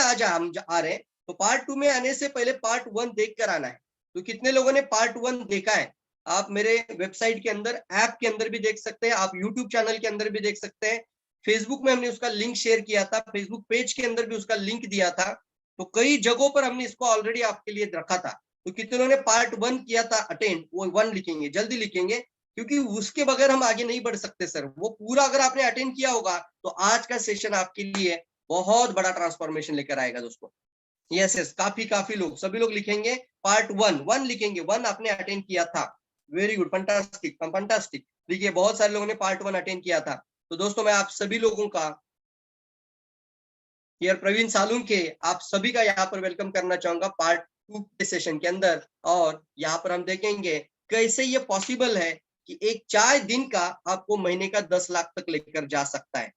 आज हम आ रहे हैं, तो पार्ट 2 में आने से पहले पार्ट 1 देख कर आना है। तो कितने लोगों ने पार्ट 1 देखा है? आप मेरे वेबसाइट के अंदर, ऐप के अंदर भी देख सकते हैं, आप यूट्यूब चैनल के अंदर भी देख सकते हैं, फेसबुक में हमने उसका लिंक शेयर किया था, फेसबुक पेज के अंदर भी उसका लिंक दिया था। तो कई जगहों पर हमने इसको ऑलरेडी आपके लिए रखा था। तो कितने लोगों ने पार्ट 1 किया था अटेंड, वो 1 लिखेंगे, जल्दी लिखेंगे, क्योंकि उसके बगैर हम आगे नहीं बढ़ सकते सर। वो पूरा अगर आपने अटेंड किया होगा तो आज का सेशन आपके लिए बहुत बड़ा ट्रांसफॉर्मेशन लेकर आएगा दोस्तों। यस यस, काफी लोग, सभी लोग लिखेंगे पार्ट 1 लिखेंगे, 1 आपने अटेंड किया था। Very good, fantastic. देखिए बहुत सारे लोगों ने पार्ट 1 अटेंड किया था। तो दोस्तों मैं आप सभी लोगों का, यार प्रवीण सालुंके, आप सभी का यहाँ पर वेलकम करना चाहूंगा पार्ट 2 के सेशन के अंदर। और यहाँ पर हम देखेंगे कैसे ये पॉसिबल है कि एक चाय दिन का आपको महीने का 10 लाख तक लेकर जा सकता है।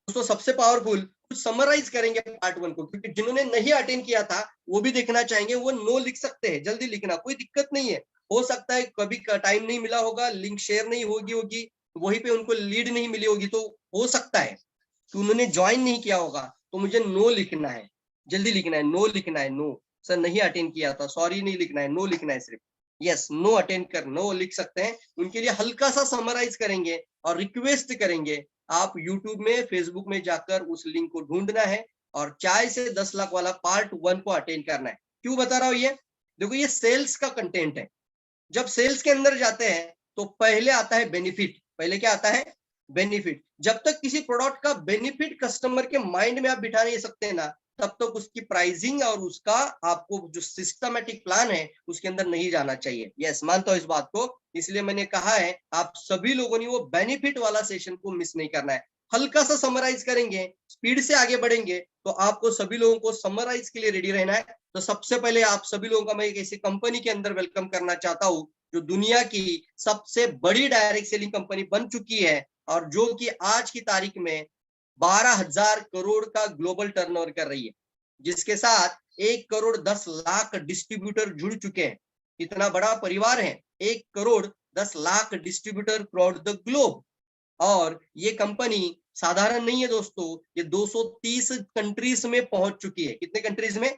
दोस्तों सबसे पावरफुल, कुछ समराइज करेंगे पार्ट 1 को, क्योंकि जिन्होंने नहीं अटेंड किया था वो भी देखना चाहेंगे, वो नो लिख सकते हैं, जल्दी लिखना, कोई दिक्कत नहीं है। हो सकता है कभी टाइम नहीं मिला होगा, लिंक शेयर नहीं होगी, वहीं पे उनको लीड नहीं मिली होगी, तो हो सकता है कि उन्होंने ज्वाइन नहीं किया होगा। तो मुझे नो लिखना है, जल्दी लिखना है, नो लिखना है, नो सर नहीं अटेंड किया था, सॉरी नहीं लिखना है, नो लिखना है सिर्फ। यस, नो अटेंड कर, नो लिख सकते हैं। उनके लिए हल्का सा समराइज करेंगे और रिक्वेस्ट करेंगे, आप यूट्यूब में, फेसबुक में जाकर उस लिंक को ढूंढना है और चाय से 10 लाख वाला पार्ट 1 को अटेंड करना है। क्यों बता रहा हूं ये? देखो ये सेल्स का कंटेंट है। जब सेल्स के अंदर जाते हैं तो पहले आता है बेनिफिट। पहले क्या आता है? बेनिफिट। जब तक किसी प्रोडक्ट का बेनिफिट कस्टमर के माइंड में आप बिठा नहीं सकते ना, तब तक उसकी प्राइसिंग और उसका आपको जो सिस्टमेटिक प्लान है उसके अंदर नहीं जाना चाहिए। यस, मानता हूं इस बात को, इसलिए मैंने कहा है आप सभी लोगों ने वो बेनिफिट वाला सेशन को मिस नहीं करना है। हल्का सा समराइज करेंगे, स्पीड से आगे बढ़ेंगे, तो आपको सभी लोगों को समराइज के लिए रेडी रहना है। तो सबसे पहले आप सभी लोगों का मैं एक ऐसी कंपनी के अंदर वेलकम करना चाहता हूं जो दुनिया की सबसे बड़ी डायरेक्ट सेलिंग कंपनी बन चुकी है और जो कि आज की तारीख में 12,000 करोड़ का ग्लोबल टर्नओवर कर रही है, जिसके साथ 1 करोड़ 10 लाख डिस्ट्रीब्यूटर जुड़ चुके हैं। इतना बड़ा परिवार है, 1 crore 10 lakh distributor through the globe. और ये कंपनी साधारण नहीं है दोस्तों, ये 230 कंट्रीज में पहुंच चुकी है। कितने कंट्रीज में?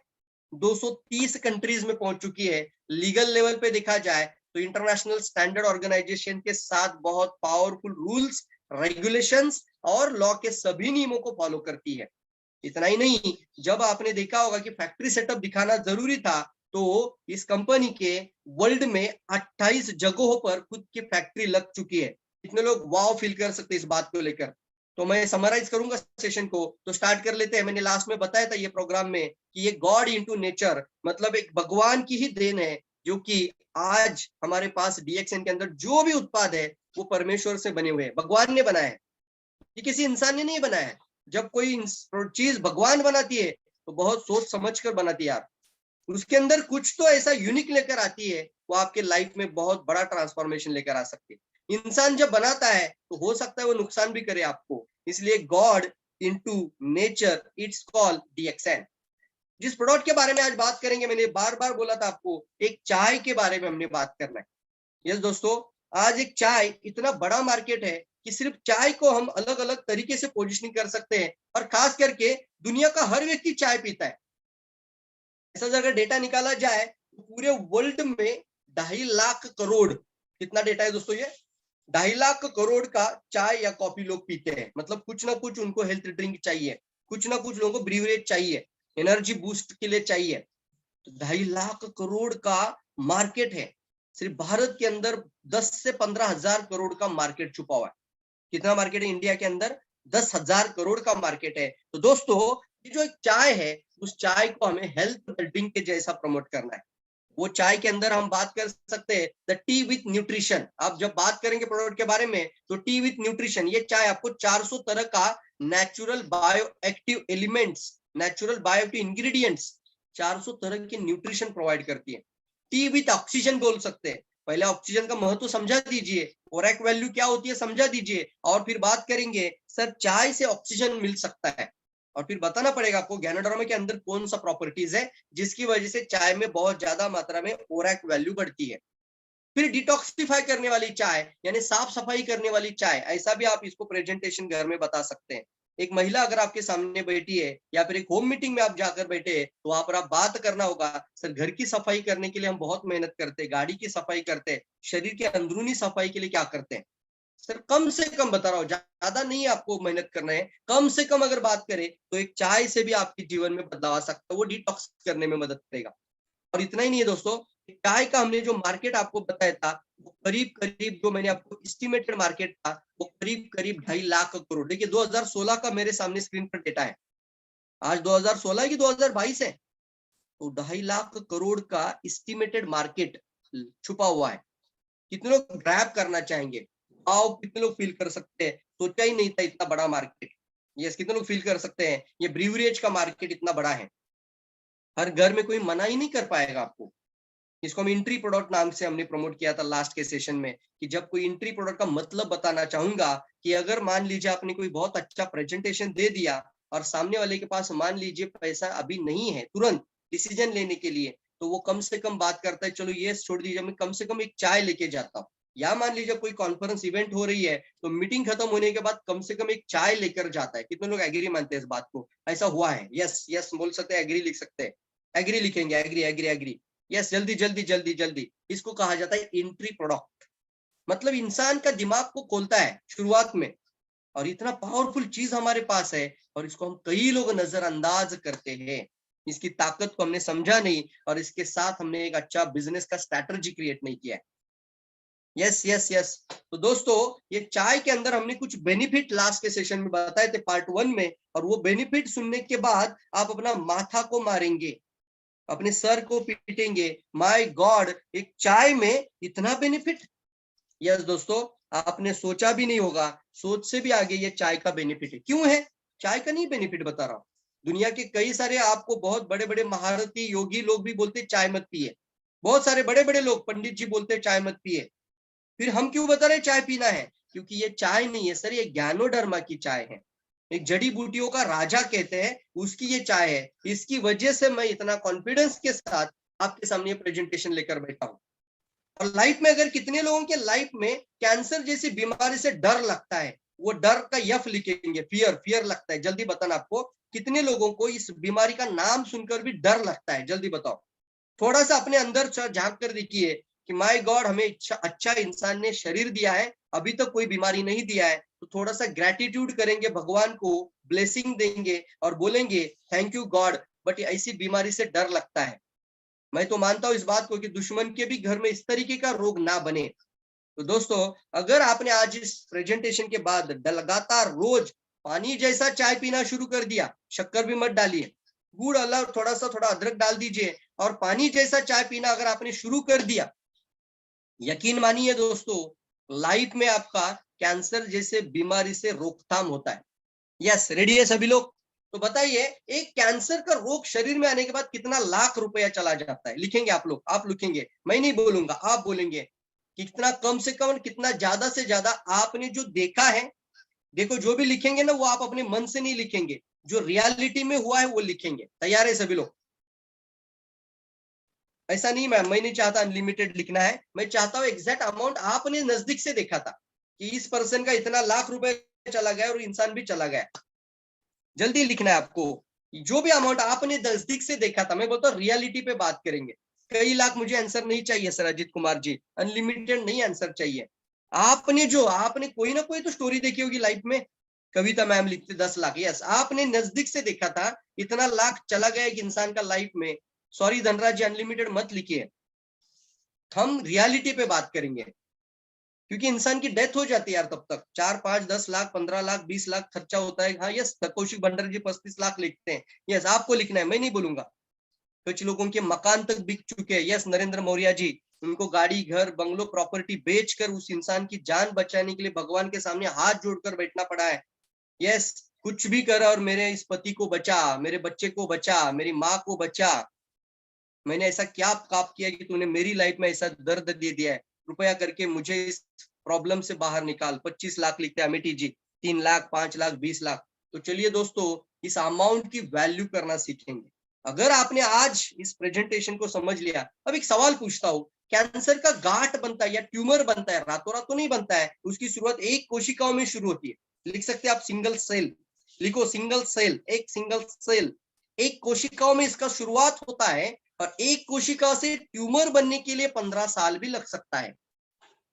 230 कंट्रीज में पहुंच चुकी है। लीगल लेवल पे देखा जाए तो इंटरनेशनल स्टैंडर्ड ऑर्गेनाइजेशन के साथ बहुत पावरफुल रूल्स, रेगुलेशंस और लॉ के सभी नियमों को फॉलो करती है। इतना ही नहीं, जब आपने देखा होगा कि फैक्ट्री सेटअप दिखाना जरूरी था, तो इस कंपनी के वर्ल्ड में 28 जगहों पर खुद की फैक्ट्री लग चुकी है। कितने लोग वाव फील कर सकते हैं इस बात को लेकर? तो मैं समराइज करूंगा सेशन को, तो स्टार्ट कर लेते हैं। मैंने लास्ट में बताया था ये प्रोग्राम में कि ये गॉड इनटू नेचर, मतलब एक भगवान की ही देन है, जो कि आज हमारे पास डीएक्सएन के अंदर जो भी उत्पाद है वो परमेश्वर से बने हुए हैं, भगवान ने बनाया है, ये किसी इंसान ने नहीं बनाया है। जब कोई चीज भगवान बनाती है तो बहुत सोच समझ कर बनाती है यार, उसके अंदर कुछ तो ऐसा यूनिक लेकर आती है, वो आपके लाइफ में बहुत बड़ा ट्रांसफॉर्मेशन लेकर आ सकती है। इंसान जब बनाता है तो हो सकता है वो नुकसान भी करे आपको, इसलिए God into nature, it's called DXN. जिस प्रोडक्ट के बारे में आज बात करेंगे, मैंने बार बार बोला था आपको, एक चाय के बारे में हमने बात करना है। यस दोस्तों, आज एक चाय इतना बड़ा मार्केट है कि सिर्फ चाय को हम अलग अलग तरीके से पोजिशनिंग कर सकते हैं, और खास करके दुनिया का हर व्यक्ति चाय पीता है। ऐसा अगर डेटा निकाला जाए तो पूरे वर्ल्ड में 2.5 लाख करोड़, कितना डेटा है दोस्तों ये, 2.5 लाख करोड़ का चाय या कॉफी लोग पीते हैं। मतलब कुछ ना कुछ उनको हेल्थ ड्रिंक चाहिए, कुछ ना कुछ लोगों को ब्रीवरेज चाहिए, एनर्जी बूस्ट के लिए चाहिए। तो 2.5 लाख करोड़ का मार्केट है। सिर्फ भारत के अंदर 10 से 15,000 करोड़ का मार्केट छुपा हुआ है। कितना मार्केट है इंडिया के अंदर? 10,000 करोड़ का मार्केट है। तो दोस्तों ये जो एक चाय है, उस चाय को हमें हेल्थ ड्रिंक के जैसा प्रमोट करना है। वो चाय के अंदर हम बात कर सकते हैं द टी विथ न्यूट्रिशन। आप जब बात करेंगे प्रोडक्ट के बारे में तो टी विथ न्यूट्रिशन, ये चाय आपको 400 तरह का natural bio active elements, natural bio active ingredients, 400 तरह के न्यूट्रिशन प्रोवाइड करती है। टी विथ ऑक्सीजन बोल सकते हैं। पहले ऑक्सीजन का महत्व समझा दीजिए, ओरेक वैल्यू क्या होती है समझा दीजिए, और फिर बात करेंगे सर चाय से ऑक्सीजन मिल सकता है, और फिर बताना पड़ेगा आपको ज्ञानोड्रामा के अंदर कौन सा प्रॉपर्टीज है जिसकी वजह से चाय में बहुत ज्यादा मात्रा में ओरेक वैल्यू बढ़ती है। फिर डिटॉक्सिफाई करने वाली चाय, यानी साफ सफाई करने वाली चाय, ऐसा भी आप इसको प्रेजेंटेशन घर में बता सकते हैं। एक महिला अगर आपके सामने बैठी है या फिर एक होम मीटिंग में आप जाकर बैठे हैं, तो वहां पर आप बात करना होगा, सर घर की सफाई करने के लिए हम बहुत मेहनत करते हैं, गाड़ी की सफाई करते हैं, शरीर की अंदरूनी सफाई के लिए क्या करते हैं? सर कम से कम बता रहा हूँ, ज्यादा नहीं आपको मेहनत करना है, कम से कम अगर बात करें तो एक चाय से भी आपके जीवन में बदलाव आ सकता है, वो डिटॉक्स करने में मदद करेगा। और इतना ही नहीं है दोस्तों, चाय का हमने जो मार्केट आपको बताया था, वो करीब करीब जो मैंने आपको एस्टिमेटेड मार्केट था, वो करीब करीब 2.5 लाख करोड़। देखिए 2016 का मेरे सामने स्क्रीन पर डेटा है, आज 2016 की 2022 है, तो 2.5 लाख करोड़ का एस्टिमेटेड मार्केट छुपा हुआ है। कितने लोग ग्रैब करना चाहेंगे? आओ, कितने लोग फील कर सकते हैं? सोचा ही नहीं था इतना बड़ा मार्केट। यस, कितने लोग फील कर सकते हैं ये ब्रीवरेज का मार्केट इतना बड़ा है? हर घर में कोई मना ही नहीं कर पाएगा आपको। इसको हम एंट्री प्रोडक्ट नाम से हमने प्रमोट किया था लास्ट के सेशन में, कि जब कोई एंट्री प्रोडक्ट का मतलब बताना चाहूंगा, कि अगर मान लीजिए आपने कोई बहुत अच्छा प्रेजेंटेशन दे दिया और सामने वाले के पास मान लीजिए पैसा अभी नहीं है तुरंत डिसीजन लेने के लिए, तो वो कम से कम बात करता है, चलो ये छोड़ दीजिए, मैं कम से कम एक चाय लेके जाता हूँ। या मान लीजिए कोई कॉन्फ्रेंस इवेंट हो रही है, तो मीटिंग खत्म होने के बाद कम से कम एक चाय लेकर जाता है। कितने लोग एग्री मानते हैं इस बात को? ऐसा हुआ है? यस यस बोल सकते हैं, एग्री लिख सकते हैं, एग्री लिखेंगे, एग्री एग्री एग्री। यस, जल्दी जल्दी जल्दी जल्दी। इसको कहा जाता है एंट्री प्रोडक्ट। मतलब इंसान का दिमाग को खोलता है शुरुआत में, और इतना पावरफुल चीज हमारे पास है, और इसको हम कई लोग नजरअंदाज करते हैं। इसकी ताकत को हमने समझा नहीं, और इसके साथ हमने एक अच्छा बिजनेस का स्ट्रैटेजी क्रिएट नहीं किया है। Yes yes yes. तो दोस्तों, ये चाय के अंदर हमने कुछ बेनिफिट लास्ट के सेशन में बताए थे पार्ट 1 में, और वो बेनिफिट सुनने के बाद आप अपना माथा को मारेंगे, अपने सर को पीटेंगे, माय गॉड, एक चाय में इतना बेनिफिट। यस दोस्तों, आपने सोचा भी नहीं होगा, सोच से भी आगे ये चाय का बेनिफिट है। क्यों है? चाय का नहीं बेनिफिट बता रहा हूं, दुनिया के कई सारे आपको बहुत बड़े बड़े महारथी योगी लोग भी बोलते चाय मत पिए, बहुत सारे बड़े बड़े लोग पंडित जी बोलते चाय मत पिए। फिर हम क्यों बता रहे चाय पीना है? क्योंकि ये चाय नहीं है सर, ये ज्ञानोडर्मा की चाय है, एक जड़ी बूटियों का राजा कहते हैं, उसकी ये चाय है। इसकी वजह से मैं इतना कॉन्फिडेंस के साथ आपके सामने प्रेजेंटेशन लेकर बैठा हूं। और लाइफ में अगर कितने लोगों के लाइफ में कैंसर जैसी बीमारी से डर लगता है, वो डर का यफ लिखेंगे, फियर, फियर लगता है। जल्दी बताना, आपको कितने लोगों को इस बीमारी का नाम सुनकर भी डर लगता है? जल्दी बताओ। थोड़ा सा अपने अंदर झांक कर देखिए कि माय गॉड, हमें अच्छा इंसान ने शरीर दिया है, अभी तक कोई बीमारी नहीं दिया है, तो थोड़ा सा ग्रेटिट्यूड करेंगे, भगवान को ब्लेसिंग देंगे और बोलेंगे थैंक यू गॉड, बट ऐसी बीमारी से डर लगता है। मैं तो मानता हूं इस बात को कि दुश्मन के भी घर में इस तरीके का रोग ना बने। तो दोस्तों, अगर आपने आज इस प्रेजेंटेशन के बाद लगातार रोज पानी जैसा चाय पीना शुरू कर दिया, शक्कर भी मत डालिए, गुड़ अलग, थोड़ा अदरक डाल दीजिए, और पानी जैसा चाय पीना अगर आपने शुरू कर दिया, यकीन मानिए दोस्तों, लाइफ में आपका कैंसर जैसे बीमारी से रोकथाम होता है। यस, रेडी है सभी लोग? तो बताइए, एक कैंसर का रोग शरीर में आने के बाद कितना लाख रुपया चला जाता है? लिखेंगे आप लोग, आप लिखेंगे, मैं नहीं बोलूंगा, आप बोलेंगे कितना कम से कम, कितना ज्यादा से ज्यादा आपने जो देखा है। देखो, जो भी लिखेंगे ना, वो आप अपने मन से नहीं लिखेंगे, जो रियलिटी में हुआ है वो लिखेंगे। तैयार है सभी लोग? ऐसा नहीं मैम, मैं नहीं चाहता अनलिमिटेड लिखना है, मैं चाहता हूं एग्जैक्ट अमाउंट आपने नजदीक से देखा था, कि इस पर्सन का इतना लाख रुपए चला गया और इंसान भी चला गया। जल्दी लिखना है आपको, जो भी अमाउंट आपने नजदीक से देखा था। मैं बोलता हूँ रियलिटी पे बात करेंगे। कई लाख मुझे आंसर नहीं चाहिए सर अजीत कुमार जी, अनलिमिटेड नहीं आंसर चाहिए। आपने कोई ना कोई तो स्टोरी देखी होगी लाइफ में। कविता मैम लिखते 10 लाख, यस, आपने नजदीक से देखा था, इतना लाख चला गया एक इंसान का लाइफ में। सॉरी धनराज जी, अनलिमिटेड मत लिखिए, हम रियलिटी पे बात करेंगे, क्योंकि इंसान की डेथ हो जाती है यार, तब तक 4 5 10 लाख 15 लाख 20 लाख खर्चा होता है। हाँ यस, कौशिक भंडारी जी 35 लाख लिखते हैं। यस, आपको लिखना है, मैं नहीं बोलूंगा। कुछ लोगों के मकान तक बिक चुके हैं। यस, नरेंद्र मौर्य जी, उनको गाड़ी घर बंगलो प्रॉपर्टी बेचकर उस इंसान की जान बचाने के लिए भगवान के सामने हाथ जोड़कर बैठना पड़ा है। यस, कुछ भी कर और मेरे इस पति को बचा, मेरे बच्चे को बचा, मेरी माँ को बचा। मैंने ऐसा क्या पाप किया कि तूने मेरी लाइफ में ऐसा दर्द दे दिया है? कृपया करके मुझे इस प्रॉब्लम से बाहर निकाल। 25 लाख लिखते हैं अमिटी जी, 3 लाख 5 लाख 20 लाख। तो चलिए दोस्तों, इस अमाउंट की वैल्यू करना सीखेंगे। अगर आपने आज इस प्रेजेंटेशन को समझ लिया, अब एक सवाल पूछता हूँ, कैंसर का गांठ बनता है या ट्यूमर बनता है, रातों रात तो नहीं बनता है। उसकी शुरुआत एक कोशिकाओं में शुरू होती है। लिख सकते हैं आप सिंगल सेल, लिखो सिंगल सेल, एक सिंगल सेल, एक कोशिकाओं में इसका शुरुआत होता है और एक कोशिका से ट्यूमर बनने के लिए 15 साल भी लग सकता है।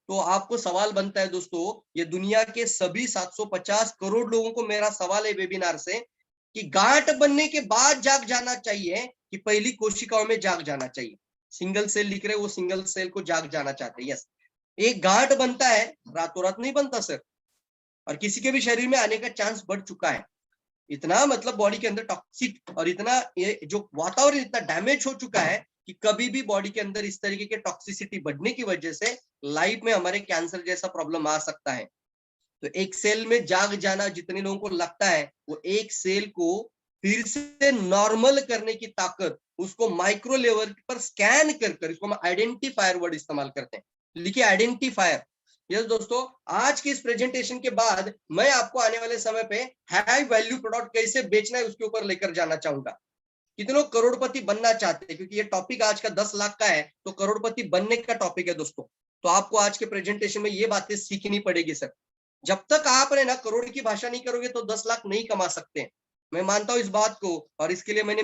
तो आपको सवाल बनता है दोस्तों, ये दुनिया के सभी 750 करोड़ लोगों को मेरा सवाल है वेबिनार से कि गांठ बनने के बाद जाग जाना चाहिए कि पहली कोशिकाओं में जाग जाना चाहिए। सिंगल सेल लिख रहे, वो सिंगल सेल को जाग जाना चाहते हैं। यस, एक गांठ बनता है, रातों रात नहीं बनता सर, और किसी के भी शरीर में आने का चांस बढ़ चुका है। इतना मतलब बॉडी के अंदर टॉक्सिक और इतना ये जो वातावरण इतना डैमेज हो चुका है कि कभी भी बॉडी के अंदर इस तरीके के टॉक्सिसिटी बढ़ने की वजह से लाइफ में हमारे कैंसर जैसा प्रॉब्लम आ सकता है। तो एक सेल में जाग जाना जितने लोगों को लगता है, वो एक सेल को फिर से नॉर्मल करने की ताकत, उसको माइक्रो लेवल पर स्कैन कर इसको हम आइडेंटिफायर वर्ड इस्तेमाल करते हैं। लिखिए आइडेंटिफायर। यस दोस्तों, आज की इस प्रेजेंटेशन के बाद मैं आपको आने वाले समय पे हाई वैल्यू प्रोडक्ट कैसे बेचना है उसके ऊपर लेकर जाना चाहूंगा। कितने लोग करोड़पति बनना चाहते हैं, क्योंकि ये टॉपिक आज का 10 लाख का है, तो करोड़पति बनने का टॉपिक है दोस्तों। तो आपको आज के प्रेजेंटेशन में ये बातें सीखनी पड़ेगी सर। जब तक आप ना करोड़ की भाषा नहीं करोगे तो 10 लाख नहीं कमा सकते हैं। मैं मानता हूं इस बात को, और इसके लिए मैंने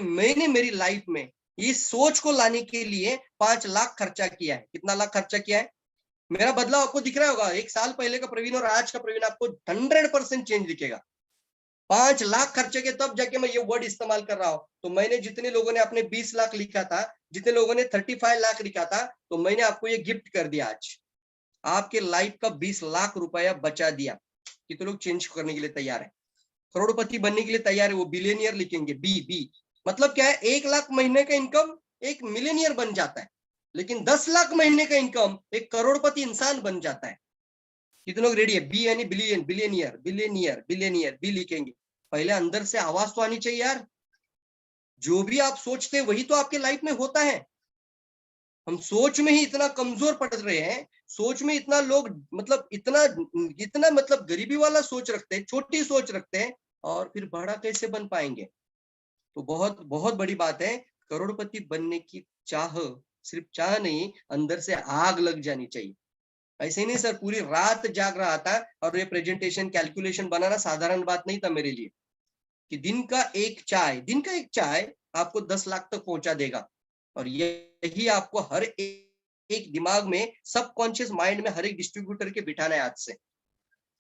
मेरी लाइफ में इस सोच को लाने के लिए 5 लाख खर्चा किया है। कितना लाख खर्चा किया है? मेरा बदलाव आपको दिख रहा होगा। 1 साल पहले का प्रवीण और आज का प्रवीण आपको 100% चेंज दिखेगा। 5 लाख खर्चे के तब जाके मैं ये वर्ड इस्तेमाल कर रहा हूं। तो मैंने जितने लोगों ने अपने 20 लाख लिखा था, जितने लोगों ने 35 लाख लिखा था, तो मैंने आपको ये गिफ्ट कर दिया आज। आपके लाइफ का 20 लाख रुपया बचा दिया। कितने लोग चेंज करने के लिए तैयार है, करोड़पति बनने के लिए तैयार है? वो बिलियनियर लिखेंगे, बी मतलब क्या है? 1 लाख महीने का इनकम एक मिलियनियर बन जाता है, लेकिन 10 लाख महीने का इनकम एक करोड़पति इंसान बन जाता है। कितने लोग रेडी है? बी यानी billion, billionaire, billionaire, billionaire, B लिखेंगे। पहले अंदर से आवाज तो आनी चाहिए यार। जो भी आप सोचते हैं वही तो आपके लाइफ में होता है। हम सोच में ही इतना कमजोर पड़ रहे हैं, सोच में इतना लोग मतलब इतना मतलब गरीबी वाला सोच रखते हैं, छोटी सोच रखते हैं, और फिर बड़ा कैसे बन पाएंगे? तो बहुत बहुत बड़ी बात है, करोड़पति बनने की चाह, सिर्फ चाह नहीं, अंदर से आग लग जानी चाहिए। ऐसे नहीं सर, पूरी रात जाग रहा था और ये प्रेजेंटेशन कैलकुलेशन बनाना साधारण बात नहीं था मेरे लिए, कि दिन का एक चाय आपको 10 लाख तक पहुंचा देगा। और यही आपको हर एक दिमाग में, सबकॉन्शियस माइंड में हर एक डिस्ट्रीब्यूटर के बिठाना है आज से।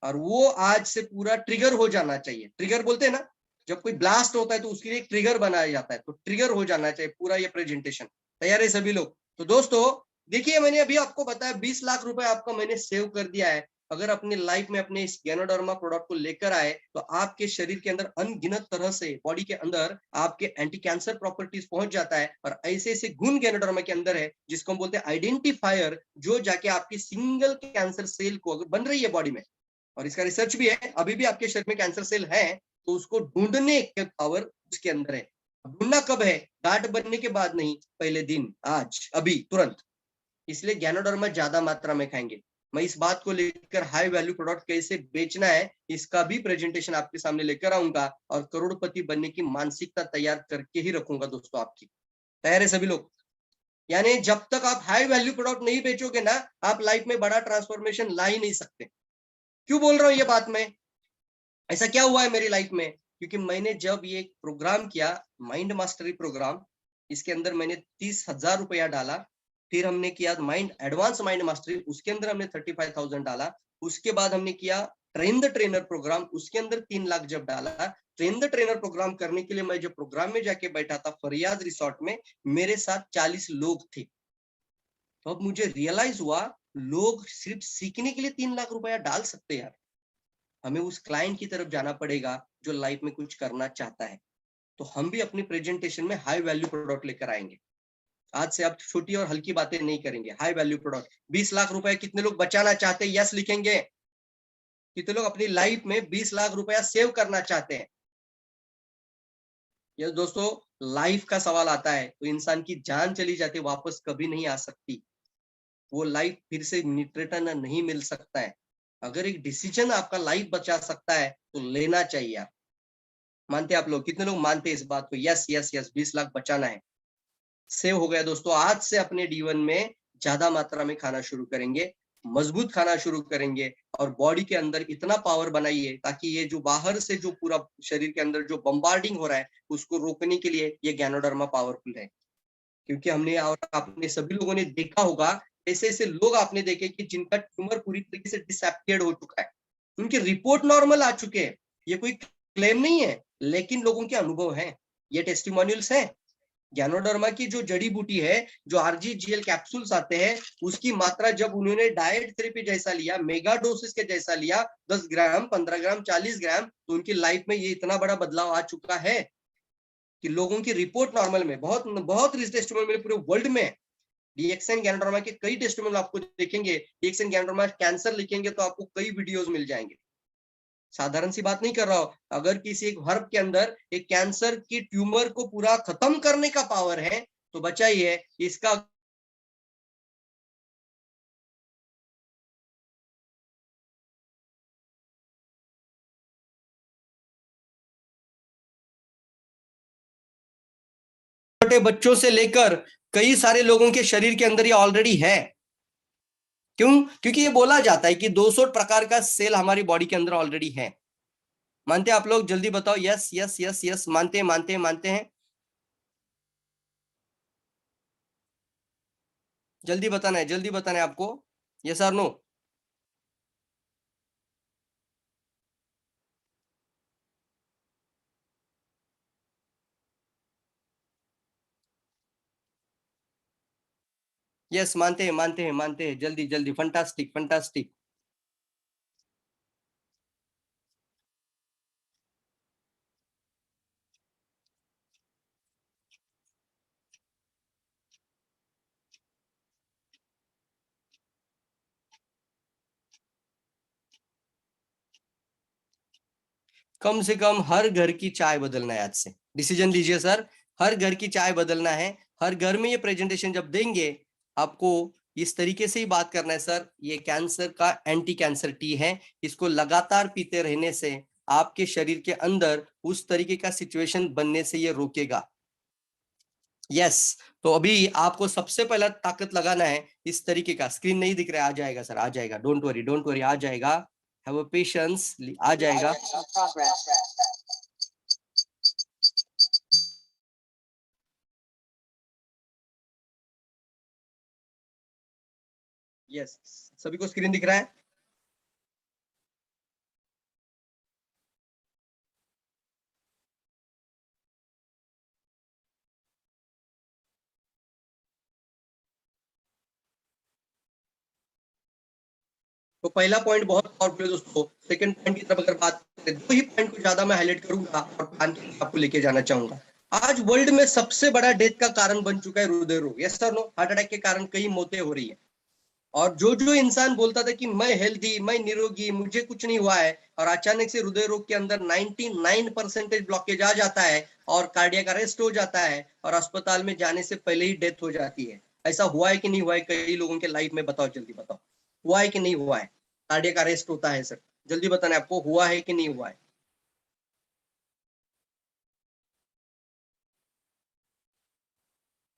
और वो आज से पूरा ट्रिगर हो जाना चाहिए। ट्रिगर बोलते हैं ना, जब कोई ब्लास्ट होता है तो उसके लिए एक ट्रिगर बनाया जाता है, तो ट्रिगर हो जाना चाहिए पूरा ये प्रेजेंटेशन। तैयार है सभी लोग? तो दोस्तों देखिए, मैंने अभी आपको बताया 20 लाख रुपए आपका मैंने सेव कर दिया है। अगर अपनी लाइफ में अपने इस गैनोडर्मा प्रोडक्ट को लेकर आए तो आपके शरीर के अंदर अनगिनत तरह से, बॉडी के अंदर आपके एंटी कैंसर प्रॉपर्टीज पहुंच जाता है। और ऐसे ऐसे गुण गैनोडर्मा के अंदर है जिसको हम बोलते हैं आइडेंटिफायर, जो जाके आपकी सिंगल कैंसर सेल को, अगर बन रही है बॉडी में, और इसका रिसर्च भी है, अभी भी आपके शरीर में कैंसर सेल है, तो उसको ढूंढने के पावर उसके अंदर है। ढूंढना कब है? गांठ बनने के बाद नहीं, पहले दिन, आज, अभी, तुरंत। इसलिए गैनोडर्मा ज्यादा मात्रा में खाएंगे। मैं इस बात को लेकर हाई वैल्यू प्रोडक्ट कैसे बेचना है इसका भी प्रेजेंटेशन आपके सामने लेकर आऊंगा, और करोड़पति बनने की मानसिकता तैयार करके ही रखूंगा दोस्तों आपकी। तैयार है सभी लोग? यानी जब तक आप हाई वैल्यू प्रोडक्ट नहीं बेचोगे ना, आप लाइफ में बड़ा ट्रांसफॉर्मेशन ला ही नहीं सकते। क्यों बोल रहा हूं ये बात मैं? ऐसा क्या हुआ है मेरी लाइफ में? क्योंकि मैंने जब ये प्रोग्राम किया, माइंड मास्टरी प्रोग्राम, इसके अंदर मैंने 30,000 रुपया डाला। फिर हमने किया माइंड एडवांस माइंड मास्टरी, उसके अंदर हमने 35,000 डाला। उसके बाद हमने किया ट्रेन द ट्रेनर प्रोग्राम, उसके अंदर 3 लाख जब डाला। ट्रेन द ट्रेनर प्रोग्राम करने के लिए मैं जब प्रोग्राम में जाके बैठा था फरियाद रिसोर्ट में, मेरे साथ 40 लोग थे। तो अब मुझे रियलाइज हुआ, लोग सिर्फ सीखने के लिए 3 लाख रुपया डाल सकते हैं यार। हमें उस क्लाइंट की तरफ जाना पड़ेगा जो लाइफ में कुछ करना चाहता है। तो हम भी अपनी प्रेजेंटेशन में हाई वैल्यू प्रोडक्ट लेकर आएंगे। आज से आप छोटी और हल्की बातें नहीं करेंगे, हाई वैल्यू प्रोडक्ट। 20 लाख रुपए कितने लोग बचाना चाहते हैं? यस लिखेंगे। कितने लोग अपनी लाइफ में 20 लाख रुपया सेव करना चाहते हैं? यस दोस्तों, लाइफ का सवाल आता है तो इंसान की जान चली जाती है, वापस कभी नहीं आ सकती। वो लाइफ फिर से रिटर्न नहीं मिल सकता है। अगर एक डिसीजन आपका लाइफ बचा सकता है तो लेना चाहिए आप। मानते आप लोग? कितने लोग मानते हैं इस बात को? यस यस यस, 20 लाख बचाना है। सेव हो गया दोस्तों। आज से अपने जीवन में ज्यादा मात्रा में खाना शुरू करेंगे। मजबूत खाना शुरू करेंगे और बॉडी के अंदर इतना पावर बनाइए ताकि ये जो बाहर से जो पूरा शरीर के अंदर जो बम्बार्डिंग हो रहा है उसको रोकने के लिए ये गैनोडर्मा पावरफुल है। क्योंकि हमने और आपने सभी लोगों ने देखा होगा, ऐसे ऐसे लोग आपने देखे कि जिनका ट्यूमर पूरी तरीके से डिसअपियर्ड हो चुका है, उनके रिपोर्ट नॉर्मल आ चुके हैं। ये कोई क्लेम नहीं है, लेकिन लोगों के अनुभव हैं, ये टेस्टिमोनियल्स हैं। गैनोडर्मा की जो जड़ी बूटी है, जो आरजीजीएल कैप्सूल्स आते हैं, उसकी मात्रा जब उन्होंने डाइट थेरेपी जैसा लिया, मेगा डोसेस के जैसा लिया, 10 ग्राम, 15 ग्राम, 40 ग्राम, तो उनकी लाइफ में ये इतना बड़ा बदलाव आ चुका है कि लोगों की रिपोर्ट नॉर्मल में बहुत बहुत टेस्टिमोनियल पूरे वर्ल्ड में डीएक्सएन गैनोडर्मा के कई टेस्टिमोनियल आपको देखेंगे। डीएक्सएन गैनोडर्मा कैंसर लिखेंगे तो आपको कई वीडियोस मिल जाएंगे। साधारण सी बात नहीं कर रहा हो, अगर किसी एक हर्ब के अंदर एक कैंसर की ट्यूमर को पूरा खत्म करने का पावर है तो बचा ही है इसका। छोटे बच्चों से लेकर कई सारे लोगों के शरीर के अंदर ये ऑलरेडी है। क्यों? क्योंकि ये बोला जाता है कि 200 प्रकार का सेल हमारी बॉडी के अंदर ऑलरेडी है। मानते हैं आप लोग? जल्दी बताओ। यस यस यस यस, मानते हैं मानते हैं मानते हैं, जल्दी बताना है, जल्दी बताना है आपको। यस और नो? यस, मानते हैं मानते हैं मानते हैं, जल्दी जल्दी, फंटास्टिक फंटास्टिक। कम से कम हर घर की चाय बदलना है आज से। डिसीजन लीजिए सर, हर घर की चाय बदलना है। हर घर में ये प्रेजेंटेशन जब देंगे आपको इस तरीके से ही बात करना है। सर ये कैंसर का एंटी कैंसर टी है, इसको लगातार पीते रहने से आपके शरीर के अंदर उस तरीके का सिचुएशन बनने से ये रोकेगा। यस, तो अभी आपको सबसे पहला ताकत लगाना है इस तरीके का। स्क्रीन नहीं दिख रहा है, आ जाएगा सर, आ जाएगा, डोंट वरी डोंट वरी, आ जाएगा, हैव अ पेशेंस, आ जाएगा। यस, सभी को स्क्रीन दिख रहा है? तो पहला पॉइंट बहुत पावरफुल है दोस्तों। सेकंड पॉइंट की तरफ अगर बात करें, दो ही पॉइंट को ज्यादा मैं हाईलाइट करूंगा और प्लान की तरफ आपको लेके जाना चाहूंगा। आज वर्ल्ड में सबसे बड़ा डेथ का कारण बन चुका है हृदय रोग। Yes sir no? Heart attack के कारण कई मौतें हो रही है। और जो जो इंसान बोलता था कि मैं हेल्दी, मैं निरोगी, मुझे कुछ नहीं हुआ है, और अचानक से हृदय रोग के अंदर 99% ब्लॉकेज आ जाता है और कार्डियक अरेस्ट हो जाता है और अस्पताल में जाने से पहले ही डेथ हो जाती है। ऐसा हुआ है कि नहीं हुआ है कई लोगों के लाइफ में? बताओ, जल्दी बताओ, हुआ है कि नहीं हुआ है? कार्डियक अरेस्ट होता है सर, जल्दी बताना है आपको, हुआ है कि नहीं हुआ है?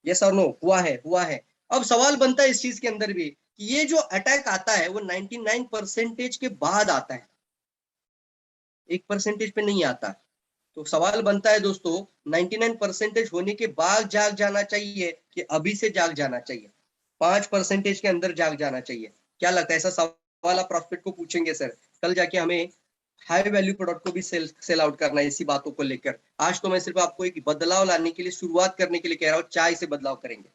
यस और नो? हुआ है, हुआ है। अब सवाल बनता है इस चीज के अंदर भी कि ये जो अटैक आता है वो 99% के बाद आता है, 1% पे नहीं आता। तो सवाल बनता है दोस्तों, 99% होने के बाद जाग जाना चाहिए कि अभी से जाग जाना चाहिए, 5% के अंदर जाग जाना चाहिए? क्या लगता है? ऐसा सवाल आप प्रॉस्पेक्ट को पूछेंगे सर, कल जाके हमें हाई वैल्यू प्रोडक्ट को भी सेल आउट करना है इसी बातों को लेकर। आज तो मैं सिर्फ आपको एक बदलाव लाने के लिए, शुरुआत करने के लिए कह रहा हूँ, चाय से बदलाव करेंगे।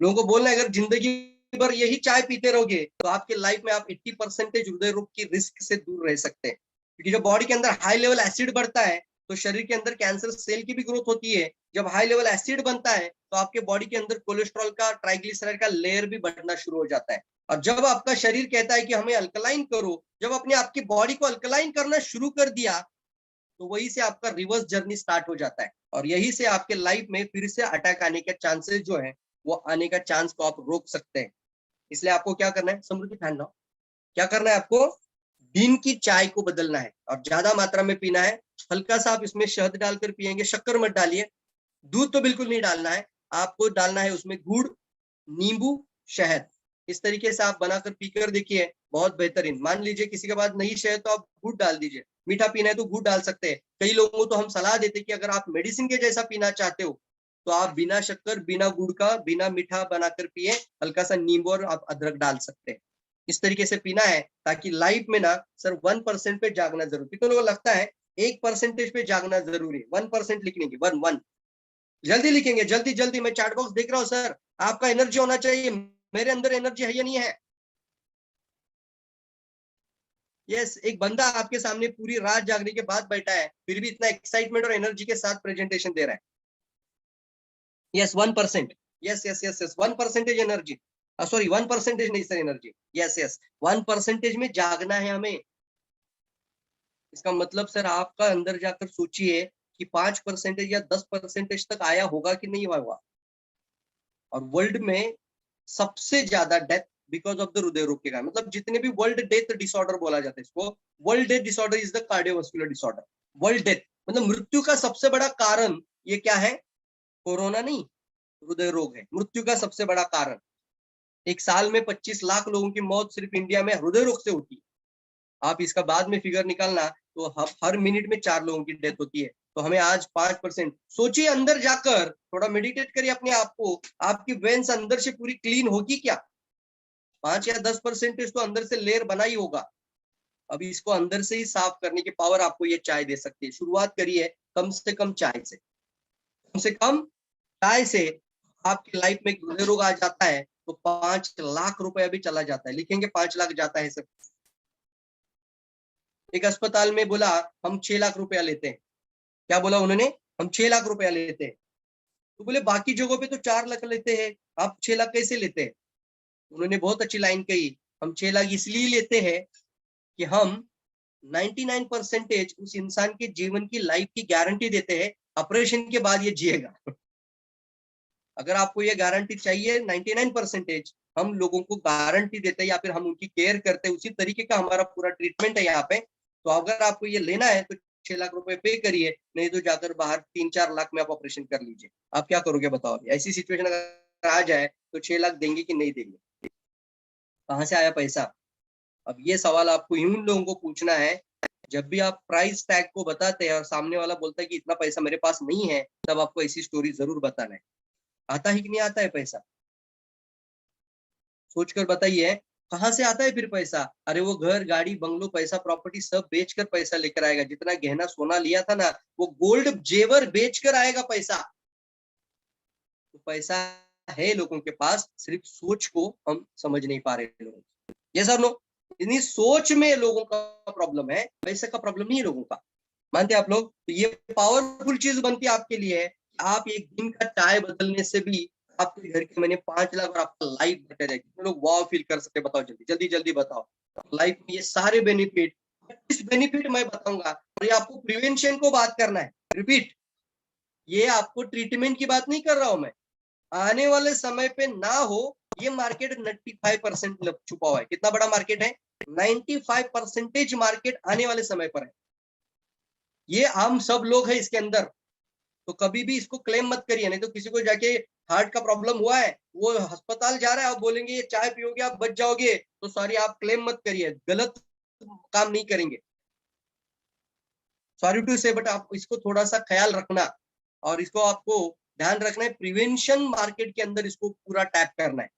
लोगों को बोलना है अगर जिंदगी भर यही चाय पीते रहोगे तो आपके लाइफ में आप 80% हृदय रोग की रिस्क से दूर रह सकते हैं। क्योंकि जब बॉडी के अंदर हाई लेवल एसिड बढ़ता है तो शरीर के अंदर कैंसर सेल की भी ग्रोथ होती है। जब हाई लेवल एसिड बनता है तो आपके बॉडी के अंदर कोलेस्ट्रॉल का, ट्राइग्लिसराइड का लेयर भी बढ़ना शुरू हो जाता है। और जब आपका शरीर कहता है कि हमें अल्कलाइन करो, जब अपने आपकी बॉडी को अल्कलाइन करना शुरू कर दिया तो वही से आपका रिवर्स जर्नी स्टार्ट हो जाता है और यही से आपके लाइफ में फिर से अटैक आने के चांसेस जो है वो आने का चांस को आप रोक सकते हैं। इसलिए आपको क्या करना है? समृद्धि फैन लाओ। क्या करना है आपको? दिन की चाय को बदलना है और ज्यादा मात्रा में पीना है। हल्का सा आप इसमें शहद डालकर पिएंगे, शक्कर मत डालिए, दूध तो बिल्कुल नहीं डालना है। आपको डालना है उसमें गुड़, नींबू, शहद, इस तरीके से आप बनाकर पीकर देखिए, बहुत बेहतरीन। मान लीजिए किसी के पास नहीं शहद तो आप गुड़ डाल दीजिए, मीठा पीना है तो गुड़ डाल सकते हैं। कई लोगों को तो हम सलाह देते हैं कि अगर आप मेडिसिन के जैसा पीना चाहते हो तो आप बिना शक्कर, बिना गुड़ का, बिना मीठा बनाकर पिए, हल्का सा नींबू और आप अदरक डाल सकते हैं। इस तरीके से पीना है ताकि लाइफ में ना सर 1% पे जागना जरूरी। कितने लोगों को लगता है 1% पे जागना जरूरी है? 1% लिख लेंगे, 1 1 जल्दी लिखेंगे, जल्दी जल्दी। मैं चैट बॉक्स देख रहा हूँ सर, आपका एनर्जी होना चाहिए। मेरे अंदर एनर्जी है या नहीं है? यस, एक बंदा आपके सामने पूरी रात जागने के बाद बैठा है, फिर भी इतना एक्साइटमेंट और एनर्जी के साथ प्रेजेंटेशन दे रहा है। Yes, 1%। Yes yes yes yes, 1% energy, sorry 1% नहीं सर, एनर्जी। यस यस, 1% में जागना है हमें। इसका मतलब सर आपका अंदर जाकर सोचिए कि 5% या 10% तक आया होगा कि नहीं हुआ। और वर्ल्ड में सबसे ज्यादा डेथ बिकॉज ऑफ द हृदय रोग के कारण, मतलब जितने भी वर्ल्ड डेथ डिसऑर्डर बोला जाता है इसको, world death disorder is the cardiovascular disorder. World death मतलब मृत्यु का सबसे बड़ा कारण ये क्या है? कोरोना नहीं, हृदय रोग है मृत्यु का सबसे बड़ा कारण। एक साल में 25 लाख लोगों की मौत सिर्फ इंडिया में हृदय रोग से होती है। आप इसका बाद में फिगर निकालना तो हर मिनट में 4 लोगों की डेथ होती है। तो हमें आज 5%, सोचिए अंदर जाकर थोड़ा मेडिटेट करिए अपने आप को, आपकी वेन्स अंदर से पूरी क्लीन होगी क्या? 5 या 10% तो अंदर से लेयर बना ही होगा। अब इसको अंदर से ही साफ करने की पावर आपको ये चाय दे सकती है। शुरुआत करिए कम से कम चाय से, कम से कम चाय से। आपकी लाइफ में हृदय रोग आ जाता है तो 5 लाख रुपया भी चला जाता है। लिखेंगे 5 लाख जाता है सर। एक अस्पताल में बोला हम 6 लाख रुपया लेते हैं। क्या बोला उन्होंने? हम 6 लाख रुपया लेते हैं। तो बोले बाकी जगहों पे तो 4 लाख लेते हैं, आप 6 लाख कैसे लेते हैं? उन्होंने बहुत अच्छी लाइन कही, हम 6 लाख इसलिए लेते हैं कि हम 99% उस इंसान के जीवन की लाइफ की गारंटी देते हैं, ऑपरेशन के बाद ये जिएगा। अगर आपको ये गारंटी चाहिए 99%, हम लोगों को गारंटी देते हैं या फिर हम उनकी केयर करते हैं, उसी तरीके का हमारा पूरा ट्रीटमेंट है यहाँ पे। तो अगर आपको ये लेना है तो 6 लाख रुपए पे करिए, नहीं तो जाकर बाहर 3-4 लाख में आप ऑपरेशन कर लीजिए। आप क्या करोगे बताओ? ऐसी सिचुएशन अगर आ जाए तो 6 लाख देंगे कि नहीं देंगे? कहाँ से आया पैसा? अब ये सवाल आपको इन लोगों को पूछना है। जब भी आप प्राइस टैग को बताते हैं और सामने वाला बोलता है कि इतना पैसा मेरे पास नहीं है, तब आपको ऐसी स्टोरी जरूर बताना है। आता है कि नहीं आता है पैसा? सोचकर बताइए, कहाँ से आता है फिर पैसा? अरे वो घर, गाड़ी, बंगलो, पैसा, प्रॉपर्टी सब बेचकर पैसा लेकर आएगा। जितना गहना सोना लिया था ना, वो गोल्ड जेवर बेचकर आएगा पैसा। तो पैसा है लोगों के पास, सिर्फ सोच को हम समझ नहीं पा रहे लोग। ये सर नो, इतनी सोच में लोगों का प्रॉब्लम है, पैसे का प्रॉब्लम नहीं है लोगों का। मानते आप लोग? तो ये पावरफुल चीज बनती है आपके लिए। आप एक दिन का चाय बदलने से भी आपके घर के महीने 5 लाख और आपका लाइफ बेटर है। कितने लोग वाव फील कर सकते? बताओ जल्दी जल्दी जल्दी बताओ। लाइफ में ये सारे बेनिफिट, इस बेनिफिट मैं बताऊंगा। और ये आपको प्रिवेंशन को बात करना है। रिपीट, ये आपको ट्रीटमेंट की बात नहीं कर रहा हूं मैं। आने वाले समय पे ना हो, ये मार्केट 95% छुपा हुआ है। कितना बड़ा मार्केट है? 95% मार्केट आने वाले समय पर है। ये हम सब लोग हैं इसके अंदर। तो कभी भी इसको क्लेम मत करिए, नहीं तो किसी को जाके हार्ट का प्रॉब्लम हुआ है, वो अस्पताल जा रहा है, आप बोलेंगे ये चाय पियोगे आप बच जाओगे, तो सॉरी आप क्लेम मत करिए, गलत काम नहीं करेंगे। सॉरी टू से, बट आप इसको थोड़ा सा ख्याल रखना और इसको आपको ध्यान रखना है। प्रिवेंशन मार्केट के अंदर इसको पूरा टैप करना है।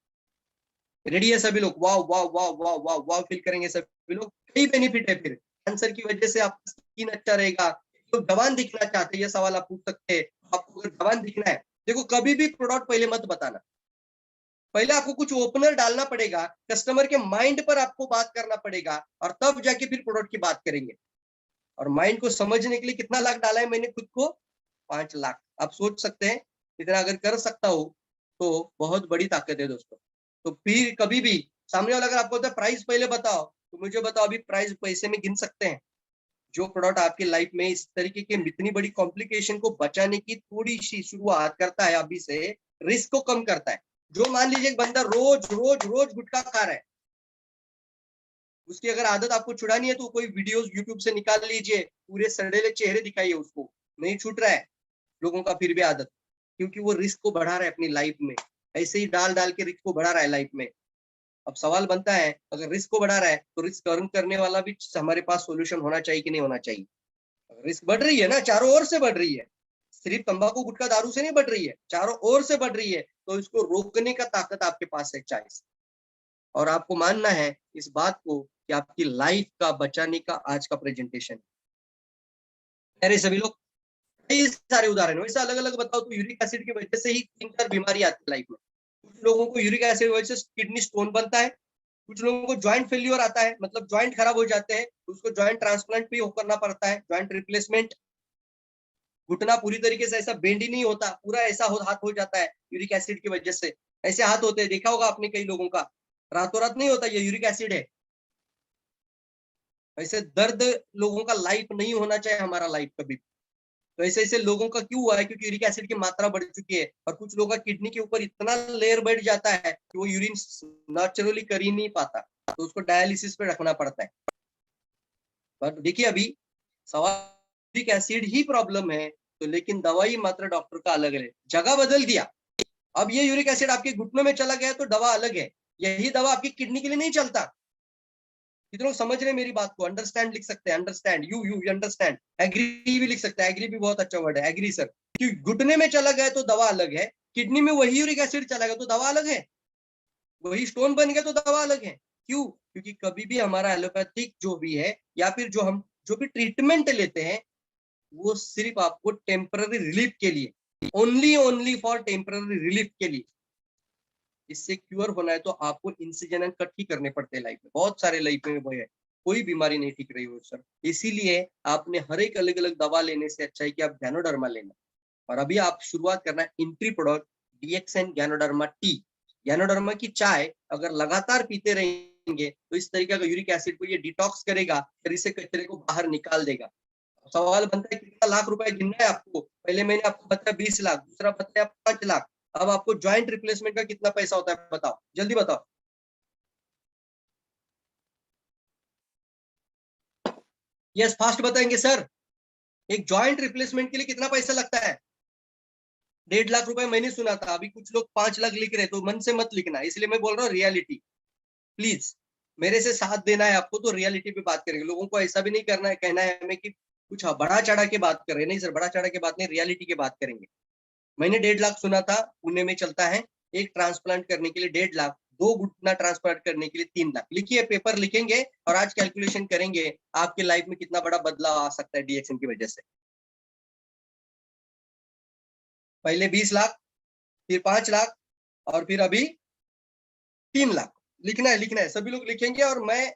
रेडी है सभी लोग? वाह वाह वाह वाह वाह वाह फील करेंगे सभी लोग। कई बेनिफिट है फिर। कैंसर की वजह से आपका स्किन अच्छा रहेगा। तो जवान दिखना चाहते हैं, ये सवाल आप पूछ सकते हैं। आपको अगर जवान दिखना है, देखो कभी भी प्रोडक्ट पहले मत बताना। पहले आपको कुछ ओपनर डालना पड़ेगा, कस्टमर के माइंड पर आपको बात करना पड़ेगा, और तब जाके फिर प्रोडक्ट की बात करेंगे। और माइंड को समझने के लिए कितना लाख डाला है मैंने खुद को? 5 लाख। आप सोच सकते हैं, इतना अगर कर सकता हूँ तो बहुत बड़ी ताकत है दोस्तों। तो फिर कभी भी सामने वाला अगर आपको बोलता है प्राइस पहले बताओ, तो मुझे बताओ अभी प्राइस पैसे में गिन सकते हैं? जो प्रोडक्ट आपके लाइफ में इस तरीके के इतनी बड़ी कॉम्प्लिकेशन को बचाने की थोड़ी सी शुरुआत करता है अभी से, रिस्क को कम करता है। जो मान लीजिए एक बंदा रोज रोज रोज गुटखा खा रहा है, उसकी अगर आदत आपको छुड़ानी है तो कोई वीडियोस यूट्यूब से निकाल लीजिए, पूरे सड़ेले चेहरे दिखाइए उसको, नहीं छूट रहा है लोगों का फिर भी आदत, क्योंकि वो रिस्क को बढ़ा रहा है अपनी लाइफ में। ऐसे ही डाल डाल के रिस्क को बढ़ा रहा है लाइफ में। अब सवाल बनता है, अगर रिस्क को बढ़ा रहा है तो रिस्क अर्न करने वाला भी हमारे पास सोल्यूशन होना चाहिए कि नहीं होना चाहिए। रिस्क बढ़ रही है ना, चारों ओर से बढ़ रही है, सिर्फ तंबाकू गुटखा दारू से नहीं बढ़ रही है, चारों ओर से बढ़ रही है, तो इसको रोकने का ताकत आपके पास है चाय से। और आपको मानना है इस बात को कि आपकी लाइफ का बचाने का आज का प्रेजेंटेशन। अरे सभी लोग, कई सारे उदाहरण वैसे अलग अलग बताओ तो यूरिक एसिड की वजह से ही 3-4 बीमारी आती है लाइफ में। कुछ लोगों को यूरिक एसिड की वजह से किडनी स्टोन बनता है, कुछ लोगों को ज्वाइंट फेल्योर आता है, मतलब ज्वाइंट खराब हो जाते हैं, उसको ज्वाइंट ट्रांसप्लांट भी करना पड़ता है, ज्वाइंट रिप्लेसमेंट। घुटना पूरी तरीके से ऐसा बेंड ही नहीं होता, पूरा ऐसा हाथ हो जाता है यूरिक एसिड की वजह से। ऐसे हाथ होते हैं, देखा होगा आपने कई लोगों का, रातों रात नहीं होता, ये यूरिक एसिड है। ऐसे दर्द लोगों का लाइफ नहीं होना चाहिए हमारा लाइफ कभी। तो ऐसे ऐसे लोगों का क्यों हुआ है, क्योंकि यूरिक एसिड की मात्रा बढ़ चुकी है, और कुछ लोगों का किडनी के ऊपर इतना लेयर बढ़ जाता है कि वो यूरिन नेचुरली कर ही नहीं पाता, तो उसको डायलिसिस पे रखना पड़ता है। पर देखिए अभी सवाल, यूरिक एसिड ही प्रॉब्लम है तो, लेकिन दवाई मात्र डॉक्टर का अलग है, जगह बदल दिया। अब ये यूरिक एसिड आपके घुटनों में चला गया तो दवा अलग है, यही दवा आपकी किडनी के लिए नहीं चलता। कितने लोग समझ रहे हैं मेरी बात को? अंडरस्टैंड लिख सकते हैं, अंडरस्टैंड, यू अंडरस्टैंड। एग्री भी लिख सकते हैं, एग्री भी बहुत अच्छा वर्ड है, एग्री सर। क्योंकि घुटने में चला गया तो दवा अलग है, किडनी में वही यूरिक एसिड चला गया तो दवा अलग है, वही स्टोन बन गया तो दवा अलग है। क्यों? क्योंकि कभी भी हमारा एलोपैथिक जो भी है, या फिर जो हम जो भी ट्रीटमेंट लेते हैं, वो सिर्फ आपको टेम्पररी रिलीफ के लिए, ओनली फॉर टेम्पररी रिलीफ के लिए। इससे क्योर होना है तो आपको इंसिजन एंड कट ही करने पड़ते हैं लाइफ में, बहुत सारे लाइफ में वो है, कोई बीमारी नहीं ठीक रही हो सर। इसीलिए आपने हर एक अलग अलग दवा लेने से अच्छा है कि आप गैनोडर्मा लेना। और अभी आप शुरुआत करना है entry product DXN ganoderma T. Ganoderma की चाय अगर लगातार पीते रहेंगे तो इस तरीके का यूरिक एसिड को ये डिटॉक्स करेगा, शरीर से कचरे को बाहर निकाल देगा। सवाल बनता है कितना लाख रुपए गिनना है आपको? पहले मैंने आपको बताया 20 लाख, दूसरा बताया 5 लाख, अब आपको ज्वाइंट रिप्लेसमेंट का कितना पैसा होता है बताओ, जल्दी बताओ। यस, फास्ट बताएंगे सर। एक ज्वाइंट रिप्लेसमेंट के लिए कितना पैसा लगता है? 1.5 लाख रुपए मैंने सुना था, अभी कुछ लोग 5 लाख लिख रहे, तो मन से मत लिखना, इसलिए मैं बोल रहा हूँ रियलिटी। प्लीज मेरे से साथ देना है आपको, तो रियलिटी पे बात करेंगे। लोगों को ऐसा भी नहीं करना है, कहना है हमें कि कुछ बड़ा चढ़ा के बात कर रहे हैं, नहीं सर, बड़ा चढ़ा के बात नहीं, रियलिटी की बात करेंगे। मैंने 1.5 लाख सुना था, पुणे में चलता है, एक ट्रांसप्लांट करने के लिए 1.5 लाख, 2 घुटना ट्रांसप्लांट करने के लिए 3 लाख। लिखिए, पेपर लिखेंगे और आज कैलकुलेशन करेंगे आपके लाइफ में कितना बड़ा बदलाव आ सकता है डीएक्सएन की वजह से। पहले 20 लाख, फिर 5 लाख, और फिर अभी 3 लाख। लिखना है, लिखना है, सभी लोग लिखेंगे, और मैं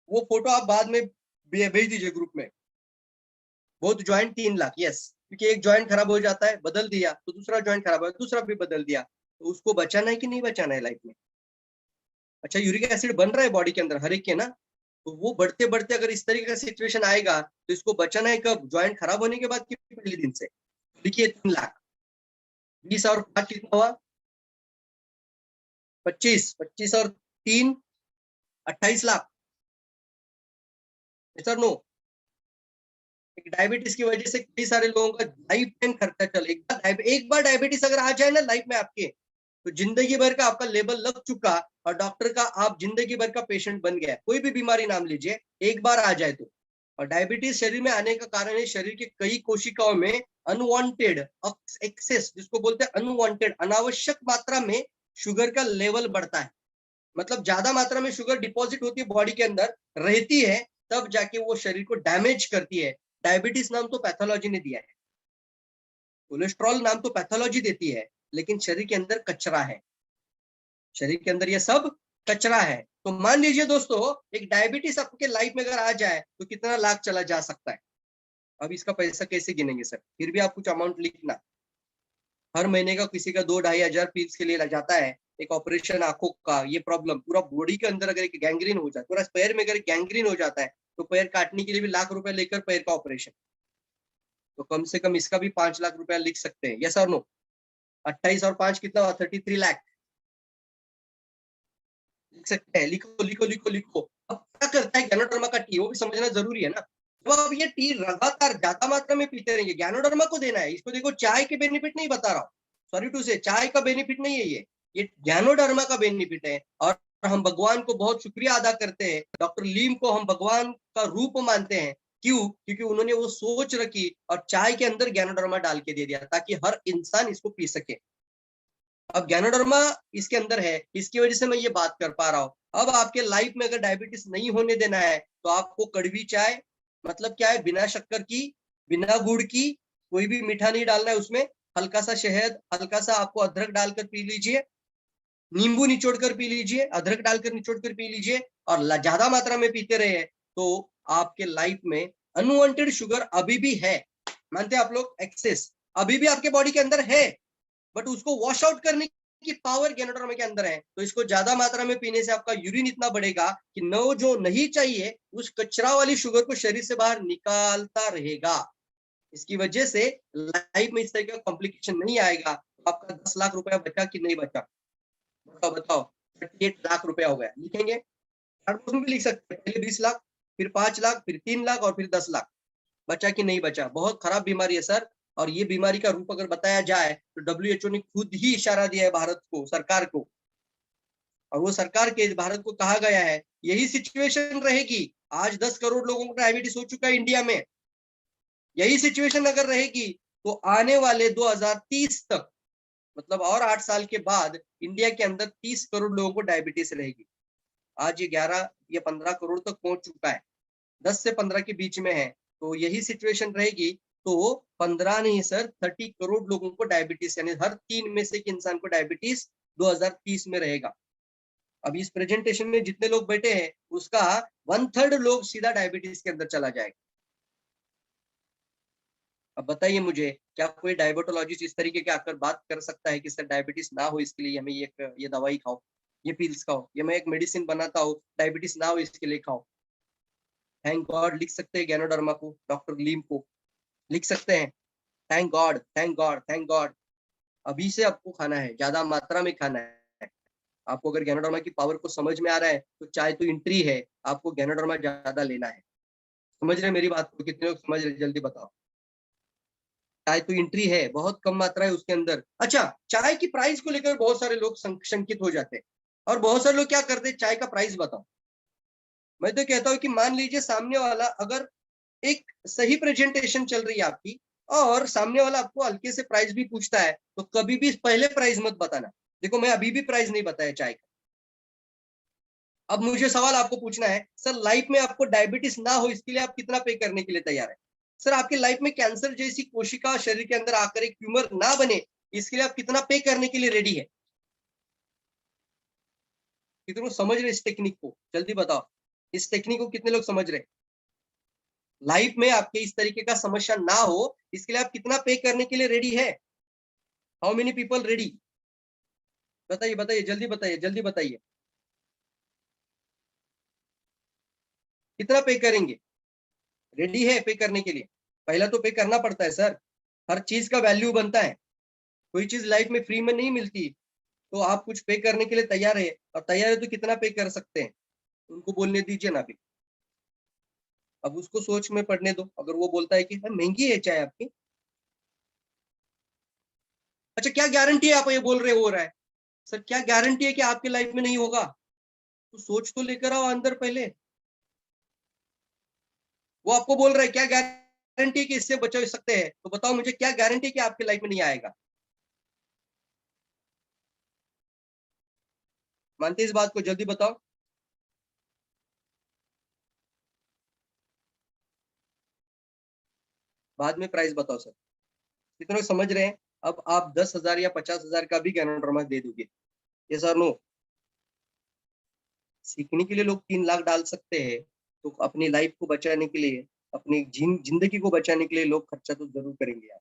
वो फोटो आप बाद में भेज दीजिए ग्रुप में। बहुत ज्वाइंट 3 लाख, यस, क्योंकि एक ज्वाइंट खराब हो जाता है, बदल दिया, तो दूसरा ज्वाइंट खराब हो, दूसरा भी बदल दिया, तो उसको बचाना है कि नहीं बचाना है लाइफ में? अच्छा, यूरिक एसिड बन रहा है बॉडी के अंदर हर एक के ना, तो वो बढ़ते बढ़ते अगर इस तरीके का सिचुएशन आएगा तो इसको बचाना है कब? ज्वाइंट खराब होने के बाद कि पहले दिन से? लिखिए 3 लाख, 20 और 5 कितना हुआ? 25, 25 और 3, 28 लाख। सर नो, एक डायबिटीज की वजह से कई सारे लोगों का लाइफ टाइम खर्चा चले, एक बार डायबिटीज अगर आ जाए ना लाइफ में आपके, तो जिंदगी भर का आपका लेबल लग चुका, और डॉक्टर का आप जिंदगी भर का पेशेंट बन गया। कोई भी बीमारी नाम लीजिए, एक बार आ जाए तो। और डायबिटीज शरीर में आने का कारण है, शरीर के कई कोशिकाओं में अनवांटेड एक्सेस, जिसको बोलते हैं अनवांटेड, अनावश्यक मात्रा में शुगर का लेवल बढ़ता है। मतलब ज्यादा मात्रा में शुगर डिपॉजिट होती है बॉडी के अंदर, रहती है, तब जाके वो शरीर को डैमेज करती है। डायबिटीज नाम तो पैथोलॉजी ने दिया है, कोलेस्ट्रॉल नाम तो पैथोलॉजी देती है, लेकिन शरीर के अंदर कचरा है, शरीर के अंदर ये सब कचरा है। तो मान लीजिए दोस्तों, एक डायबिटीज आपके लाइफ में अगर आ जाए तो कितना लाख चला जा सकता है? अब इसका पैसा कैसे गिनेंगे सर? फिर भी आप कुछ अमाउंट लिखना। हर महीने का किसी का 2-2.5 हजार पील्स के लिए लग जाता है। एक ऑपरेशन आंखों का, ये प्रॉब्लम पूरा बॉडी के अंदर अगर एक गैंग्रीन हो जाए, पूरा पैर में अगर गैंग्रीन हो जाता है, तो पैर काटने के लिए भी लाख रुपए लेकर पैर का ऑपरेशन। तो कम से कम इसका भी 5 लाख रुपया लिख सकते हैं, यस और नो? 28 और 5 कितना हुआ? 33 लाख। लिख सकते हैं, लिखो लिखो लिखो लिखो। अब क्या करता है गैनोडर्मा का टी, वो भी समझना जरूरी है ना। तो अब ये टी लगातार ज्यादा मात्रा में पीते रहेंगे, गैनोडर्मा को देना है इसको। देखो, चाय के बेनिफिट नहीं बता रहा हूँ, सॉरी टू से, चाय का बेनिफिट नहीं है ये। ये ज्ञानोडर्मा का बेनिफिट है। और हम भगवान को बहुत शुक्रिया अदा करते हैं, डॉक्टर लीम को हम भगवान का रूप मानते हैं। क्यों? क्योंकि उन्होंने वो सोच रखी और चाय के अंदर ज्ञानोडर्मा डाल के दे दिया ताकि हर इंसान इसको पी सके। अब ज्ञानोडर्मा इसके अंदर है, इसकी वजह से मैं ये बात कर पा रहा हूँ। अब आपके लाइफ में अगर डायबिटीज नहीं होने देना है तो आपको कड़वी चाय, मतलब क्या है, बिना शक्कर की, बिना गुड़ की, कोई भी मीठा नहीं डालना है उसमें, हल्का सा शहद, हल्का सा आपको अदरक डालकर पी लीजिए, नींबू निचोड़ कर पी लीजिए, अदरक डालकर निचोड़ कर पी लीजिए, और ज्यादा मात्रा में पीते रहे तो आपके लाइफ में अनवांटेड शुगर अभी भी है, मानते हैं आप लोग, एक्सेस अभी भी आपके बॉडी के अंदर है, बट उसको वॉश आउट करने की पावर ज्ञानोडर्मा के अंदर है। तो इसको ज्यादा मात्रा में पीने से आपका यूरिन इतना बढ़ेगा कि न जो नहीं चाहिए उस कचरा वाली शुगर को शरीर से बाहर निकालता रहेगा। इसकी वजह से लाइफ में इस तरह का कॉम्प्लिकेशन नहीं आएगा। तो आपका 10 लाख रुपया बचा कि नहीं बचा? बताओ बताओ। 38 लाख रुपया हो गया, लिखेंगे? में भी लिख सकते हैं, पहले 20 लाख, फिर 5 लाख, फिर 3 लाख और फिर 10 लाख। बचा कि नहीं बचा? बहुत खराब बीमारी है सर। और ये बीमारी का रूप अगर बताया जाए तो डब्ल्यूएचओ ने खुद ही इशारा दिया है भारत को, सरकार को, और वो सरकार के भारत को कहा गया है यही सिचुएशन रहेगी। आज 10 करोड़ लोगों को डायबिटीज हो चुका है इंडिया में। यही सिचुएशन अगर रहेगी तो आने वाले 2030 तक, मतलब और 8 साल के बाद, इंडिया के अंदर 30 करोड़ लोगों को डायबिटीज रहेगी। आज ये 11 या 15 करोड़ तक पहुंच चुका है, 10 से 15 के बीच में है। तो यही सिचुएशन रहेगी तो 15 नहीं सर, 30 करोड़ लोगों को डायबिटीज, यानी हर 3 में से एक इंसान को डायबिटीज 2030 में रहेगा। अब इस प्रेजेंटेशन में जितने लोग बैठे हैं उसका 1/3 लोग सीधा डायबिटीज के अंदर चला जाएगा। अब बताइए मुझे, क्या कोई डायबिटोलॉजिस्ट इस तरीके के आकर बात कर सकता है कि सर डायबिटीज ना हो इसके लिए हमें ये दवाई खाओ, ये पिल्स खाओ, ये मैं एक मेडिसिन बनाता हूँ, डायबिटीज ना हो इसके लिए खाओ? थैंक गॉड लिख सकते हैं ज्ञानोडर्मा को, डॉक्टर लीम को लिख सकते हैं। Thank God, thank God, thank God. अभी से आपको खाना है, ज्यादा मात्रा में खाना है। आपको अगर ज्ञानोडर्मा की पावर को समझ में आ रहा है तो चाहे तो एंट्री है, आपको ज्ञानोडर्मा ज्यादा लेना है। समझ रहे मेरी बात को? कितने लोग समझ रहे जल्दी बताओ। चाय तो एंट्री है, बहुत कम मात्रा है उसके अंदर। अच्छा, चाय की प्राइस को लेकर बहुत सारे लोग शंकित हो जाते हैं, और बहुत सारे लोग क्या करते हैं, चाय का प्राइस बताओ। मैं तो कहता हूँ कि मान लीजिए सामने वाला अगर एक सही प्रेजेंटेशन चल रही है आपकी, और सामने वाला आपको हल्के से प्राइस भी पूछता है, तो कभी भी पहले प्राइस मत बताना। देखो मैं अभी भी प्राइस नहीं बताया चाय का। अब मुझे सवाल आपको पूछना है, सर लाइफ में आपको डायबिटीज ना हो इसके लिए आप कितना पे करने के लिए तैयार है? सर आपकी लाइफ में कैंसर जैसी कोशिका शरीर के अंदर आकर एक ट्यूमर ना बने इसके लिए आप कितना पे करने के लिए रेडी है? कितने लोग समझ रहे इस टेक्निक को? जल्दी बताओ, इस टेक्निक को कितने लोग समझ रहे? लाइफ में आपके इस तरीके का समस्या ना हो इसके लिए आप कितना पे करने के लिए रेडी है? How many people ready? बताइए बताइए, जल्दी बताइए, जल्दी बताइए, कितना पे करेंगे? रेडी है पे करने के लिए? पहला तो पे करना पड़ता है सर, हर चीज का वैल्यू बनता है। कोई चीज लाइफ में फ्री में नहीं मिलती। तो आप कुछ पे करने के लिए तैयार है, और तैयार है तो कितना पे कर सकते हैं उनको बोलने दीजिए ना अभी। अब उसको सोच में पड़ने दो, अगर वो बोलता है कि हाँ महंगी है चाय आपकी, अच्छा क्या गारंटी है आप ये बोल रहे हो रहा है? सर क्या गारंटी है कि आपकी लाइफ में नहीं होगा? तो सोच तो लेकर आओ अंदर पहले। वो आपको बोल रहा है क्या गारंटी है कि इससे बच सकते हैं, तो बताओ मुझे क्या गारंटी है कि आपकी लाइफ में नहीं आएगा? मानते इस बात को? जल्दी बताओ। बाद में प्राइस बताओ सर। कितने लोग समझ रहे हैं? अब आप 10,000 या 50,000 का भी कैनोड्रामा दे दोगे? ये सर नो? सीखने के लिए लोग 3 लाख डाल सकते हैं, तो अपनी लाइफ को बचाने के लिए, अपनी जिंदगी को बचाने के लिए लोग खर्चा तो जरूर करेंगे यार।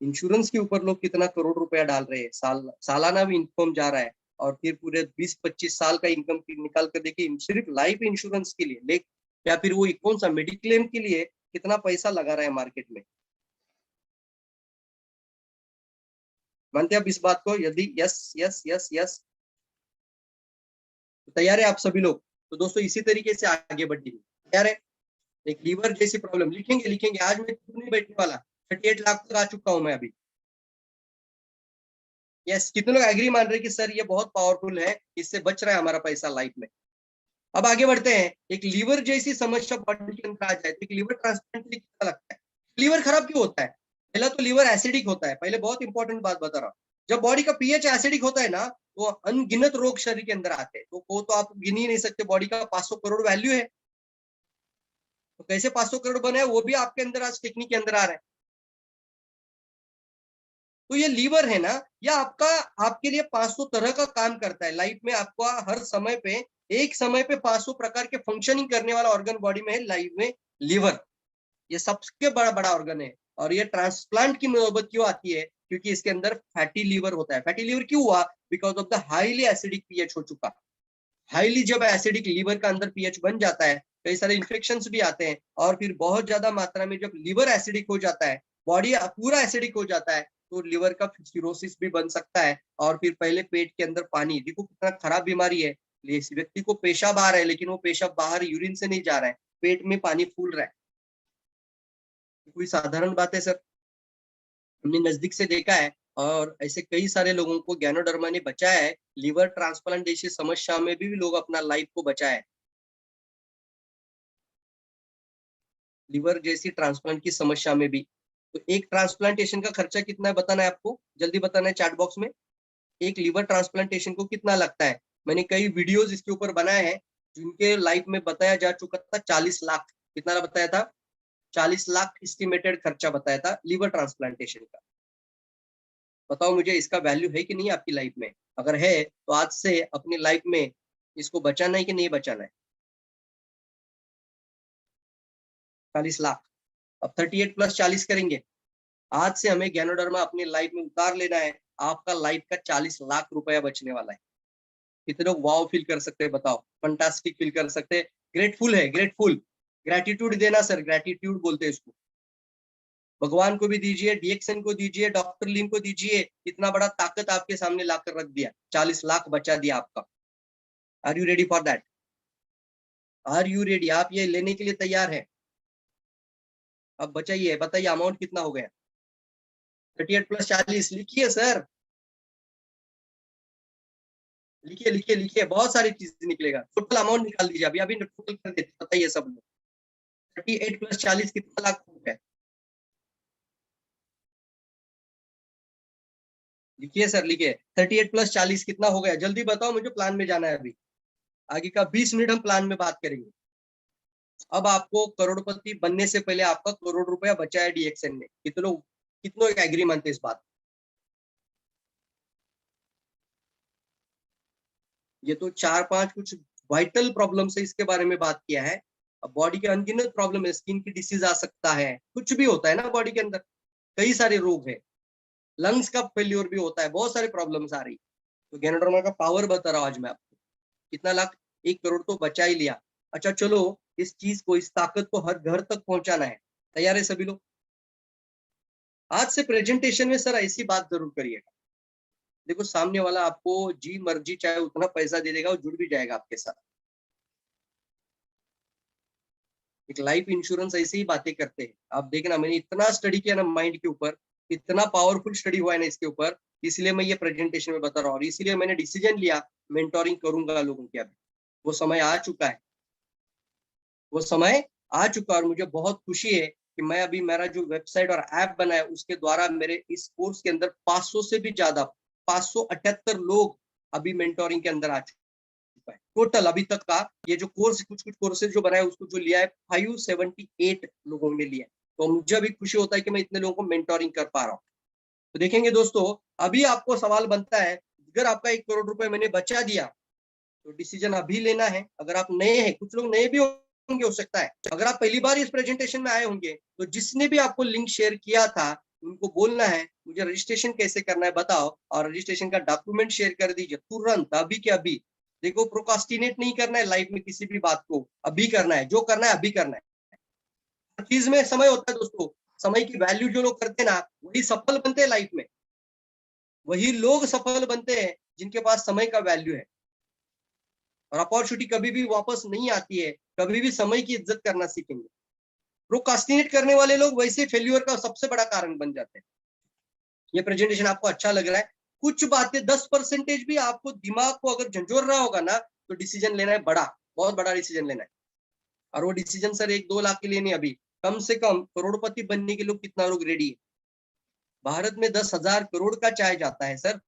इंश्योरेंस के ऊपर लोग कितना करोड़ रुपया डाल रहे हैं, सालाना भी इनकम जा रहा है, और फिर पूरे 20-25 साल का इनकम निकाल कर देखिए सिर्फ लाइफ इंश्योरेंस के लिए या फिर वो कौन सा मेडिक्लेम के लिए कितना पैसा लगा रहा है मार्केट में। मानते हैं आप इस बात को? यदि यस यस यस यस, तो तैयार है आप सभी लोग? तो दोस्तों इसी तरीके से आगे बढ़ेंगे। तैयार है? एक लीवर जैसी प्रॉब्लम, लिखेंगे लिखेंगे, आज मैं नहीं बैठने वाला। 38 लाख तक आ चुका हूं मैं अभी। यस, कितने लोग एग्री मान रहे हैं कि सर ये बहुत पावरफुल है, इससे बच रहा है हमारा पैसा लाइफ में। अब आगे बढ़ते हैं। एक लीवर जैसी समस्या बॉडी के अंदर आ जाए तो एक लीवर ट्रांसप्लांट के लिए कितना लगता है? लीवर खराब क्यों होता है? पहला तो लीवर एसिडिक होता है। पहले बहुत इंपॉर्टेंट बात बता रहा हूँ, जब बॉडी का पीएच एसिडिक होता है ना, तो अनगिनत रोग शरीर के अंदर आते हैं। तो वो तो आप गिन ही नहीं सकते। बॉडी का 500 करोड़ वैल्यू है, तो कैसे 500 करोड़ बने हैं वो भी आपके अंदर आज टेक्निक के अंदर आ रहा है। तो ये लीवर है ना, या आपका आपके लिए 500 तरह का काम करता है लाइफ में। आपका हर समय पे एक समय पे 500 प्रकार के फंक्शनिंग करने वाला ऑर्गन बॉडी में है लाइफ में, लीवर। ये सबसे बड़ा बड़ा ऑर्गन है। और ये ट्रांसप्लांट की नौबत क्यों आती है? क्योंकि इसके अंदर फैटी लीवर होता है। फैटी लीवर क्यों हुआ? Because of the highly acidic pH हो चुका। हाईली जब एसिडिक लीवर का अंदर पीएच बन जाता है, कई सारे इन्फेक्शंस भी आते हैं। और फिर बहुत ज्यादा मात्रा में जब लीवर एसिडिक हो जाता है, बॉडी पूरा एसिडिक हो जाता है, तो लीवर का सिरोसिस भी बन सकता है। और फिर पहले पेट के अंदर पानी, देखो कितना खराब बीमारी है। इस व्यक्ति को पेशाब आ रहा है, लेकिन वो पेशाब बाहर यूरिन से नहीं जा रहा है, पेट में पानी फूल रहा है। कोई साधारण बात है सर? हमने नजदीक से देखा है। और ऐसे कई सारे लोगों को गैनोडर्मा ने बचाया है। लीवर ट्रांसप्लांट जैसी समस्या में भी लोग अपना लाइफ को बचाया है। लीवर जैसी ट्रांसप्लांट की समस्या में भी। तो एक ट्रांसप्लांटेशन का खर्चा कितना है बताना है आपको, जल्दी बताना है चैट बॉक्स में। एक लीवर ट्रांसप्लांटेशन को कितना लगता है? मैंने कई वीडियोस इसके ऊपर बनाए हैं, जिनके लाइफ में बताया जा चुका था 40 लाख। कितना बताया था? 40 लाख एस्टिमेटेड खर्चा बताया था लीवर ट्रांसप्लांटेशन का। बताओ मुझे, इसका वैल्यू है कि नहीं आपकी लाइफ में? अगर है तो आज से अपनी लाइफ में इसको बचाना है कि नहीं बचाना है? 40 लाख। अब 38 + 40 करेंगे। आज से हमें गैनोडर्मा अपनी लाइफ में उतार लेना है। आपका लाइफ का 40 लाख रुपया बचने वाला है। कितने लोग वाव फील कर सकते हैं बताओ? फंटास्टिक फील कर सकते हैं। ग्रेटफुल है, ग्रेटफुल। ग्रेटिट्यूड देना सर, ग्रेटिट्यूड बोलते हैं इसको। भगवान को भी दीजिए, डीएक्सन को दीजिए, डॉक्टर लिम को दीजिए। इतना बड़ा ताकत आपके सामने लाकर रख दिया, 40 लाख बचा दिया आपका। Are you ready for that? Are you ready? आप ये लेने के लिए तैयार है? अब बचाइए, बताइए अमाउंट कितना हो गया? 38 + 40 लिखिए सर, लिखिए लिखिए लिखिए। बहुत सारी चीज निकलेगा। टोटल अमाउंट निकाल दीजिए, अभी अभी टोटल कर देते, बताइए सब लोग। 38 + 40 कितना लाख हो गया? लिखिए सर, लिखिए। 38 + 40 कितना हो गया? जल्दी बताओ, मुझे प्लान में जाना है अभी। आगे का 20 मिनट हम प्लान में बात करेंगे। अब आपको करोड़पति बनने से पहले आपका करोड़ रुपया बचा है डीएक्सएन में। कितनों एग्री मानते इस बात? ये तो 4-5 कुछ वाइटल प्रॉब्लम से इसके बारे में बात किया है। अब बॉडी के अनगिनत प्रॉब्लम है, स्किन की डिसीज आ सकता है, कुछ भी होता है ना बॉडी के अंदर। कई सारे रोग है, लंग्स का फेल्योर भी होता है, बहुत सारे प्रॉब्लम्स आ रही। तो गैनोडर्मा का पावर बता रहा हूँ आज मैं आपको। कितना लाख? 1 करोड़ तो बचा ही लिया। अच्छा चलो, इस चीज को, इस ताकत को हर घर तक पहुंचाना है। तैयार है सभी लोग? आज से प्रेजेंटेशन में सर ऐसी बात जरूर करिएगा। देखो सामने वाला आपको जी मर्जी चाहे उतना पैसा दे देगा, वो जुड़ भी जाएगा आपके साथ। एक लाइफ इंश्योरेंस ऐसे ही बातें करते हैं। आप देखना, मैंने इतना स्टडी किया ना माइंड के ऊपर, इतना पावरफुल स्टडी हुआ है ना इसके ऊपर, इसलिए मैं ये प्रेजेंटेशन में बता रहा हूँ। और इसीलिए मैंने डिसीजन लिया, मेंटोरिंग करूंगा लोगों की। अभी वो समय आ चुका है, वो समय आ चुका है। और मुझे बहुत खुशी है कि मैं अभी मेरा जो वेबसाइट और ऐप बना है उसके द्वारा मेरे इस कोर्स के अंदर 500 से भी ज्यादा, 578 लोग अभी मेंटोरिंग के अंदर आ चुका है। टोटल अभी तक का ये जो कोर्स, कुछ कुछ कोर्सेज जो बनाए उसको जो लिया है, 578 लोगों ने लिया है। तो मुझे अभी खुशी होता है कि मैं इतने लोगों को मेंटोरिंग कर पा रहा हूँ। तो देखेंगे दोस्तों, अभी आपको सवाल बनता है, अगर आपका 1 करोड़ रुपए मैंने बचा दिया तो डिसीजन अभी लेना है। अगर आप नए हैं, कुछ लोग नए भी होंगे हो सकता है, अगर आप पहली बार इस प्रेजेंटेशन में आए होंगे, तो जिसने भी आपको लिंक शेयर किया था उनको बोलना है मुझे रजिस्ट्रेशन कैसे करना है बताओ, और रजिस्ट्रेशन का डॉक्यूमेंट शेयर कर दीजिए तुरंत, अभी के अभी। देखो प्रोकास्टिनेट नहीं करना है लाइफ में, किसी भी बात को अभी करना है, जो करना है अभी करना है। हर चीज में समय होता है दोस्तों। समय की वैल्यू जो लोग करते हैं ना, वही सफल बनते हैं लाइफ में। वही लोग सफल बनते हैं जिनके पास समय का वैल्यू है। और अपॉर्चुनिटी कभी भी वापस नहीं आती है। कभी भी समय की इज्जत करना सीखेंगे। प्रोकास्टिनेट करने वाले लोग वैसे फेल्यूर का सबसे बड़ा कारण बन जाते हैं। ये प्रेजेंटेशन आपको अच्छा लग रहा है? कुछ बातें 10% भी आपको दिमाग को अगर झंझोर रहा होगा ना, तो डिसीजन लेना है बड़ा, बहुत बड़ा डिसीजन लेना है। और वो डिसीजन सर 1-2 लाख के लिए नहीं, अभी कम से कम करोड़पति बनने के लोग कितना लोग रेडी है? भारत में 10,000 करोड़ का चाय जाता है सर,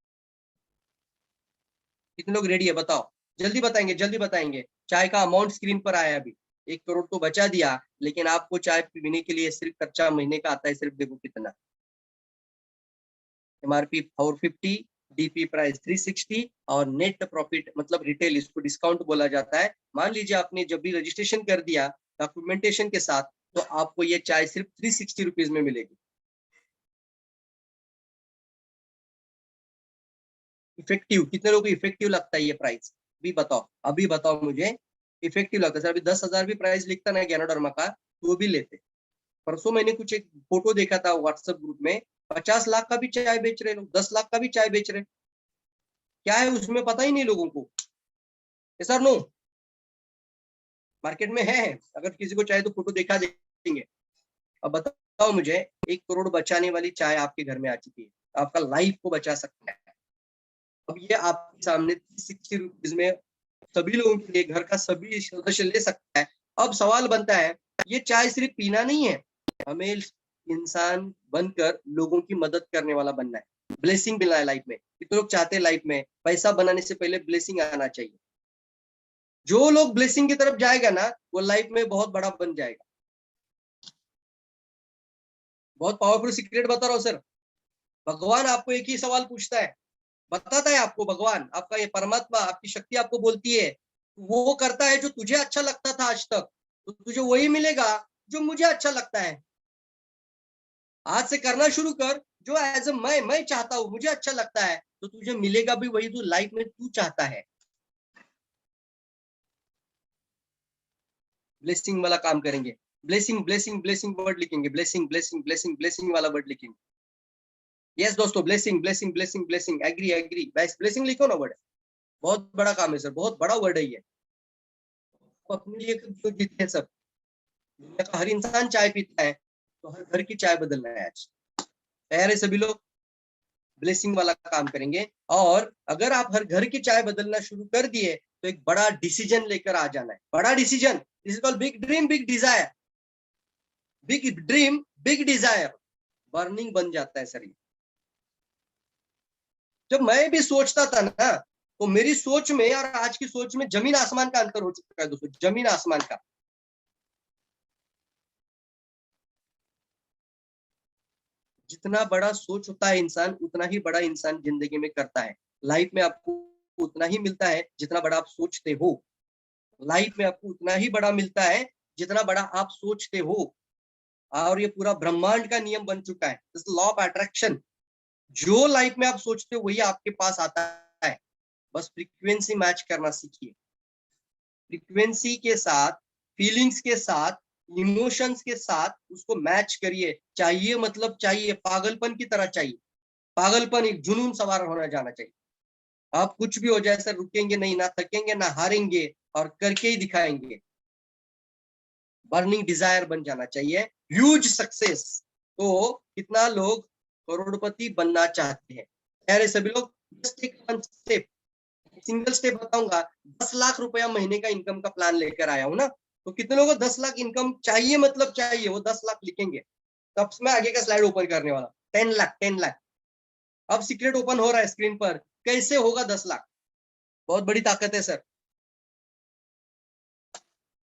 कितने लोग रेडी है बताओ? जल्दी बताएंगे, जल्दी बताएंगे। चाय का अमाउंट स्क्रीन पर आया अभी, 1 करोड़ तो बचा दिया, लेकिन आपको चाय पीने के लिए सिर्फ खर्चा महीने का आता है, सिर्फ देखो कितना। एमआरपी 450, डीपी प्राइस 360 और नेट प्रॉफिट मतलब रिटेल, इसको डिस्काउंट बोला जाता है। मान लीजिए आपने जब भी रजिस्ट्रेशन कर दिया डॉक्यूमेंटेशन के साथ, तो आपको ये चाय सिर्फ 360 रुपीज में मिलेगी। इफेक्टिव, कितने लोगों को इफेक्टिव लगता है ये प्राइस? अभी बताओ, अभी बताओ मुझे। इफेक्टिव लगता है सर, अभी 10,000 भी प्राइस लिखता ना ज्ञानोडर्मा का, तो भी लेते। परसों मैंने कुछ एक फोटो देखा था व्हाट्सएप ग्रुप में, 50 लाख का भी चाय बेच रहे लोग, 10 लाख का भी चाय बेच रहे। क्या है उसमें पता ही नहीं लोगों को। सर नो, मार्केट में है, अगर किसी को चाहे तो फोटो दिखा देंगे। अब बताओ मुझे, 1 करोड़ बचाने वाली चाय आपके घर में आ चुकी है, आपका लाइफ को बचा सकता है। अब ये आपके सामने 60 रुपीज में सभी लोगों के लिए, घर का सभी सदस्य ले सकता है। अब सवाल बनता है, ये चाय सिर्फ पीना नहीं है, हमें इंसान बनकर लोगों की मदद करने वाला बनना है। ब्लेसिंग मिलना है लाइफ में। कितने लोग चाहते हैं लाइफ में पैसा बनाने से पहले ब्लेसिंग आना चाहिए? जो लोग ब्लेसिंग की तरफ जाएगा ना, वो लाइफ में बहुत बड़ा बन जाएगा। बहुत पावरफुल सीक्रेट बता रहा हूँ सर। भगवान आपको एक ही सवाल पूछता है, बताता है आपको भगवान, आपका ये परमात्मा, आपकी शक्ति आपको बोलती है, वो करता है जो तुझे अच्छा लगता था आज तक, तो तुझे वही मिलेगा जो मुझे अच्छा लगता है। आज से करना शुरू कर जो एज मैं चाहता हूँ, मुझे अच्छा लगता है, तो तुझे मिलेगा भी वही जो लाइफ में तू चाहता है। ब्लेसिंग वाला काम करेंगे। ब्लेसिंग ब्लेसिंग ब्लेसिंग वर्ड लिखेंगे, ब्लेसिंग ब्लेसिंग ब्लेसिंग ब्लेसिंग वाला वर्ड लिखेंगे। यस दोस्तों, blessing blessing blessing blessing, agree agree, बस ब्लेसिंग लिखो ना वर्ड। बहुत बड़ा काम है सर, बहुत बड़ा वर्ड है ये। तो अपने लिए क्यों जीते हैं सब? दुनिया का हर इंसान चाय पीता है, तो हर घर की चाय बदलना है आज। तैयार है सभी लोग? ब्लेसिंग वाला काम करेंगे। और अगर आप हर घर की चाय बदलना शुरू कर दिए, तो एक बड़ा डिसीजन लेकर आ जाना है। बड़ा decision, this is called big dream big desire. Big dream big desire, burning बन जाता है सर। जब मैं भी सोचता था ना, तो मेरी सोच में और आज की सोच में जमीन आसमान का अंतर हो चुका है दोस्तों, जमीन आसमान का। जितना बड़ा सोच होता है इंसान, उतना ही बड़ा इंसान जिंदगी में करता है। लाइफ में आपको उतना ही मिलता है जितना बड़ा आप सोचते हो। लाइफ में आपको उतना ही बड़ा मिलता है जितना बड़ा आप सोचते हो। और ये पूरा ब्रह्मांड का नियम बन चुका है, लॉ ऑफ अट्रैक्शन। जो लाइफ में आप सोचते हो वही आपके पास आता है। बस फ्रीक्वेंसी मैच करना सीखिए। फ्रीक्वेंसी के साथ, फीलिंग्स के साथ, इमोशंस के साथ उसको मैच करिए। चाहिए मतलब चाहिए, पागलपन की तरह चाहिए। पागलपन, एक जुनून सवार होना जाना चाहिए। आप कुछ भी हो जाए सर, रुकेंगे नहीं, ना थकेंगे ना हारेंगे, और करके ही दिखाएंगे। बर्निंग डिजायर बन जाना चाहिए, ह्यूज सक्सेस। तो कितना लोग करोड़पति बनना चाहते हैं? अरे सभी लोग, जस्ट एक वन स्टेप, सिंगल स्टेप बताऊंगा। 10 लाख रुपया महीने का इनकम का प्लान लेकर आया हूं ना, तो कितने लोगों को 10 लाख इनकम चाहिए मतलब चाहिए, वो 10 लाख लिखेंगे। तब मैं आगे का स्लाइड ओपन करने वाला। 10 लाख, 10 लाख। अब सीक्रेट ओपन हो रहा है स्क्रीन पर, कैसे होगा 10 लाख? बहुत बड़ी ताकत है सर।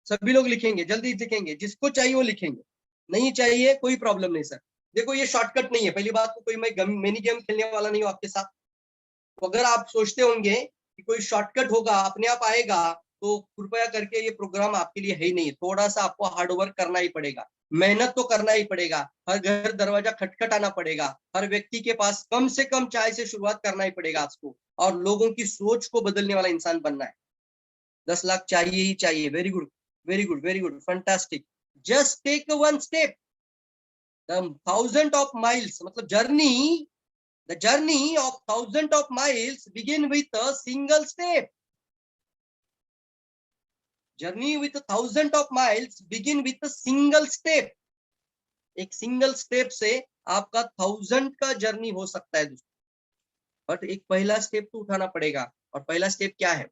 सभी लोग लिखेंगे, जल्दी लिखेंगे, जिसको चाहिए वो लिखेंगे। नहीं चाहिए कोई प्रॉब्लम नहीं सर। देखो ये शॉर्टकट नहीं है, पहली बात तो कोई मैं मिनी गेम खेलने वाला नहीं हूँ आपके साथ। तो अगर आप सोचते होंगे कि कोई शॉर्टकट होगा अपने आप आएगा, तो कृपया करके ये प्रोग्राम आपके लिए है ही नहीं। थोड़ा सा आपको हार्डवर्क करना ही पड़ेगा, मेहनत तो करना ही पड़ेगा। हर घर दरवाजा खटखटाना पड़ेगा, हर व्यक्ति के पास कम से कम चाय से शुरुआत करना ही पड़ेगा आपको, और लोगों की सोच को बदलने वाला इंसान बनना है। 10 लाख चाहिए ही चाहिए। Very good, very good, very good, fantastic. Just take one step. The 1000 of miles मतलब journey, the journey of 1000 of miles begin with a single step. Journey with 1000 of miles begin with a single step. एक single step से आपका 1000 का journey हो सकता है दोस्तों। But एक पहला स्टेप तो उठाना पड़ेगा, और पहला स्टेप क्या है?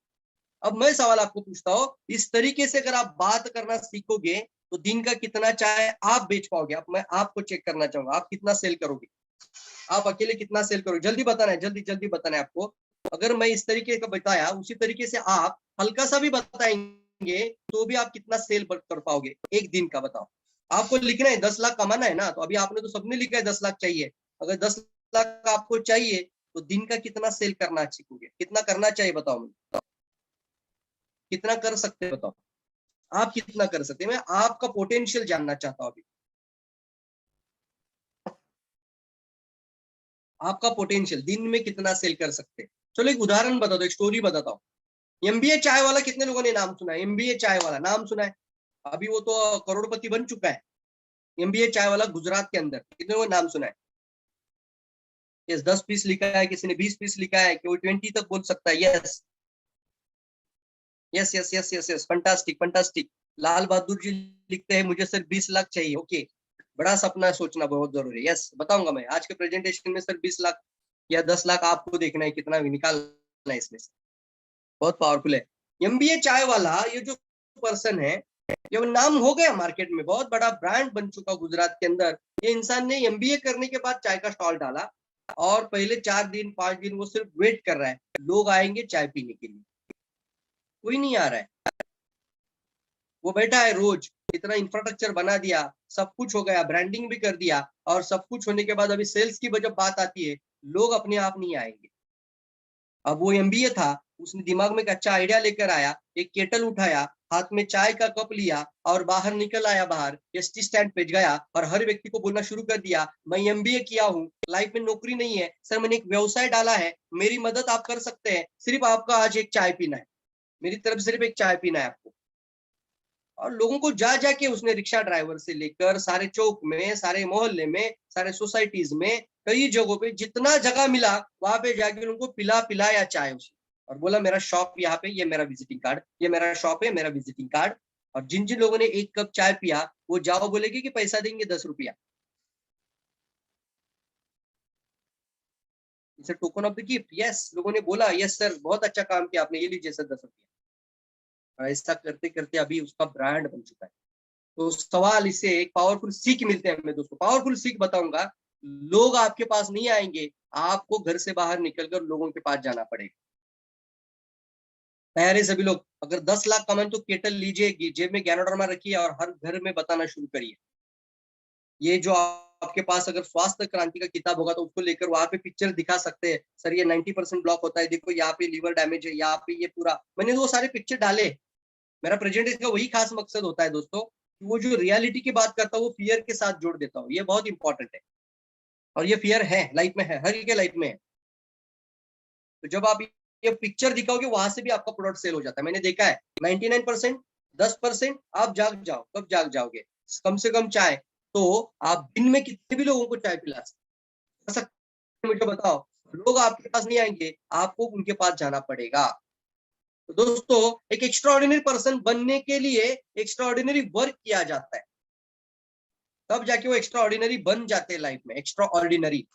अब मैं सवाल आपको पूछता हूँ, इस तरीके से अगर आप बात करना सीखोगे तो दिन का कितना चाय आप बेच पाओगे? अब मैं आपको चेक करना चाहूंगा, आप कितना सेल करोगे? आप अकेले कितना सेल करोगे? जल्दी बताना है, जल्दी जल्दी बताना है आपको। अगर मैं इस तरीके का बताया, उसी तरीके से आप हल्का सा भी बताएंगे तो भी आप कितना सेल कर पाओगे एक दिन का? बताओ। आपको लिखना है 10 लाख कमाना है ना, तो अभी आपने तो सबने लिखा है 10 लाख चाहिए। अगर 10 लाख आपको चाहिए तो दिन का कितना सेल करना सीखोगे? कितना करना चाहिए बताओ मुझे, कितना कर सकते हैं बताओ? आप कितना कर सकते हैं? मैं आपका पोटेंशियल जानना चाहता हूँ अभी, आपका पोटेंशियल दिन में कितना सेल कर सकते हैं। चलो एक उदाहरण बता दो, एक स्टोरी बताता हूँ। एमबीए चाय वाला कितने लोगों ने नाम सुना है? एमबीए चाय वाला नाम सुना है? अभी वो तो करोड़पति बन चुका है। एमबीए चाय वाला गुजरात के अंदर कितने लोगों ने नाम सुना है? यस, 10 पीस लिखा है, किसी ने 20 पीस लिखा है, कोई 20 तक बोल सकता है। Yes yes yes yes yes yes, fantastic fantastic. Lal Bahadur ji लिखते हैं मुझे सिर्फ 20 लाख चाहिए। ओके, बड़ा सपना सोचना बहुत जरूरी है। यस, बताऊंगा मैं आज के प्रेजेंटेशन में। सिर्फ 20 लाख या 10 लाख आपको देखना है कितना निकालना है इसमें से। बहुत पावरफुल है एमबीए चाय वाला। ये जो पर्सन है, ये नाम हो गया मार्केट में, बहुत बड़ा ब्रांड बन चुका गुजरात के अंदर। ये इंसान ने एमबीए करने के बाद चाय का स्टॉल डाला, और पहले 4 दिन 5 दिन वो सिर्फ वेट कर रहा है, लोग आएंगे चाय पीने के लिए। कोई नहीं आ रहा है, वो बैठा है रोज। इतना इंफ्रास्ट्रक्चर बना दिया, सब कुछ हो गया, ब्रांडिंग भी कर दिया, और सब कुछ होने के बाद अभी सेल्स की जब बात आती है, लोग अपने आप नहीं आएंगे। अब वो एमबीए था, उसने दिमाग में एक अच्छा आइडिया लेकर आया, एक केटल उठाया, हाथ में चाय का कप लिया, और बाहर निकल आया, बाहर एसटी स्टैंड पे गया, और हर व्यक्ति को बोलना शुरू कर दिया, मैं एमबीए किया हूँ, लाइफ में नौकरी नहीं है सर, मैंने एक व्यवसाय डाला है, मेरी मदद आप कर सकते हैं, सिर्फ आपका आज एक चाय पीना है, मेरी तरफ सिर्फ एक चाय पीना है आपको। और लोगों को जा जाके उसने रिक्शा ड्राइवर से लेकर सारे चौक में, सारे मोहल्ले में, सारे सोसाइटीज में, कई जगहों पे जितना जगह मिला वहां पे जाके उनको पिलाया चाय उसे, और बोला मेरा शॉप यहाँ पे, ये मेरा विजिटिंग कार्ड, ये मेरा शॉप है, मेरा विजिटिंग कार्ड। और जिन जिन लोगों ने एक कप चाय पिया, वो जाओ बोलेगे कि पैसा देंगे 10 रुपया, इसे token of the gift. Yes, लोगों ने बोला यस सर, बहुत अच्छा काम किया आपने, ये लीजिए सर 10 रुपया। और ऐसा करते करते अभी उसका ब्रांड बन चुका है। तो सवाल इससे एक पावरफुल सीख मिलते हैं हमें दोस्तों, पावरफुल सीख बताऊंगा। लोग आपके पास नहीं आएंगे, आपको घर से बाहर निकलकर लोगों के पास जाना पड़ेगा। तैयार है सभी लोग? अगर 10 लाख कमाए तो केटल लीजिए, जेब में ज्ञानोडर्मा रखिए, और हर घर में बताना शुरू करिए। ये जो आपके पास अगर स्वास्थ्य क्रांति का किताब होगा तो उसको लेकर वहां पे पिक्चर दिखा सकते हैं, सर ये 90% ब्लॉक होता है, देखो यहाँ पे लीवर डैमेज है, यहाँ पे ये पूरा, मैंने वो सारे पिक्चर डाले। मेरा प्रेजेंटेशन का वही खास मकसद होता है दोस्तों, कि वो जो रियलिटी की बात करता हूँ वो फियर के साथ जोड़ देता हूँ, ये बहुत इंपॉर्टेंट है। और ये फियर है, लाइफ में है, हर एक के लाइफ में है। तो जब आप ये पिक्चर दिखाओगे वहां से भी आपका प्रोडक्ट सेल हो जाता है। मैंने देखा है 99%, 10% आप जाग जाओ, कब जाग जाओगे? कम से कम चाय तो आप दिन में कितने भी लोगों को चाय पिला सकते हैं, मुझे बताओ। लोग आपके पास नहीं आएंगे, आपको उनके पास जाना पड़ेगा। तो दोस्तों, एक एक्स्ट्राऑर्डिनरी पर्सन बनने के लिए एक्स्ट्राऑर्डिनरी वर्क किया जाता है, तब जाके वो एक्स्ट्रा ऑर्डिनरी बन जाते हैं लाइफ में, एक्स्ट्रा ऑर्डिनरी।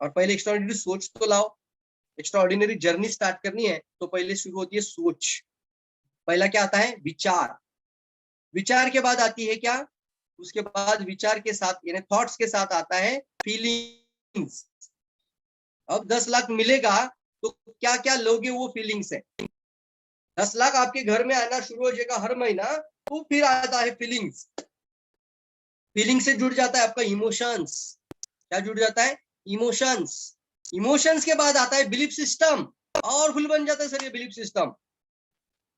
और पहले एक्स्ट्रा ऑर्डिनरी सोच तो लाओ। एक्स्ट्रा ऑर्डिनरी जर्नी स्टार्ट करनी है तो पहले शुरू होती है सोच। पहला क्या आता है? विचार। विचार के बाद आती है क्या? उसके बाद विचार के साथ यानी थॉट्स के साथ आता है फीलिंग्स। अब 10 लाख मिलेगा तो क्या क्या लोगे, वो फीलिंग्स है। 10 लाख आपके घर में आना शुरू हो जाएगा हर महीना, तो फिर आता है फीलिंग्स। फीलिंग से जुड़ जाता है आपका इमोशंस। क्या जुड़ जाता है? इमोशंस। इमोशंस के बाद आता है बिलीफ सिस्टम, पावरफुल बन जाता है सर ये बिलीफ सिस्टम।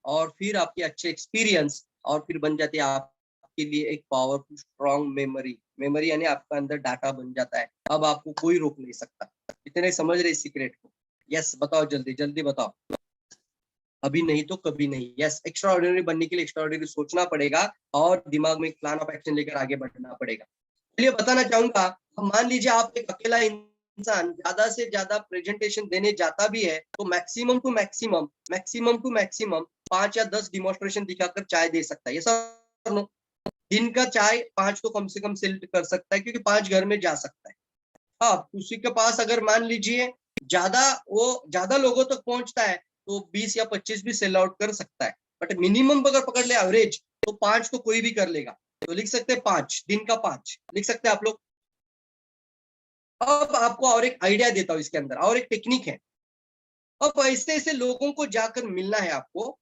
और फिर आपके अच्छे एक्सपीरियंस, और फिर बन जाते हैं आपके लिए एक पावरफुल स्ट्रॉन्ग मेमोरी। मेमोरी यानी आपका अंदर डाटा बन जाता है, अब आपको कोई रोक नहीं सकता। इतने समझ रहे सीक्रेट को? यस, बताओ जल्दी जल्दी बताओ। अभी नहीं तो कभी नहीं। यस, एक्स्ट्रा ऑर्डिनरी बनने के लिए एक्स्ट्रा ऑर्डिनरी सोचना पड़ेगा, और दिमाग में एक प्लान ऑफ एक्शन लेकर आगे बढ़ना पड़ेगा। चलिए बताना चाहूंगा, मान लीजिए आप एक अकेला इंसान ज्यादा से ज्यादा प्रेजेंटेशन देने जाता भी है, तो maximum to maximum, maximum to maximum 5 या 10 डिमोन्स्ट्रेशन दिखाकर चाय दे सकता है। ये सब दिन का चाय 5 तो कम से कम सेल कर सकता है, क्योंकि 5 घर में जा सकता है। हाँ, उसी के पास अगर मान लीजिए ज्यादा लोगों तक पहुंचता है तो 20 या 25 भी सेल आउट कर सकता है, बट मिनिमम अगर पकड़ ले एवरेज तो 5 तो कोई भी कर लेगा। तो लिख सकते हैं 5 दिन का 5 लिख सकते हैं आप लोग। अब आपको और एक आइडिया देता हूं इसके अंदर, और एक टेक्निक है। अब ऐसे ऐसे लोगों को जाकर मिलना है आपको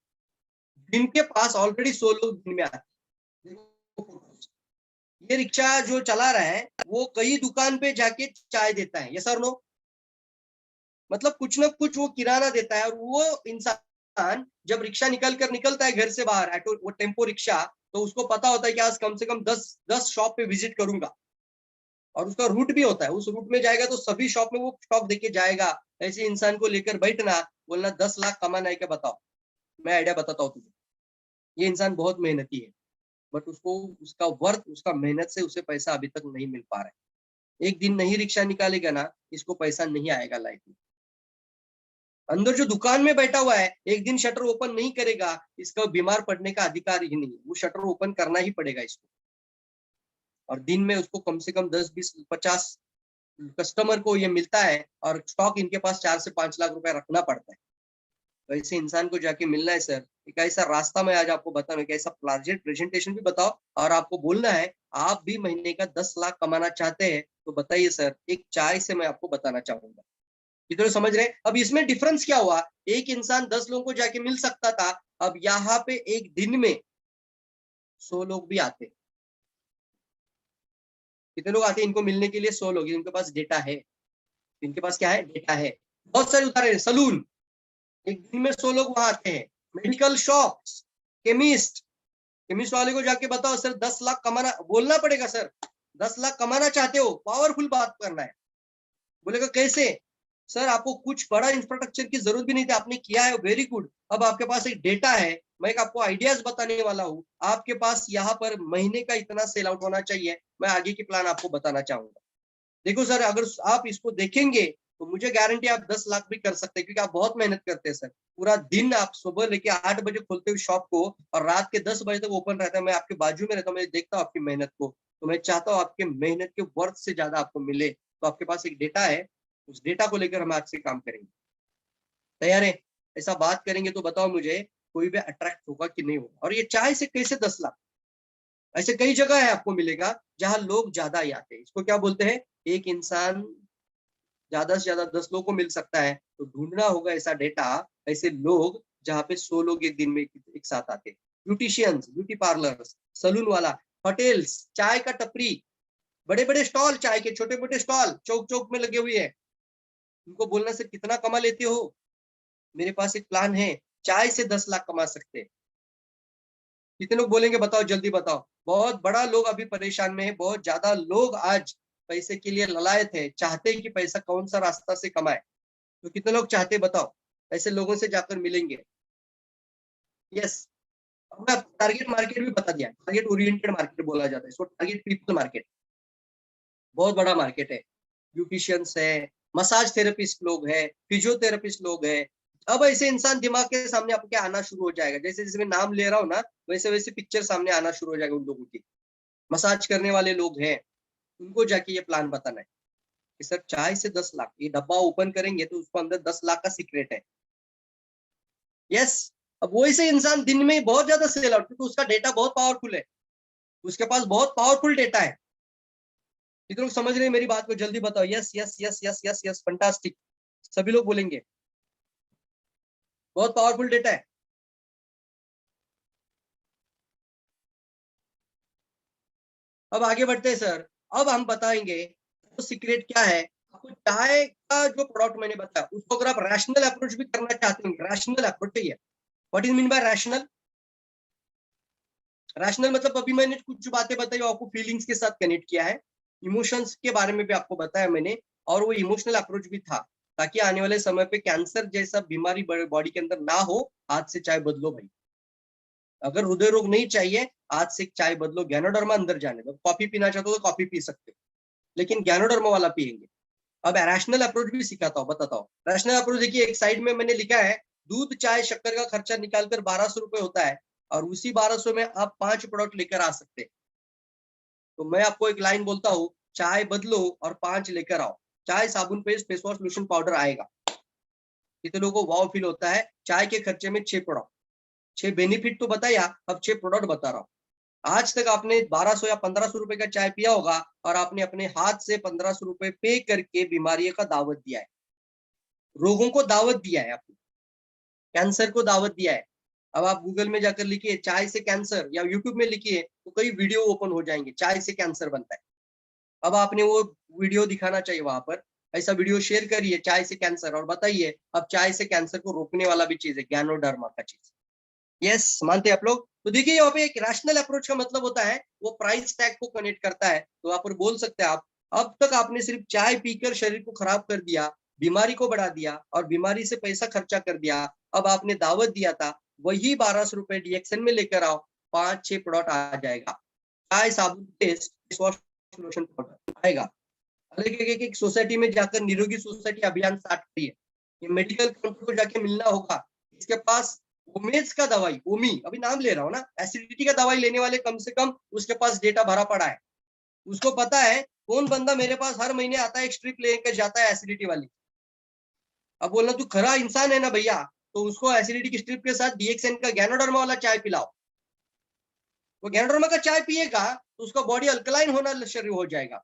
जिनके पास ऑलरेडी 100 लोग दिन में आते हैं। ये रिक्शा जो चला रहा है वो कई दुकान पे जाके चाय देता है, यस और नो? मतलब कुछ ना कुछ वो किराना देता है, और वो इंसान जब रिक्शा निकलता है घर से बाहर, ऑटो वो टेम्पो रिक्शा, तो उसको पता होता है कि आज कम से कम 10 शॉप पे विजिट करूंगा, और उसका रूट भी होता है, उस रूट में जाएगा तो सभी शॉप में वो स्टॉक देके जाएगा। ऐसे इंसान को लेकर बैठना, बोलना 10 लाख कमाना है क्या, बताओ। मैं आइडिया बताता हूँ तुझे। ये इंसान बहुत मेहनती है, बट उसको उसका वर्थ, उसका मेहनत से उसे पैसा अभी तक नहीं मिल पा रहा है। एक दिन नहीं रिक्शा निकालेगा ना, इसको पैसा नहीं आएगा लाइफ में। अंदर जो दुकान में बैठा हुआ है, एक दिन शटर ओपन नहीं करेगा, इसका बीमार पड़ने का अधिकार ही नहीं है, वो शटर ओपन करना ही पड़ेगा इसको। और दिन में उसको कम से कम 10, 20, 50 कस्टमर को ये मिलता है, और स्टॉक इनके पास 4 से 5 लाख रुपए रखना पड़ता है। तो ऐसे इंसान को जाके मिलना है सर। एक ऐसा रास्ता मैं आज आपको बताऊं, एक ऐसा प्रेजेंटेशन भी बताओ, और आपको बोलना है आप भी महीने का 10 लाख कमाना चाहते हैं तो बताइए सर, एक चाय से मैं आपको बताना चाहूंगा। कितने समझ रहे हैं? अब इसमें डिफरेंस क्या हुआ, एक इंसान 10 लोगों को जाके मिल सकता था, अब यहाँ पे एक दिन में 100 लोग भी आते। कितने लोग आते हैं इनको मिलने के लिए? 100 लोग, इनके पास डेटा है, इनके पास क्या है, डेटा है। बहुत सारे उदाहरण, सलून, एक दिन में 100 लोग वहां आते हैं। मेडिकल शॉप्स, केमिस्ट, केमिस्ट वाले को जाके बताओ सर 10 लाख कमाना, बोलना पड़ेगा सर 10 लाख कमाना चाहते हो, पावरफुल बात करना है। बोलेगा कैसे? सर आपको कुछ बड़ा इंफ्रास्ट्रक्चर की जरूरत भी नहीं थी, आपने किया है, वेरी गुड। अब आपके पास एक डेटा है, मैं एक आपको आइडियाज बताने वाला हूँ, आपके पास यहाँ पर महीने का इतना सेल आउट होना चाहिए, मैं आगे की प्लान आपको बताना चाहूंगा। देखो सर, अगर आप इसको देखेंगे तो मुझे गारंटी आप 10 लाख भी कर सकते हैं, क्योंकि आप बहुत मेहनत करते हैं सर। पूरा दिन आप सुबह लेके 8 बजे खोलते हुए शॉप को, और रात के 10 बजे तक ओपन रहता है। मैं आपके बाजू में रहता हूँ, मैं देखता हूँ आपकी मेहनत को, तो मैं चाहता हूँ आपके मेहनत के वर्थ से ज्यादा आपको मिले। तो आपके पास एक डेटा है, उस डेटा को लेकर हम आज से काम करेंगे। तैयार है? ऐसा बात करेंगे तो बताओ मुझे, कोई भी अट्रैक्ट होगा कि नहीं होगा? और ये चाय से कैसे 10 लाख? ऐसे कई जगह है आपको मिलेगा जहां लोग ज्यादा ही आते हैं। इसको क्या बोलते हैं? एक इंसान ज्यादा से ज्यादा 10 लोगों को मिल सकता है, तो ढूंढना होगा ऐसा डेटा, ऐसे लोग जहाँ पे 100 लोग एक दिन में एक साथ आते हैं। ब्यूटिशियंस, ब्यूटी पार्लर्स, सलून वाला, होटल्स, चाय का टपरी, बड़े बड़े स्टॉल, चाय के छोटे मोटे स्टॉल चौक चौक में लगे हुए हैं। उनको बोलना से कितना कमा लेते हो? मेरे पास एक प्लान है, चाय से 10 लाख कमा सकते हैं। कितने लोग बोलेंगे, बताओ जल्दी बताओ। बहुत बड़ा लोग अभी परेशान में है, बहुत ज्यादा लोग आज पैसे के लिए ललायत है, चाहते हैं कि पैसा कौन सा रास्ता से कमाए। तो कितने लोग चाहते हैं बताओ? ऐसे लोगों से जाकर मिलेंगे। यस। अब मैं आपको टारगेट मार्केट भी बता दिया, टारगेट ओरिएंटेड मार्केट बोला जाता है इसको, टारगेट पीपल मार्केट। बहुत बड़ा मार्केट है। ब्यूटिशियंस है, मसाज थेरेपिस्ट लोग है, फिजियोथेरेपिस्ट लोग है। अब ऐसे इंसान दिमाग के सामने आपके आना शुरू हो जाएगा, जैसे जैसे मैं नाम ले रहा हूँ ना, वैसे वैसे पिक्चर सामने आना शुरू हो जाएगा उन लोगों की। मसाज करने वाले लोग हैं, उनको जाके ये प्लान बताना है कि सर चाय से 10 लाख, ये डब्बा ओपन करेंगे तो उसको अंदर 10 लाख का सीक्रेट है। यस। अब वो ऐसे इंसान दिन में बहुत ज्यादा सेल आउट, क्योंकि उसका डेटा बहुत पावरफुल है, उसके पास बहुत पावरफुल डेटा है। कितने लोग समझ रहे हैं मेरी बात को? जल्दी बताओ। Yes yes yes yes yes yes, fantastic. सभी लोग बोलेंगे बहुत पावरफुल डेटा है। अब आगे बढ़ते हैं सर। अब हम बताएंगे तो सीक्रेट क्या है। आपको चाय का जो प्रोडक्ट मैंने बताया, उसको अगर आप रैशनल अप्रोच भी करना चाहते हैं, रैशनल अप्रोच ही है। What is mean by rational? Rational मतलब अभी मैंने कुछ बातें बताई, आपको फीलिंग्स के साथ कनेक्ट किया है, इमोशंस के बारे में भी आपको बताया मैंने, और वो इमोशनल अप्रोच भी था, ताकि आने वाले समय पे कैंसर जैसा बीमारी बॉडी के अंदर ना हो। आज से चाय बदलो भाई। अगर हृदय रोग नहीं चाहिए, आज से चाय बदलो, ज्ञानोडर्मा अंदर जाने दो। कॉफी पीना चाहते हो तो कॉफी पी सकते हो, लेकिन ज्ञानोडर्मा वाला पियेंगे। अब रैशनल अप्रोच भी सिखाता हूँ, बताता हूँ। रैशनल अप्रोच देखिए, एक साइड में मैंने लिखा है, दूध चाय शक्कर का खर्चा निकालकर 1200 रुपए होता है, और उसी 1200 में आप 5 प्रोडक्ट लेकर आ सकते हैं। तो मैं आपको एक लाइन बोलता हूँ, चाय बदलो और 5 लेकर आओ। चाय, साबुन, paste, face wash, lotion, powder आएगा, कितने लोगों को वाव फील होता है चाय के खर्चे में 6 प्रोडक्ट, 6 बेनिफिट तो बताया, अब 6 प्रोडक्ट बता रहा हूँ। आज तक आपने 1200 या 1500 रुपए का चाय पिया होगा और आपने अपने हाथ से 1500 रुपए पे करके बीमारियों का दावत दिया है, रोगों को दावत दिया है, आपने कैंसर को दावत दिया है। अब आप गूगल में जाकर लिखिए चाय से कैंसर या यूट्यूब में लिखिए तो कई वीडियो ओपन हो जाएंगे, चाय से कैंसर बनता है। अब आपने वो वीडियो दिखाना चाहिए वहां पर, ऐसा वीडियो शेयर करिए चाय से कैंसर और बताइए अब चाय से कैंसर को रोकने वाला भी चीज है ज्ञानोडर्मा का चीज। यस, मानते हैं आप लोग? तो देखिए यहाँ पे एक रैशनल अप्रोच का मतलब होता है वो प्राइस टैग को कनेक्ट करता है। तो यहाँ पर बोल सकते हैं आप, अब तक आपने सिर्फ चाय पीकर शरीर को खराब कर दिया, बीमारी को बढ़ा दिया और बीमारी से पैसा खर्चा कर दिया। अब आपने दावत दिया था वही 1200 रुपए डीएक्सन में लेकर आओ, 5-6 प्रोडक्ट आ जाएगा। चाय, साबुन paste, face wash, lotion powder आएगा। अलग एक सोसाइटी में जाकर निरोगी सोसाइटी अभियान स्टार्ट करिए। ये मेडिकल काउंटर को जाके मिलना होगा, इसके पास ओमेज का दवाई, ओमी अभी नाम ले रहा हूँ ना, एसिडिटी का दवाई लेने वाले कम से कम उसके पास डेटा भरा पड़ा है। उसको पता है कौन बंदा मेरे पास हर महीने आता है, एक स्ट्रिप लेकर जाता है एसिडिटी वाली। अब बोलना तू खरा इंसान है ना भैया, तो उसको एसिडिटी की स्ट्रिप के साथ डीएक्सएन का ज्ञानोडर्मा वाला चाय पिलाओ। वो ज्ञानोडर्मा का चाय पिएगा तो उसका बॉडी अल्कलाइन होना शुरू हो जाएगा।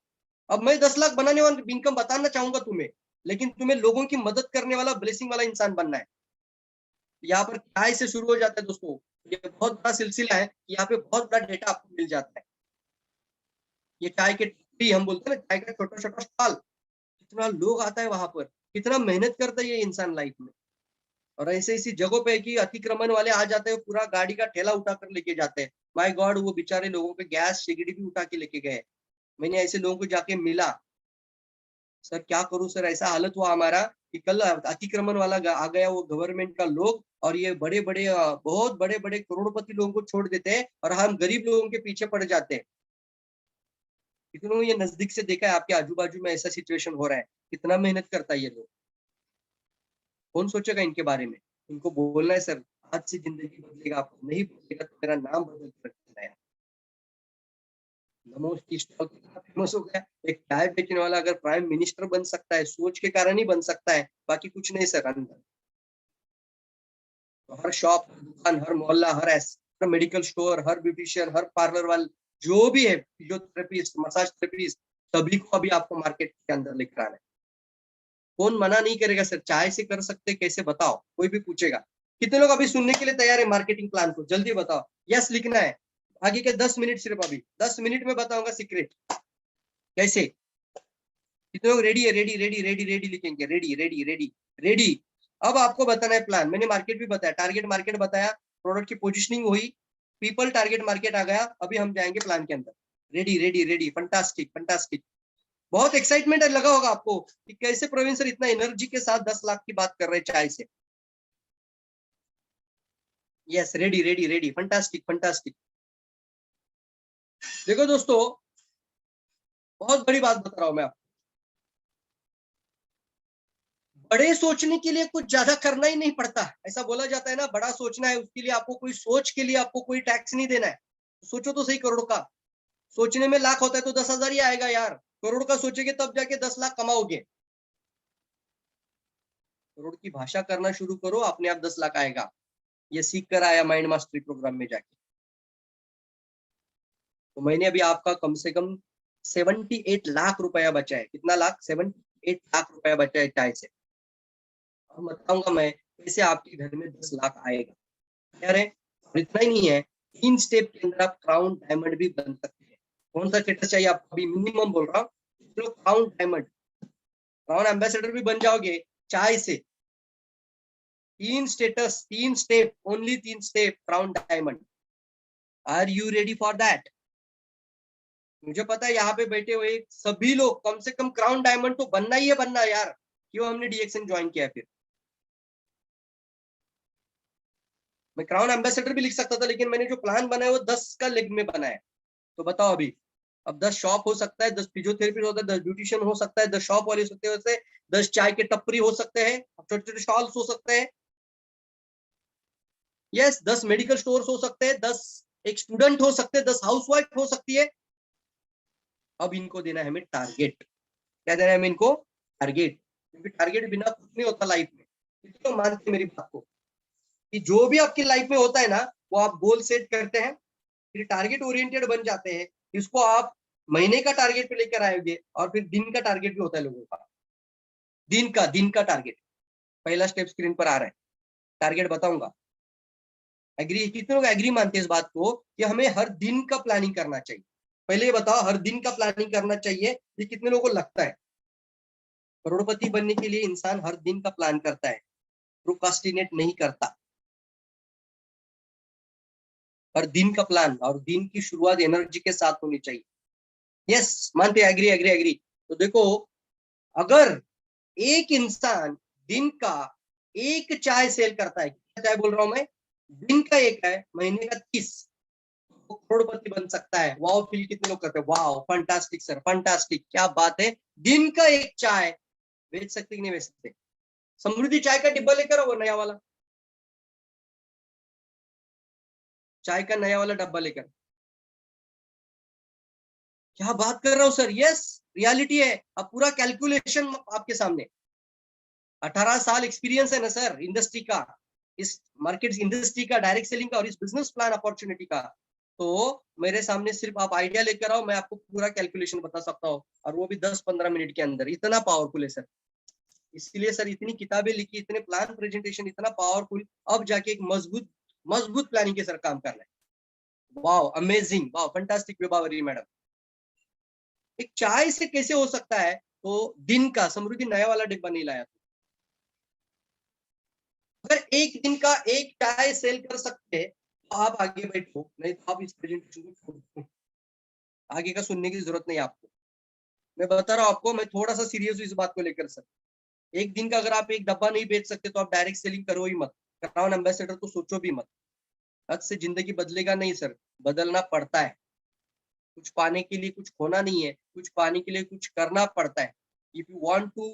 अब मैं 10 लाख बनाने वाला इनकम बताना चाहूंगा तुम्हें, लेकिन तुम्हें लोगों की मदद करने वाला, ब्लेसिंग वाला इंसान बनना है। यहाँ पर चाय से शुरू हो जाता है दोस्तों, ये बहुत बड़ा सिलसिला है, यहाँ पे बहुत बड़ा डेटा आपको मिल जाता है। ये चाय के टपरी हम बोलते हैं ना, चाय का छोटा छोटा स्टॉल, कितना लोग आता है वहां पर, कितना मेहनत करता है ये इंसान लाइफ में। और ऐसे ऐसी जगहों पे कि अतिक्रमण वाले आ जाते हैं, पूरा गाड़ी का ठेला उठा कर लेके जाते हैं। माय गॉड, वो बेचारे लोगों पे गैस सिगरेट भी उठा के लेके गए। मैंने ऐसे लोगों को जाके मिला, सर क्या करूं सर, ऐसा हालत हुआ हमारा कि कल अतिक्रमण वाला आ गया वो गवर्नमेंट का लोग, और ये बड़े बड़े बहुत बड़े बड़े करोड़पति लोगों को छोड़ देते हैं और हम गरीब लोगों के पीछे पड़ जाते हैं। कितनों ये नजदीक से देखा है, आपके आजू बाजू में ऐसा सिचुएशन हो रहा है, कितना मेहनत करता है ये लोग। कौन सोचेगा इनके बारे में? इनको बोलना है सर आज से जिंदगी बदलेगा, आप नहीं बदलेगा तो मेरा नाम बदल कर रखना है। नमो टी स्टॉल कितना फेमस हो गया, एक चाय बेचने वाला अगर प्राइम मिनिस्टर बन सकता है, सोच के कारण ही बन सकता है, बाकी कुछ नहीं सर। अंदर तो हर शॉप, हर दुकान, हर मोहल्ला, हर मेडिकल स्टोर, हर ब्यूटिशियन, हर पार्लर वाला जो भी है, फिजियोथेरेपिस्ट, मसाज थेरेपिस्ट, सभी को अभी आपको मार्केट के अंदर लेकर आना है। कौन मना नहीं करेगा सर, चाय से कर सकते कैसे बताओ, कोई भी पूछेगा। कितने लोग अभी सुनने के लिए तैयार है मार्केटिंग प्लान को? जल्दी बताओ, यस लिखना है। आगे के 10 मिनट, सिर्फ अभी 10 मिनट में बताऊंगा सीक्रेट कैसे। कितने लोग रेडी है? रेडी रेडी रेडी रेडी लिखेंगे, रेडी रेडी रेडी रेडी। अब आपको बताना है प्लान। मैंने मार्केट भी बताया, टारगेट मार्केट बताया, प्रोडक्ट की पोजिशनिंग हुई, पीपल टारगेट मार्केट आ गया। अभी हम जाएंगे प्लान के अंदर। Ready ready ready, fantastic fantastic. बहुत एक्साइटमेंट लगा होगा आपको कि कैसे प्रवीण सर इतना एनर्जी के साथ 10 लाख की बात कर रहे हैं चाय से। Yes, ready ready ready, fantastic fantastic. देखो दोस्तों, बहुत बड़ी बात बता रहा हूं मैं आपको। बड़े सोचने के लिए कुछ ज्यादा करना ही नहीं पड़ता। ऐसा बोला जाता है ना, बड़ा सोचना है उसके लिए आपको कोई सोच के लिए आपको कोई टैक्स नहीं देना है। सोचो तो सही, करोड़ का सोचने में लाख होता है तो 10,000 ही आएगा यार। करोड़ का सोचेंगे तब जाके 10 लाख कमाओगे। करोड़ की भाषा करना शुरू करो, अपने आप 10 लाख आएगा। ये सीख कर आया माइंड मास्टरी प्रोग्राम में जाके। तो मैंने अभी आपका कम से कम 78 लाख रुपया बचा है। कितना लाख? 78 लाख रुपया बचा है चाय से। अब बताऊंगा मैं कैसे आपके घर में 10 लाख आएगा। यार है, और इतना ही नहीं है, 3 स्टेप के अंदर आप क्राउन डायमंड भी बन सकते हैं। कौन सा स्टेटस चाहिए आपको? अभी मिनिमम बोल रहा हूँ, क्राउन डायमंड, क्राउन एम्बेसडर भी बन जाओगे चाय से। 3 status, 3 step, only 3 step, crown diamond. Are you ready for that? मुझे पता है यहाँ पे बैठे हुए सभी लोग कम से कम क्राउन डायमंड तो बनना ही है, बनना यार। क्यों हमने डीएक्सएन ज्वाइन किया? फिर मैं क्राउन एम्बेसडर भी लिख सकता था, लेकिन मैंने जो प्लान बनाया वो 10 का लेग में बनाया। तो बताओ अभी, अब 10 शॉप हो सकता है, 10 फिजियोथेरेपी होता है, 10 ब्यूटिशियन हो सकता है, 10 शॉप वाले हो सकते हैं, 10 चाय के टपरी हो सकते हैं, छोटे छोटे स्टॉल्स हो सकते हैं। यस, 10 मेडिकल स्टोर्स हो सकते हैं, 10 एक स्टूडेंट हो सकते हैं, 10 हाउसवाइफ हो सकती है। अब इनको देना है हमें टारगेट। क्या देना है हमें इनको? टारगेट। क्योंकि टारगेट बिना कुछ नहीं होता लाइफ में। कितने लोग मानते हैं मेरी बात को कि जो भी आपकी लाइफ में होता है ना, वो आप गोल सेट करते हैं, फिर टारगेट ओरिएंटेड बन जाते हैं, इसको आप महीने का टारगेट पे लेकर आएंगे, और फिर दिन का टारगेट भी होता है लोगों का, दिन का टारगेट। पहला स्टेप स्क्रीन पर आ रहा है, टारगेट बताऊंगा। एग्री, कितने लोग एग्री मानते हैं इस बात को कि हमें हर दिन का प्लानिंग करना चाहिए? पहले ये बताओ, हर दिन का प्लानिंग करना चाहिए, ये कितने लोगों को लगता है? करोड़पति बनने के लिए इंसान हर दिन का प्लान करता है, प्रोक्रास्टिनेट नहीं करता। हर दिन का प्लान, और दिन की शुरुआत एनर्जी के साथ होनी चाहिए। यस, मानते, एग्री एग्री एग्री। तो देखो, अगर एक इंसान दिन का एक चाय सेल करता है, क्या चाय बोल रहा हूं मैं, दिन का एक है, महीने का 30, वो करोड़पति बन सकता है। वाओ फील कितने लोग करते हैं, वाओ फंटास्टिक सर, फंटास्टिक, क्या बात है। दिन का एक चाय बेच सकते कि नहीं बेच सकते? समृद्धि चाय का डिब्बा लेकर आओ, नया वाला चाय का नया वाला डब्बा लेकर। क्या बात कर रहा हूं सर, यस, रियलिटी है। अब पूरा कैलकुलेशन आपके सामने, 18 साल एक्सपीरियंस है ना सर इंडस्ट्री का, इस मार्केट इंडस्ट्री का, डायरेक्ट सेलिंग का, और इस बिजनेस प्लान अपॉर्चुनिटी का। तो मेरे सामने सिर्फ आप आइडिया लेकर आओ, मैं आपको पूरा कैलकुलेशन बता सकता हूँ, और वो भी 10-15 मिनट के अंदर। इतना पावरफुल है सर, इसलिए सर इतनी किताबें लिखी, इतने प्लान प्रेजेंटेशन, इतना पावरफुल, अब जाके एक मजबूत मजबूत प्लानिंग के सर काम कर रहे हैं। वाओ अमेजिंग, वाओ फंटास्टिक विभावरी मैडम। एक चाय से कैसे हो सकता है? तो दिन का समृद्धि नया वाला डिब्बा नहीं लाया। अगर एक दिन का एक चाय सेल कर सकते हैं तो आप आगे बैठो, नहीं तो आप इस प्रेजेंटेशन को छोड़ दो, आगे का सुनने की जरूरत नहीं आपको। मैं बता रहा हूँ आपको, मैं थोड़ा सा सीरियस हूँ इस बात को लेकर सर। एक दिन का अगर आप एक डब्बा नहीं बेच सकते तो आप डायरेक्ट सेलिंग करो ही मत, क्राउन एम्बेसडर तो सोचो भी मत। हद से जिंदगी बदलेगा नहीं सर, बदलना पड़ता है। कुछ पाने के लिए कुछ खोना नहीं है, कुछ पाने के लिए कुछ करना पड़ता है। If you want to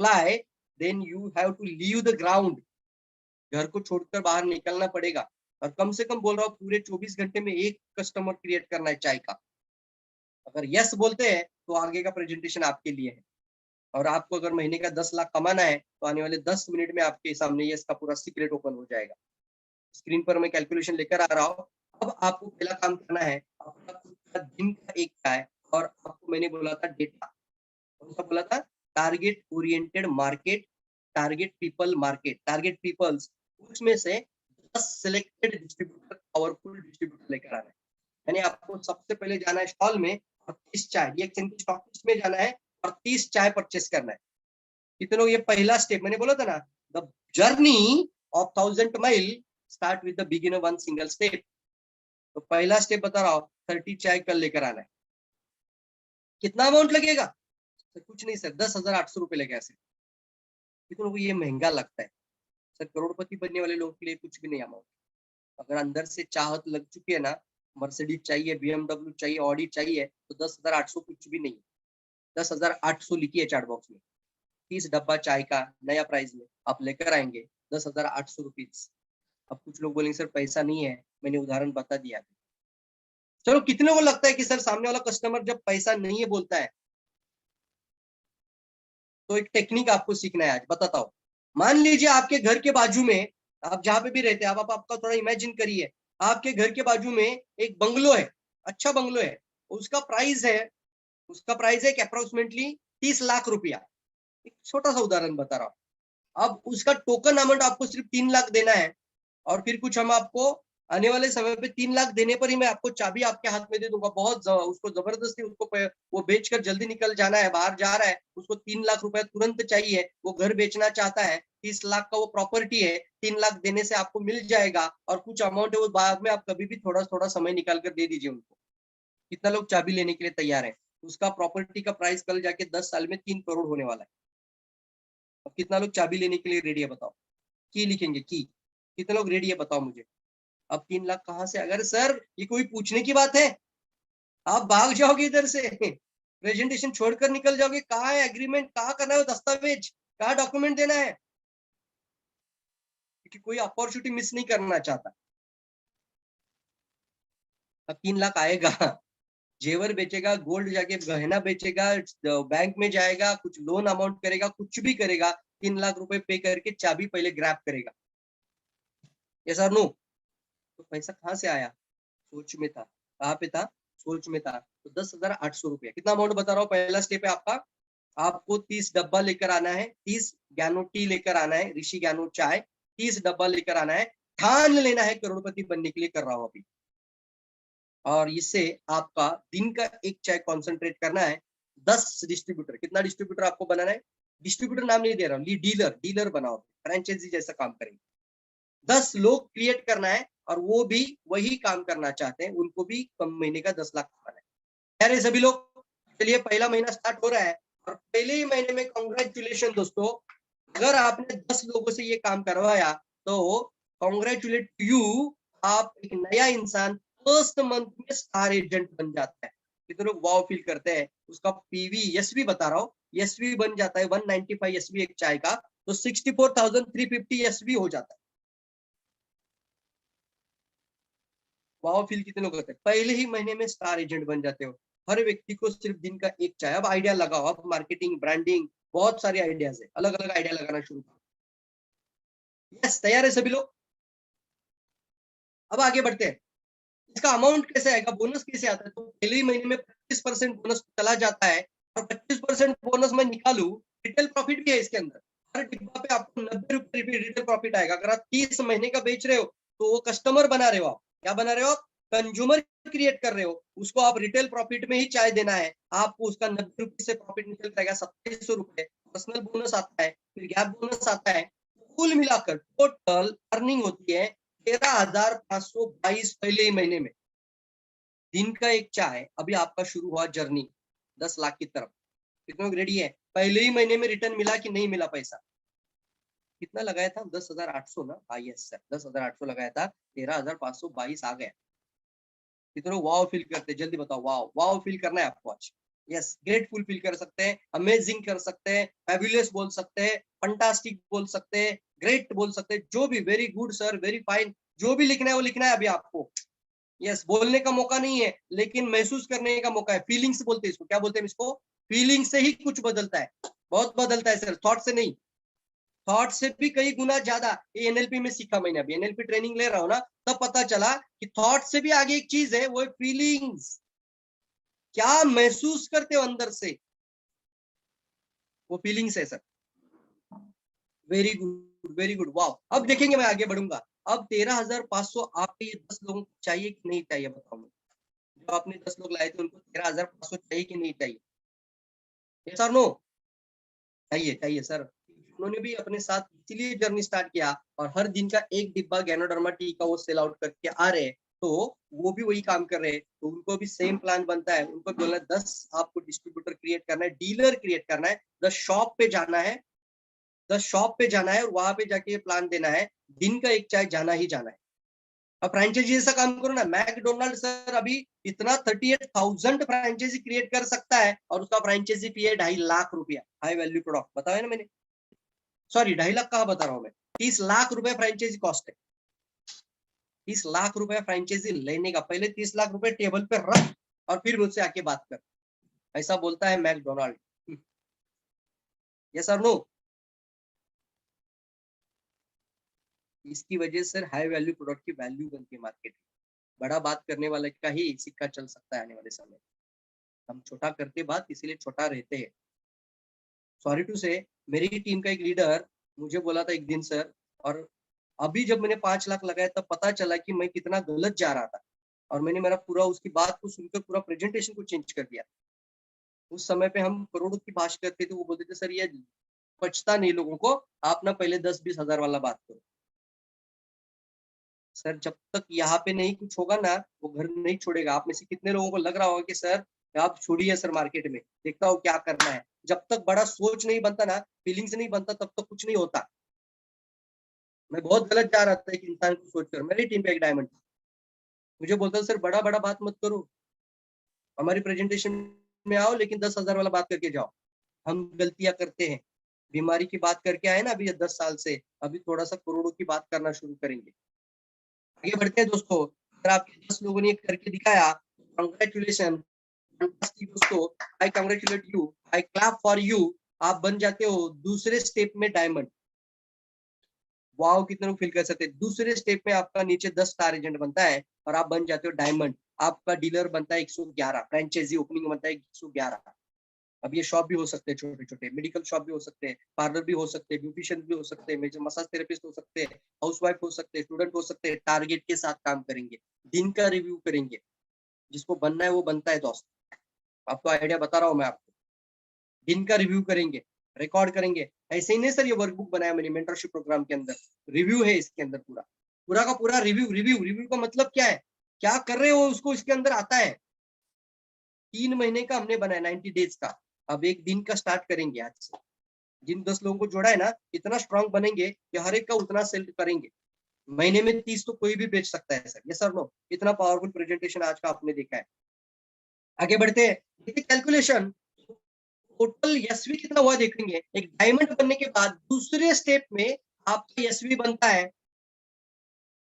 fly, then you have to leave the ground. घर को छोड़कर बाहर निकलना पड़ेगा, और कम से कम बोल रहा हूँ पूरे 24 घंटे में एक कस्टमर क्रिएट करना है चाय का। अगर यस बोलते हैं तो आगे का प्रेजेंटेशन आपके लिए है। और आपको अगर महीने का 10 लाख कमाना है तो आने वाले 10 मिनट में आपके सामने यस का पूरा सीक्रेट ओपन हो जाएगा। स्क्रीन पर मैं कैलकुलेशन लेकर आ रहा हूँ। अब आपको पहला काम करना है, अपना खुद का दिन का एक क्या है, और आपको मैंने बोला था डेटा, कौन सा बोला था? Target oriented market, target people market, target peoples, उसमें से 10 सिलेक्टेड डिस्ट्रीब्यूटर, पावरफुल डिस्ट्रीब्यूटर लेकर आना है। यानी आपको सबसे पहले जाना है स्टॉल में, और 30 चाय स्टॉक में जाना है, और 30 चाय परचेस करना है। कितने लोग, ये पहला स्टेप मैंने बोला था ना, the journey of 1000 mile start with the beginner one single step. तो पहला स्टेप बता रहा हूँ, 30 चाय कल लेकर आना है। कितना अमाउंट लगेगा? सर कुछ नहीं सर, 10,800 रुपए लगे ऐसे। कितने लोगों को ये महंगा लगता है? सर करोड़पति बनने वाले लोगों के लिए कुछ भी नहीं अमाउंट। अगर अंदर से चाहत लग चुकी है ना, मर्सिडीज चाहिए, BMW चाहिए, ऑडी चाहिए, तो 10,800 कुछ भी नहीं। 10,800 लिखिए चैट बॉक्स में, 30 डब्बा चाय का नया प्राइस में आप लेकर आएंगे, 10,800 रुपीज। अब कुछ लोग बोलेंगे सर पैसा नहीं है, मैंने उदाहरण बता दिया। चलो, कितने को लगता है कि सर सामने वाला कस्टमर जब पैसा नहीं है बोलता है, तो एक टेक्निक आपको सीखना है आज, बताता हूँ। मान लीजिए आपके घर के बाजू में, आप जहां पे भी रहते हैं, आप आपका थोड़ा इमेजिन करिए, आपके घर के बाजू में एक बंगलो है, अच्छा बंगलो है, उसका प्राइस है अप्रोक्सीमेटली 30 लाख रुपया। एक छोटा सा उदाहरण बता रहा हूँ। अब उसका टोकन अमाउंट आपको सिर्फ 3 लाख देना है, और फिर कुछ हम आपको आने वाले समय पे 3 लाख देने पर ही मैं आपको चाबी आपके हाथ में दे दूंगा। उसको जबरदस्ती उसको वो बेचकर जल्दी निकल जाना है, बाहर जा रहा है, उसको 3 लाख रुपए तुरंत चाहिए, वो घर बेचना चाहता है, 30 लाख का वो प्रॉपर्टी है, 3 लाख देने से आपको मिल जाएगा, और कुछ अमाउंट है वो बाद में आप कभी भी थोड़ा थोड़ा समय निकाल कर दे दीजिए उनको। कितना लोग चाबी लेने के लिए तैयार है? उसका प्रॉपर्टी का प्राइस कल जाके 10 साल में 3 करोड़ होने वाला है। अब कितना लोग चाबी लेने के लिए रेडी है बताओ? की लिखेंगे की, कितने लोग रेडी है बताओ मुझे? अब 3 लाख कहाँ से? अगर सर ये कोई पूछने की बात है? आप भाग जाओगे इधर से, प्रेजेंटेशन छोड़कर निकल जाओगे। कहाँ है एग्रीमेंट, कहाँ करना है दस्तावेज, कहाँ डॉक्यूमेंट देना है? क्योंकि कोई अपॉर्चुनिटी मिस नहीं करना चाहता। अब 3 लाख आएगा, जेवर बेचेगा, गोल्ड जाके गहना बेचेगा, बैंक में जाएगा, कुछ लोन अमाउंट करेगा, कुछ भी करेगा, 3 लाख रुपए पे करके चाबी पहले ग्रैब करेगा। यस और नो? तो पैसा कहाँ से आया? सोच में था। कहाँ पे था? सोच में था। तो 10,800 रुपया कितना अमाउंट बता रहा हूँ? पहला स्टेप है आपका, आपको 30 डब्बा लेकर आना है, 30 ज्ञानो टी लेकर आना है, ऋषि ज्ञानो चाय 30 डब्बा लेकर आना है। ठान लेना है करोड़पति बनने के लिए कर रहा हूँ अभी। और इससे आपका दिन का एक चाय कॉन्सेंट्रेट करना है। 10 डिस्ट्रीब्यूटर, कितना डिस्ट्रीब्यूटर आपको बनाना है? डिस्ट्रीब्यूटर नाम नहीं दे रहा हूँ, डीलर, डीलर बनाओ, फ्रेंचाइजी जैसा काम करेंगे। 10 लोग क्रिएट करना है और वो भी वही काम करना चाहते हैं, उनको भी कम महीने का 10 लाख कमाना है। खैर ये सभी लोग, चलिए पहला महीना स्टार्ट हो रहा है और पहले ही महीने में कांग्रेचुलेशन दोस्तों, अगर आपने 10 लोगों से ये काम करवाया तो कांग्रेचुलेट यू, आप एक नया इंसान फर्स्ट मंथ में स्टार एजेंट बन जाता है। कितने लोग वाव फील करते हैं? उसका पीवी एसवी बता रहा हूँ, एसवी बन जाता है 195 एसवी एक चाय का, तो 64,350 एसवी हो जाता है। वाव फील कितने लोग करते हैं? पहले ही महीने में स्टार एजेंट बन जाते हो। हर व्यक्ति को सिर्फ दिन का एक चाय। अब आइडिया लगाओ, अब मार्केटिंग, ब्रांडिंग, बहुत सारे आइडियाज है, अलग अलग आइडिया लगाना शुरू करो। यस, तैयार है सभी लोग? अब आगे बढ़ते हैं। इसका अमाउंट कैसे आएगा, बोनस कैसे आता है? तो पहले ही महीने में 25% बोनस चला जाता है और 25% बोनस मैं निकालू, रिटेल प्रॉफिट भी है इसके अंदर। हर डिब्बा पे आपको 90 रुपए रिटेल प्रॉफिट आएगा। अगर आप 30 महीने का बेच रहे हो तो वो कस्टमर बना रहे हो आप। क्या बना रहे हो आप? कंज्यूमर क्रिएट कर रहे हो, उसको आप रिटेल प्रॉफिट में ही चाय देना है। आपको उसका 90 रुपए से प्रॉफिट निकल जाएगा 2700 रुपए। पर्सनल बोनस आता है, फिर गैप बोनस आता है। कुल मिलाकर टोटल अर्निंग होती है 13,522 पहले ही महीने में। दिन का एक चाय। अभी आपका शुरू हुआ जर्नी 10 लाख की तरफ। कितने लोग रेडी है? पहले ही महीने में रिटर्न मिला कि नहीं मिला पैसा? कितना लगाया था? 10,800 ना? हाँ यस सर, 10,800 लगाया था, 13,522 आ गया। कितने लोग वाव फील करते हैं? जल्दी बताओ। वाव, वाव फील करना है आपको आज। यस, ग्रेटफुल फील कर सकते हैं, अमेजिंग कर सकते हैं, फैबुलस बोल सकते हैं, फंटास्टिक बोल सकते हैं, ग्रेट बोल सकते हैं, जो भी, very good sir, very fine, जो भी लिखना है वो लिखना है अभी आपको। यस, बोलने का मौका नहीं है लेकिन महसूस करने का मौका है। फीलिंग्स बोलते हैं इसको। क्या बोलते हैं इसको? फीलिंग से ही कुछ बदलता है, बहुत बदलता है सर, थॉट से नहीं। थॉट से भी कई गुना ज्यादा। ये एनएलपी में सीखा मैंने, अभी एनएलपी ट्रेनिंग ले रहा हूँ ना, तब पता चला कि थॉट से भी आगे एक चीज है, वो फीलिंग्स। क्या महसूस करते हो अंदर से, वो फीलिंग्स है sir. Very good, very good, वाह। अब देखेंगे, मैं आगे बढ़ूंगा। अब 13,500 आपके ये 10 लोगों को चाहिए कि नहीं चाहिए बताओ मुझे। जो आपने 10 लोग लाए थे उनको 13,500 चाहिए कि नहीं चाहिए? यस और नो? चाहिए, चाहिए सर। उन्होंने भी अपने साथ इसीलिए जर्नी स्टार्ट किया और हर दिन का एक डिब्बा गैनोडर्मा टी का वो सेल आउट करके आ रहे हैं। तो वो भी वही काम कर रहे हैं, तो उनको भी सेम प्लान बनता है। उनको बोलना है 10 आपको डिस्ट्रीब्यूटर क्रिएट करना है, डीलर क्रिएट करना है, 10 शॉप पे जाना है, 10 शॉप पे जाना है और वहां पे जाके प्लान देना है। दिन का एक चाय जाना ही जाना है। अब फ्रेंचाइजी जैसा काम करो ना। मैकडोनाल्ड सर अभी इतना 38,000 फ्रेंचाइजी क्रिएट कर सकता है और उसका फ्रेंचाइजी फी है 2.5 लाख रुपया। हाई वैल्यू प्रोडक्ट बताया ना मैंने, सॉरी 2.5 लाख कहा बता रहा हूँ मैं, 30 लाख रुपए फ्रेंचाइजी कॉस्ट है। 30 लाख रुपए फ्रेंचाइजी लेने का, पहले 30 लाख रुपए टेबल पे रख और फिर मुझसे आके बात कर, ऐसा बोलता है मैकडोनाल्ड। यस और नो? इसकी वजह से हाई वैल्यू प्रोडक्ट की वैल्यू बनती है मार्केट में। बड़ा बात करने वाले का ही सिक्का चल सकता है आने वाले समय। हम छोटा करते बात, इसीलिए छोटा रहते हैं। सॉरी टू से, मेरी टीम का एक लीडर मुझे बोला था एक दिन सर, और अभी जब मैंने 5 लाख लगाया तब पता चला कि मैं कितना गलत जा रहा था और मैंने मेरा पूरा उसकी बात को सुनकर पूरा प्रेजेंटेशन को चेंज कर दिया। उस समय पे हम करोड़ों की बात करते थे, वो बोलते थे सर ये पचता नहीं लोगों को, आप ना पहले 10-20 हजार वाला बात करो। सर जब तक यहाँ पे नहीं कुछ होगा ना, वो घर नहीं छोड़ेगा। आप में से कितने लोगों को लग रहा होगा कि सर आप छोड़िए सर, मार्केट में देखता हूँ क्या करना है। जब तक बड़ा सोच नहीं बनता ना, फीलिंग्स नहीं बनता, तब तक कुछ नहीं होता। मैं बहुत गलत जा रहा था एक इंसान को सोचकर। मेरी टीम पे एक डायमंड था, मुझे बोलता सर बड़ा बड़ा बात मत करो, हमारी प्रेजेंटेशन में आओ लेकिन 10,000 वाला बात करके जाओ। हम गलतियां करते हैं। बीमारी की बात करके आए ना अभी 10 साल से, अभी थोड़ा सा करोड़ों की बात करना शुरू करेंगे। आगे बढ़ते हैं दोस्तों। अगर आपके 10 लोगों ने करके दिखाया, कंग्रेचुलेशन, दोस्तों, I congratulate you, I clap for you. आप बन जाते हो दूसरे स्टेप में डायमंड। वाओ, कितने लोग फील कर सकते हैं। दूसरे स्टेप में आपका नीचे 10 स्टार एजेंट बनता है और आप बन जाते हो डायमंड। आपका डीलर बनता है 111, फ्रेंचाइजी ओपनिंग बनता है 111। अब ये शॉप भी हो सकते हैं, छोटे छोटे मेडिकल शॉप भी हो सकते हैं, पार्लर भी हो सकते हैं, ब्यूटिशियन भी हो सकते हैं, मसाज थेरेपिस्ट हो सकते हैं, हाउसवाइफ हो सकते हैं, स्टूडेंट हो सकते हैं। टारगेट के साथ काम करेंगे, दिन का रिव्यू करेंगे। जिसको बनना है वो बनता है दोस्त, आपको आइडिया बता रहा हूँ मैं आपको। दिन का रिव्यू करेंगे, रिकॉर्ड करेंगे। ऐसे ही नहीं सर, ये वर्कबुक बनाया मैंने मेंटरशिप प्रोग्राम के अंदर, रिव्यू है इसके अंदर पूरा पूरा का पूरा रिव्यू। रिव्यू रिव्यू का मतलब क्या है, क्या कर रहे हो उसको इसके अंदर आता है। 3 महीने का हमने बनाया, 90 डेज का। अब एक दिन का स्टार्ट करेंगे आज से। जिन 10 लोगों को जोड़ा है ना, इतना स्ट्रांग बनेंगे कि हर एक का उतना सेल करेंगे। महीने में 30 तो कोई भी बेच सकता है सर, ये सर नो। इतना पावरफुल प्रेजेंटेशन आज का आपने देखा है। आगे बढ़ते हैं, देखिए कैलकुलेशन। टोटल एसवी कितना हुआ देखेंगे। एक डायमंड बनने के बाद दूसरे स्टेप में आपका एसवी बनता है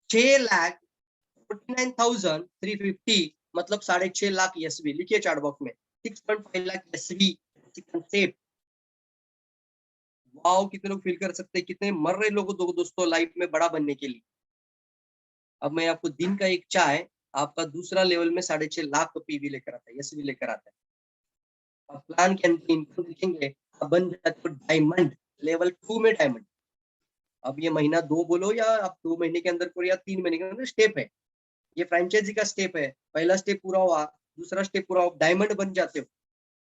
6,49,350, मतलब 6.5 लाख एसवी। लिखिए चार्ट बॉक्स में 6.5 लाख एसवी कंसेप्ट। वाओ, कितने लोग फील कर सकते हैं, कितने मर रहे लोगों दोस्तों लाइफ में बड़ा बनने के लिए। अब मैं आपको दिन का एक चाय आपका दूसरा लेवल में 6.5 लाख पीवी लेकर आता है, एसवी लेकर आता है। अब प्लान के अंदर इनकम लिखेंगे, अब बन जाता है डायमंड, लेवल 2 में डायमंड। अब ये महीना 2 बोलो या आप 2 महीने के अंदर करो या 3 महीने के अंदर, स्टेप है ये, फ्रेंचाइजी का स्टेप है। पहला स्टेप पूरा हुआ, दूसरा स्टेप पूरा हुआ, डायमंड बन जाते हो।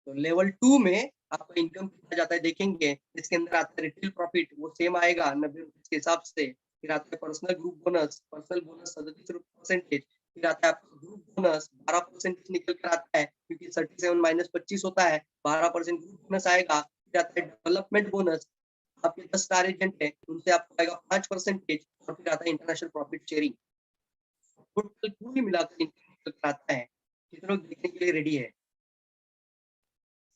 तो लेवल 2 में आपका इनकम कितना जाता है देखेंगे। इसके अंदर आता है रिटेल प्रॉफिट, वो सेम आएगा 90 रुपए के हिसाब से। फिर आता है personal group bonus, personal bonus 37%। फिर आता है आपका ग्रुप बोनस 12% निकल कर आता है, क्योंकि 37 माइनस 25 होता है, 12% ग्रुप बोनस आएगा। फिर आता है डेवलपमेंट बोनस, आपके 10 स्टार एजेंट है उनसे आपको आएगा 5%। और फिर आता है इंटरनेशनल प्रॉफिट शेयरिंग। टोटल पूरी मिलाकर इनकम निकल कर आता है। कितने लोग देखने के लिए रेडी है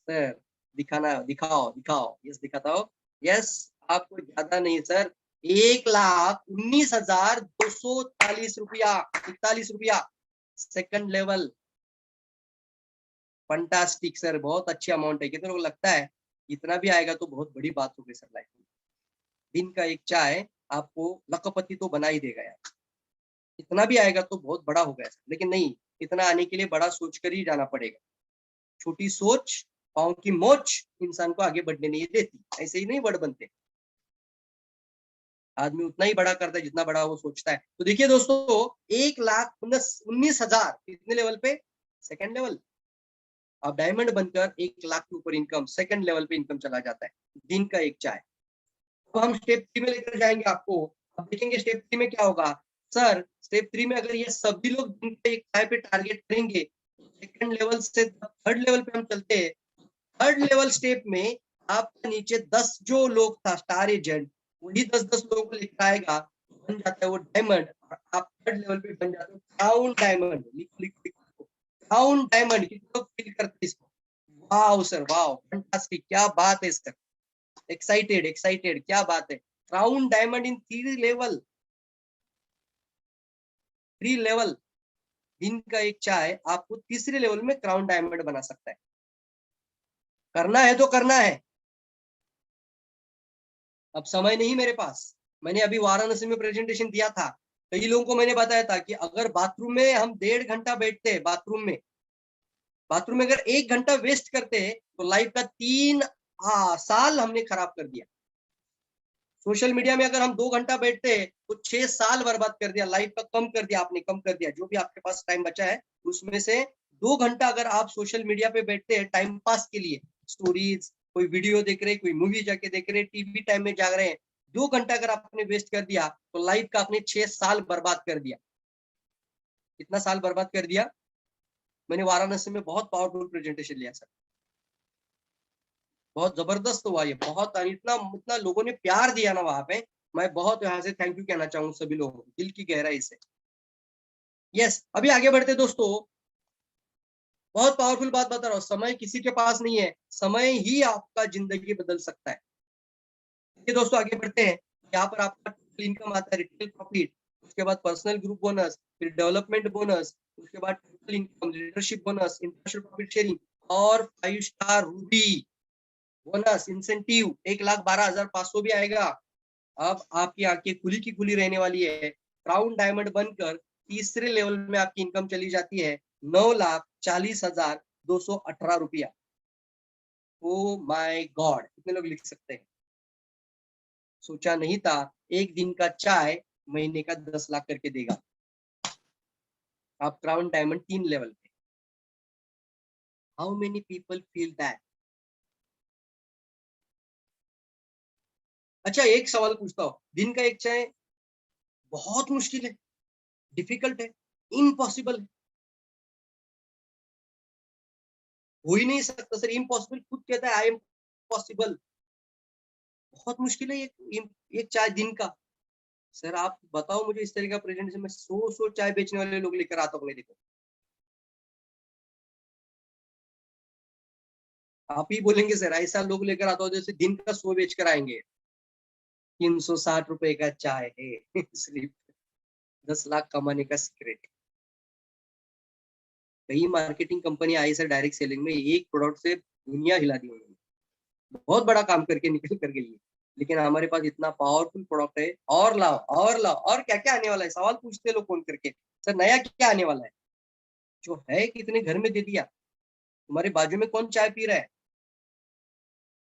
सर? दिखाना, दिखाओ दिखाओ, यस दिखाता हो। यस, आपको ज्यादा नहीं सर, 1,19,240 रुपया, 41 रुपया सेकंड लेवल। फंटास्टिक सर, बहुत अच्छी अमाउंट है। कितने लोग लगता है इतना भी आएगा तो बहुत बड़ी बात होगी सर लाइफ में। दिन का एक चाय आपको लखपति तो बना ही देगा यार। इतना भी आएगा तो बहुत बड़ा हो गया सर, लेकिन नहीं, इतना आने के लिए बड़ा सोच कर ही जाना पड़ेगा। छोटी सोच पाँव की मोच इंसान को आगे बढ़ने नहीं देती, ऐसे ही नहीं बड़ बनते। आदमी उतना ही बड़ा करता है जितना बड़ा वो सोचता है। तो देखिए दोस्तों, 1,19,000 कितने लेवल पे, सेकंड लेवल। अब डायमंड बनकर 1 लाख के ऊपर इनकम, सेकंड लेवल पे इनकम चला जाता है, दिन का एक चाय। तो हम स्टेप 3 में लेकर जाएंगे आपको। अब देखेंगे स्टेप 3 में क्या होगा। सर स्टेप 3 में अगर ये सभी लोग दिन का एक चाय पे टारगेट करेंगे, सेकंड लेवल से थर्ड लेवल पे हम चलते हैं। थर्ड लेवल स्टेप में आपके नीचे 10 जो लोग था स्टार एजेंट, वही 10-10 लोगों को लेकर आएगा, बन जाता है वो डायमंड। और आप थर्ड लेवल पे बन जाते हो क्राउन डायमंड। लिखो लिखो लिखो, क्राउन डायमंड। कितने लोग फील करते हैं इसको? वाओ सर, वाओ, फैंटास्टिक, क्या बात है सर। एक्साइटेड एक्साइटेड, क्या बात है। क्राउन डायमंड इन 3 लेवल, 3 लेवल। दिन का एक चाय आपको तीसरे लेवल में क्राउन डायमंड बना सकता है। करना है तो करना है। अब समय नहीं मेरे पास। मैंने अभी वाराणसी में प्रेजेंटेशन दिया था, कई लोगों को मैंने बताया था कि अगर बाथरूम में हम 1.5 घंटा बैठते हैं, बाथरूम में अगर 1 घंटा वेस्ट करते हैं तो लाइफ का 3 साल हमने खराब कर दिया। सोशल मीडिया में अगर हम 2 घंटा बैठते हैं तो 6 साल बर्बाद कर दिया, लाइफ का कम कर दिया आपने, कम कर दिया। जो भी आपके पास टाइम बचा है उसमें से 2 घंटा अगर आप सोशल मीडिया पे बैठते हैं टाइम पास के लिए, स्टोरीज, कोई वीडियो देख रहे, कोई मूवी जाके देख रहे, टीवी टाइम में जाग रहे हैं, 2 घंटा अगर आपने वेस्ट कर दिया तो लाइफ का आपने 6 साल बर्बाद कर दिया। कितना साल बर्बाद कर दिया? मैंने वाराणसी में बहुत पावरफुल प्रेजेंटेशन लिया सर, बहुत जबरदस्त हुआ ये, बहुत इतना इतना लोगों ने प्यार दिया ना वहां पे। मैं बहुत यहाँ से थैंक यू कहना चाहूंगा सभी लोगों को, दिल की गहराई से। यस, अभी आगे बढ़ते दोस्तों। बहुत पावरफुल बात बता रहा हूँ, समय किसी के पास नहीं है, समय ही आपका जिंदगी बदल सकता है। ये दोस्तों आगे बढ़ते हैं। यहाँ पर आपका इनकम आता है रिटेल प्रॉफिट, उसके बाद पर्सनल ग्रुप बोनस, फिर डेवलपमेंट बोनस, उसके बाद total income, leadership bonus, international profit sharing और 5 स्टार रूबी बोनस इंसेंटिव 1,12,500 भी आएगा। अब आपकी आंखें खुली की खुली रहने वाली है। क्राउन डायमंड बनकर तीसरे लेवल में आपकी इनकम चली जाती है 9,40,218 रुपया। ओ माय गॉड, कितने लोग लिख सकते हैं? सोचा नहीं था एक दिन का चाय महीने का 10 लाख करके देगा। आप क्राउन डायमंड 3 लेवल पे। How many people feel that? अच्छा, एक सवाल पूछता हूँ, दिन का एक चाय बहुत मुश्किल है, डिफिकल्ट है, इम्पॉसिबल है, हो ही नहीं सकता सर, इम्पॉसिबल खुद कहता है आई एम पॉसिबल। बहुत मुश्किल है एक चाय दिन का। सर आप बताओ मुझे, इस तरह का प्रेजेंटेशन में 100 चाय बेचने वाले लोग लेकर आता हूँ, देखो आप ही बोलेंगे सर ऐसा लोग लेकर आता हूँ जैसे दिन का 100 बेच कर आएंगे। 360 रुपए का चाय है सिर्फ 10 लाख कमाने का सीक्रेट। कई मार्केटिंग कंपनी आई सर डायरेक्ट सेलिंग में, एक प्रोडक्ट से दुनिया हिला दी उन्होंने, बहुत बड़ा काम करके निकल कर गई है। लेकिन हमारे पास इतना पावरफुल प्रोडक्ट है, और लाओ और लाओ, और क्या क्या आने वाला है, सवाल पूछते लोग फोन करके, सर नया क्या आने वाला है? जो है कितने घर में दे दिया। तुम्हारे बाजू में कौन चाय पी रहा है?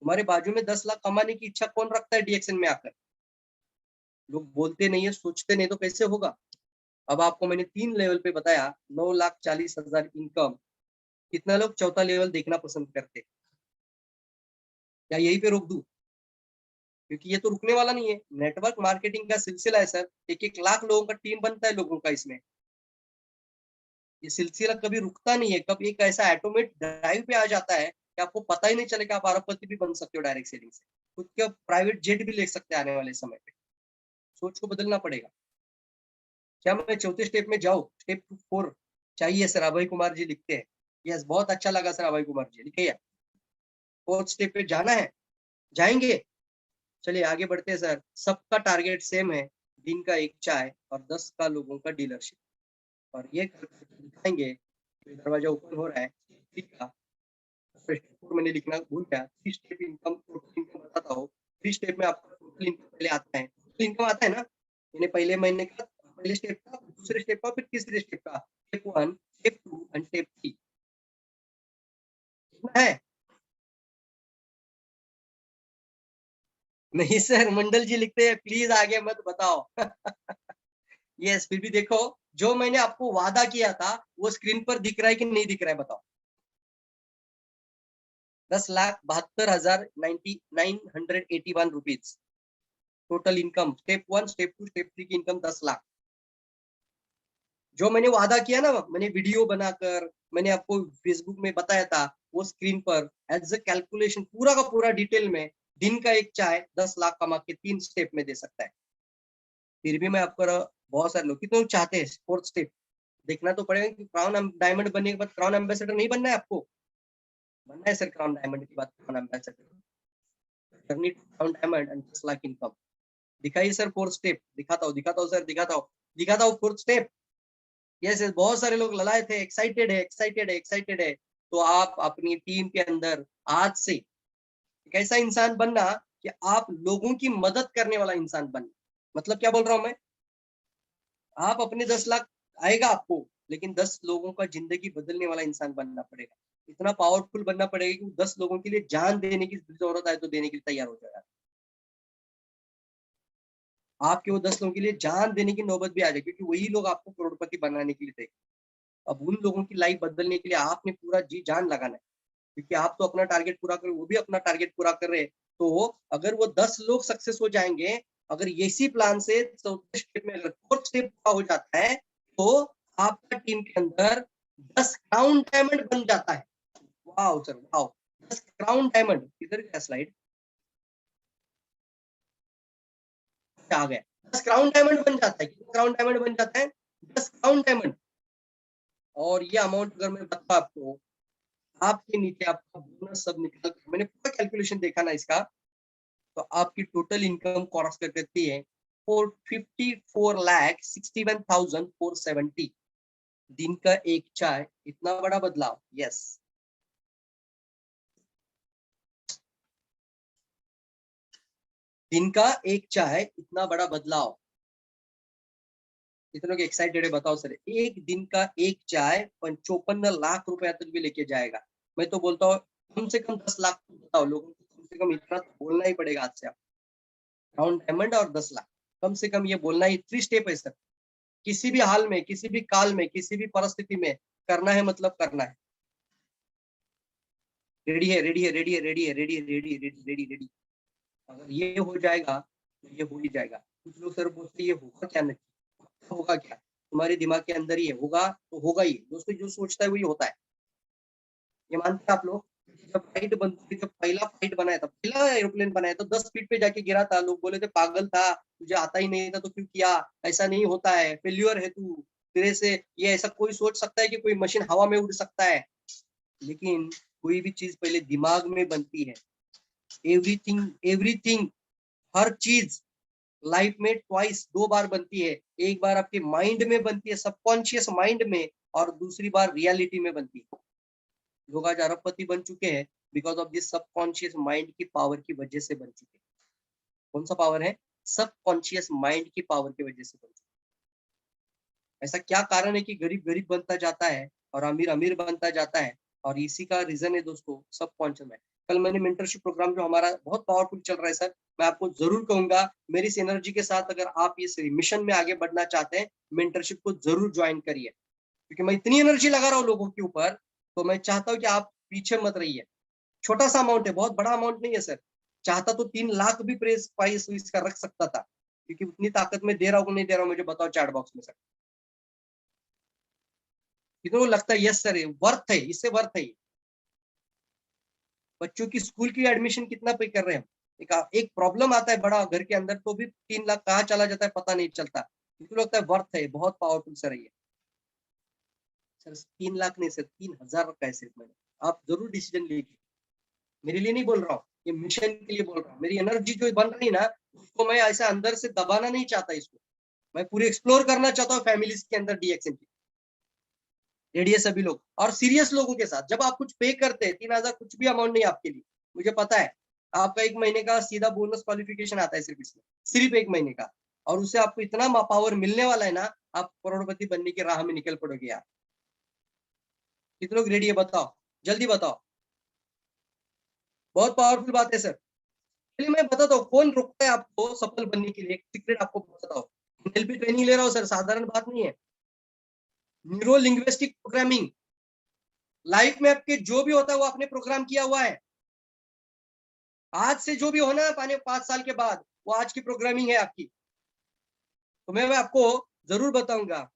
तुम्हारे बाजू में 10 लाख कमाने की इच्छा कौन रखता है डीएक्शन में आकर? लोग बोलते नहीं है, सोचते नहीं, तो कैसे होगा? अब आपको मैंने 3 लेवल पे बताया, 9,40,000 इनकम। कितना लोग चौथा लेवल देखना पसंद करते? क्या यही पे रोक दूं? क्योंकि ये तो रुकने वाला नहीं है, नेटवर्क मार्केटिंग का सिलसिला है सर, 1-1 लाख लोगों का टीम बनता है लोगों का इसमें। ये सिलसिला कभी रुकता नहीं है, कब एक ऐसा ऑटोमेट ड्राइव पे आ जाता है कि आपको पता ही नहीं चलेगा, आप अरबपति भी बन सकते हो डायरेक्ट सेलिंग से, खुद का प्राइवेट जेट भी ले सकते हैं आने वाले समय पे। सोच को बदलना पड़ेगा। क्या मैं चौथे स्टेप में जाऊँ? स्टेप 4 चाहिए सर, अभय कुमार जी लिखते हैं। यस, बहुत अच्छा लगा सर, अभय कुमार जी लिखे। 4th स्टेप पे जाना है, जाएंगे। चलिए आगे बढ़ते हैं सर। सबका टारगेट सेम है, दिन का एक चाय और 10 का लोगों का डीलरशिप, और ये दिखाएंगे। दरवाजा ओपन हो रहा है, ठीक है। मैंने लिखना भूल गया। 3 स्टेप इनकम, टोटल इनकम बताता हूँ। 3 स्टेप में आपका टोटल इनकम पहले आता है, टोटल इनकम आता है ना, मैंने पहले महीने का पहले स्टेप का, दूसरे स्टेप का, फिर तीसरे स्टेप का, स्टेप 1, स्टेप 2 एंड स्टेप 3 है। नहीं सर, मंडल जी लिखते हैं प्लीज आगे मत बताओ यस, फिर भी देखो, जो मैंने आपको वादा किया था वो स्क्रीन पर दिख रहा है कि नहीं दिख रहा है, बताओ। 10,72,981 rupees total income. Step 1, step 2, step 3 की इनकम 10 लाख। जो मैंने वादा किया ना, मैंने वीडियो बनाकर मैंने आपको फेसबुक में बताया था, वो स्क्रीन पर एज अ कैलकुलेशन पूरा का पूरा डिटेल में, दिन का एक चाय 10 लाख कमा के 3 स्टेप में दे सकता है। फिर भी मैं आपको बहुत सारे लोग कितने चाहते हैं 4th स्टेप देखना तो पड़ेगा कि क्राउन डायमंड बनने के बाद क्राउन एम्बेसडर नहीं बनना है आपको, बनना है सर क्राउन डायमंड के बाद क्राउन एम्बेसडर, करनी crown diamond and 10 lakh income. दिखाइए सर 4th स्टेप, दिखाता हूँ सर, दिखाता हूँ 4th स्टेप। यस यस, बहुत सारे लोग ललाए थे, एक्साइटेड है, एक्साइटेड है, एक्साइटेड है। तो आप अपनी टीम के अंदर आज से एक ऐसा इंसान बनना कि आप लोगों की मदद करने वाला इंसान बनना। मतलब क्या बोल रहा हूं मैं? आप अपने 10 लाख आएगा आपको, लेकिन 10 लोगों का जिंदगी बदलने वाला इंसान बनना पड़ेगा। इतना पावरफुल बनना पड़ेगा कि 10 लोगों के लिए जान देने की जरूरत आए तो देने के लिए तैयार हो जाएगा। आपके वो 10 लोगों के लिए जान देने की नौबत भी आ जाए, क्योंकि वही लोग आपको करोड़पति बनाने के लिए थे। अब उन लोगों की लाइफ बदलने के लिए आपने पूरा जी जान लगाना है, क्योंकि आप तो अपना टारगेट पूरा कर, वो भी अपना टारगेट पूरा कर रहे हैं। तो अगर वो 10 लोग सक्सेस हो जाएंगे, अगर इसी प्लान से चौथे स्टेप में अगर 4th स्टेप पूरा हो जाता है, तो आपका टीम के अंदर 10 क्राउन डायमंड बन जाता है। Wow sir wow, 10 crown diamond, इधर क्या स्लाइड आ गया? 10 क्राउन डायमंड बन जाता है। कितना क्राउन डायमंड बन जाता है? 10 क्राउन डायमंड। और ये अमाउंट अगर मैं बताऊं आपको, आपके नीचे आपका बोनस सब निकल, मैंने पूरा कैलकुलेशन देखा ना इसका, तो आपकी टोटल इनकम क्रॉस कर करती है 54,61,470 दिन का एक चाय, इतना बड़ा बदलाव। यस, दिन का एक चाय, इतना बड़ा बदलाव। कितनों के एक्साइटेड है बताओ सर। एक दिन का एक चाय 55 लाख रुपया तक भी लेके जाएगा। मैं तो बोलता हूँ कम से कम 10 लाख तो बताओ लोगों को, कम से कम इतना तो बोलना ही पड़ेगा आज से। आप राउंड डायमंड और 10 लाख, कम से कम ये बोलना ही 3 स्टेप है सर। किसी भी हाल में, किसी भी काल में, किसी भी परिस्थिति में करना है, मतलब करना है। रेडी है, रेडी है, रेडी है, रेडी है, ready ready ready ready ready. अगर ये हो जाएगा तो ये हो ही जाएगा। कुछ लोग सर बोलते ये होगा क्या, नहीं होगा क्या, तुम्हारे दिमाग के अंदर ही है, होगा तो होगा ही दोस्तों। जो सोचता है वही होता है, ये मानते हैं आप लोग। जब फ्लाइट बनती, जब पहला फ्लाइट बनाया था, पहला एरोप्लेन बनाया था, 10 फीट पे जाके गिरा था। लोग बोले थे पागल था, तुझे आता ही नहीं था तो क्यों किया, ऐसा नहीं होता है, फेल्यूर है तू, तेरे से ये ऐसा कोई सोच सकता है कि कोई मशीन हवा में उड़ सकता है। लेकिन कोई भी चीज पहले दिमाग में बनती है। एवरीथिंग एवरीथिंग, हर चीज लाइफ में ट्वाइस, 2 बार बनती है। एक बार आपके माइंड में बनती है, सबकॉन्शियस माइंड में, और दूसरी बार रियलिटी में बनती है। लोग आज अरबपति बन चुके हैं because of this subconscious mind की पावर की वजह से बन चुके हैं। कौन सा पावर है? सबकॉन्शियस माइंड की पावर की वजह से बन चुके हैं। ऐसा क्या कारण है कि गरीब गरीब बनता जाता है और अमीर अमीर बनता जाता है? और इसी का रीजन है दोस्तों, सबकॉन्शियस माइंड। कल मैंने मेंटरशिप प्रोग्राम जो हमारा बहुत पावरफुल चल रहा है सर, मैं आपको जरूर कहूंगा मेरी इस एनर्जी के साथ अगर आप इस मिशन में आगे बढ़ना चाहते हैं, मेंटरशिप को जरूर ज्वाइन करिए। क्योंकि मैं इतनी एनर्जी लगा रहा हूँ लोगों के ऊपर, तो मैं चाहता हूँ कि आप पीछे मत रहिए। छोटा सा अमाउंट है, बहुत बड़ा अमाउंट नहीं है सर। चाहता तो 3 लाख भी प्रेस प्राइस इसका रख सकता था, क्योंकि उतनी ताकत में दे रहा हूँ नहीं दे रहा हूँ, मुझे बताओ चैट बॉक्स में सर। कितनों को लगता है यस सर वर्थ है, इससे वर्थ है। बच्चों की स्कूल की एडमिशन कितना पे कर रहे हैं हम? एक प्रॉब्लम आता है बड़ा घर के अंदर तो भी 3 लाख कहाँ चला जाता है पता नहीं चलता। कितनों लगता है वर्थ है, बहुत पावरफुल सर है ये। सर 3 लाख नहीं सर, 3,000 का है सिर्फ। मैंने, आप जरूर डिसीजन लीजिए। मेरे लिए नहीं बोल रहा हूँ, ये मिशन के लिए बोल रहा हूँ। मेरी एनर्जी जो बन रही ना, उसको मैं ऐसा अंदर से दबाना नहीं चाहता इसको, मैं पूरी एक्सप्लोर करना चाहता हूँ फैमिलीज के अंदर डीएक्सएन की। रेडी है सभी लोग, और सीरियस लोगों के साथ। जब आप कुछ पे करते हैं, 3,000 कुछ भी अमाउंट नहीं आपके लिए, मुझे पता है। आपका 1 महीने का सीधा बोनस क्वालिफिकेशन आता है सिर्फ इसमें, सिर्फ 1 महीने का। और उससे आपको इतना पावर मिलने वाला है ना, आप करोड़पति बनने की राह में निकल पड़ोगे यार। कितने लोग रेडी है बताओ, जल्दी बताओ। बहुत पावरफुल बात है सर। चलिए मैं बताता हूँ कौन रोकता है आपको सफल बनने के लिए। एक सीक्रेट आपको बताता हूँ। एनएलपी ट्रेनिंग ले रहा हूँ सर, साधारण बात नहीं है। न्यूरो लिंग्विस्टिक प्रोग्रामिंग, लाइफ में आपके जो भी होता है वो आपने प्रोग्राम किया हुआ है। आज से जो भी होना है 5 साल के बाद, वो आज की प्रोग्रामिंग है आपकी। तो मैं आपको जरूर बताऊंगा।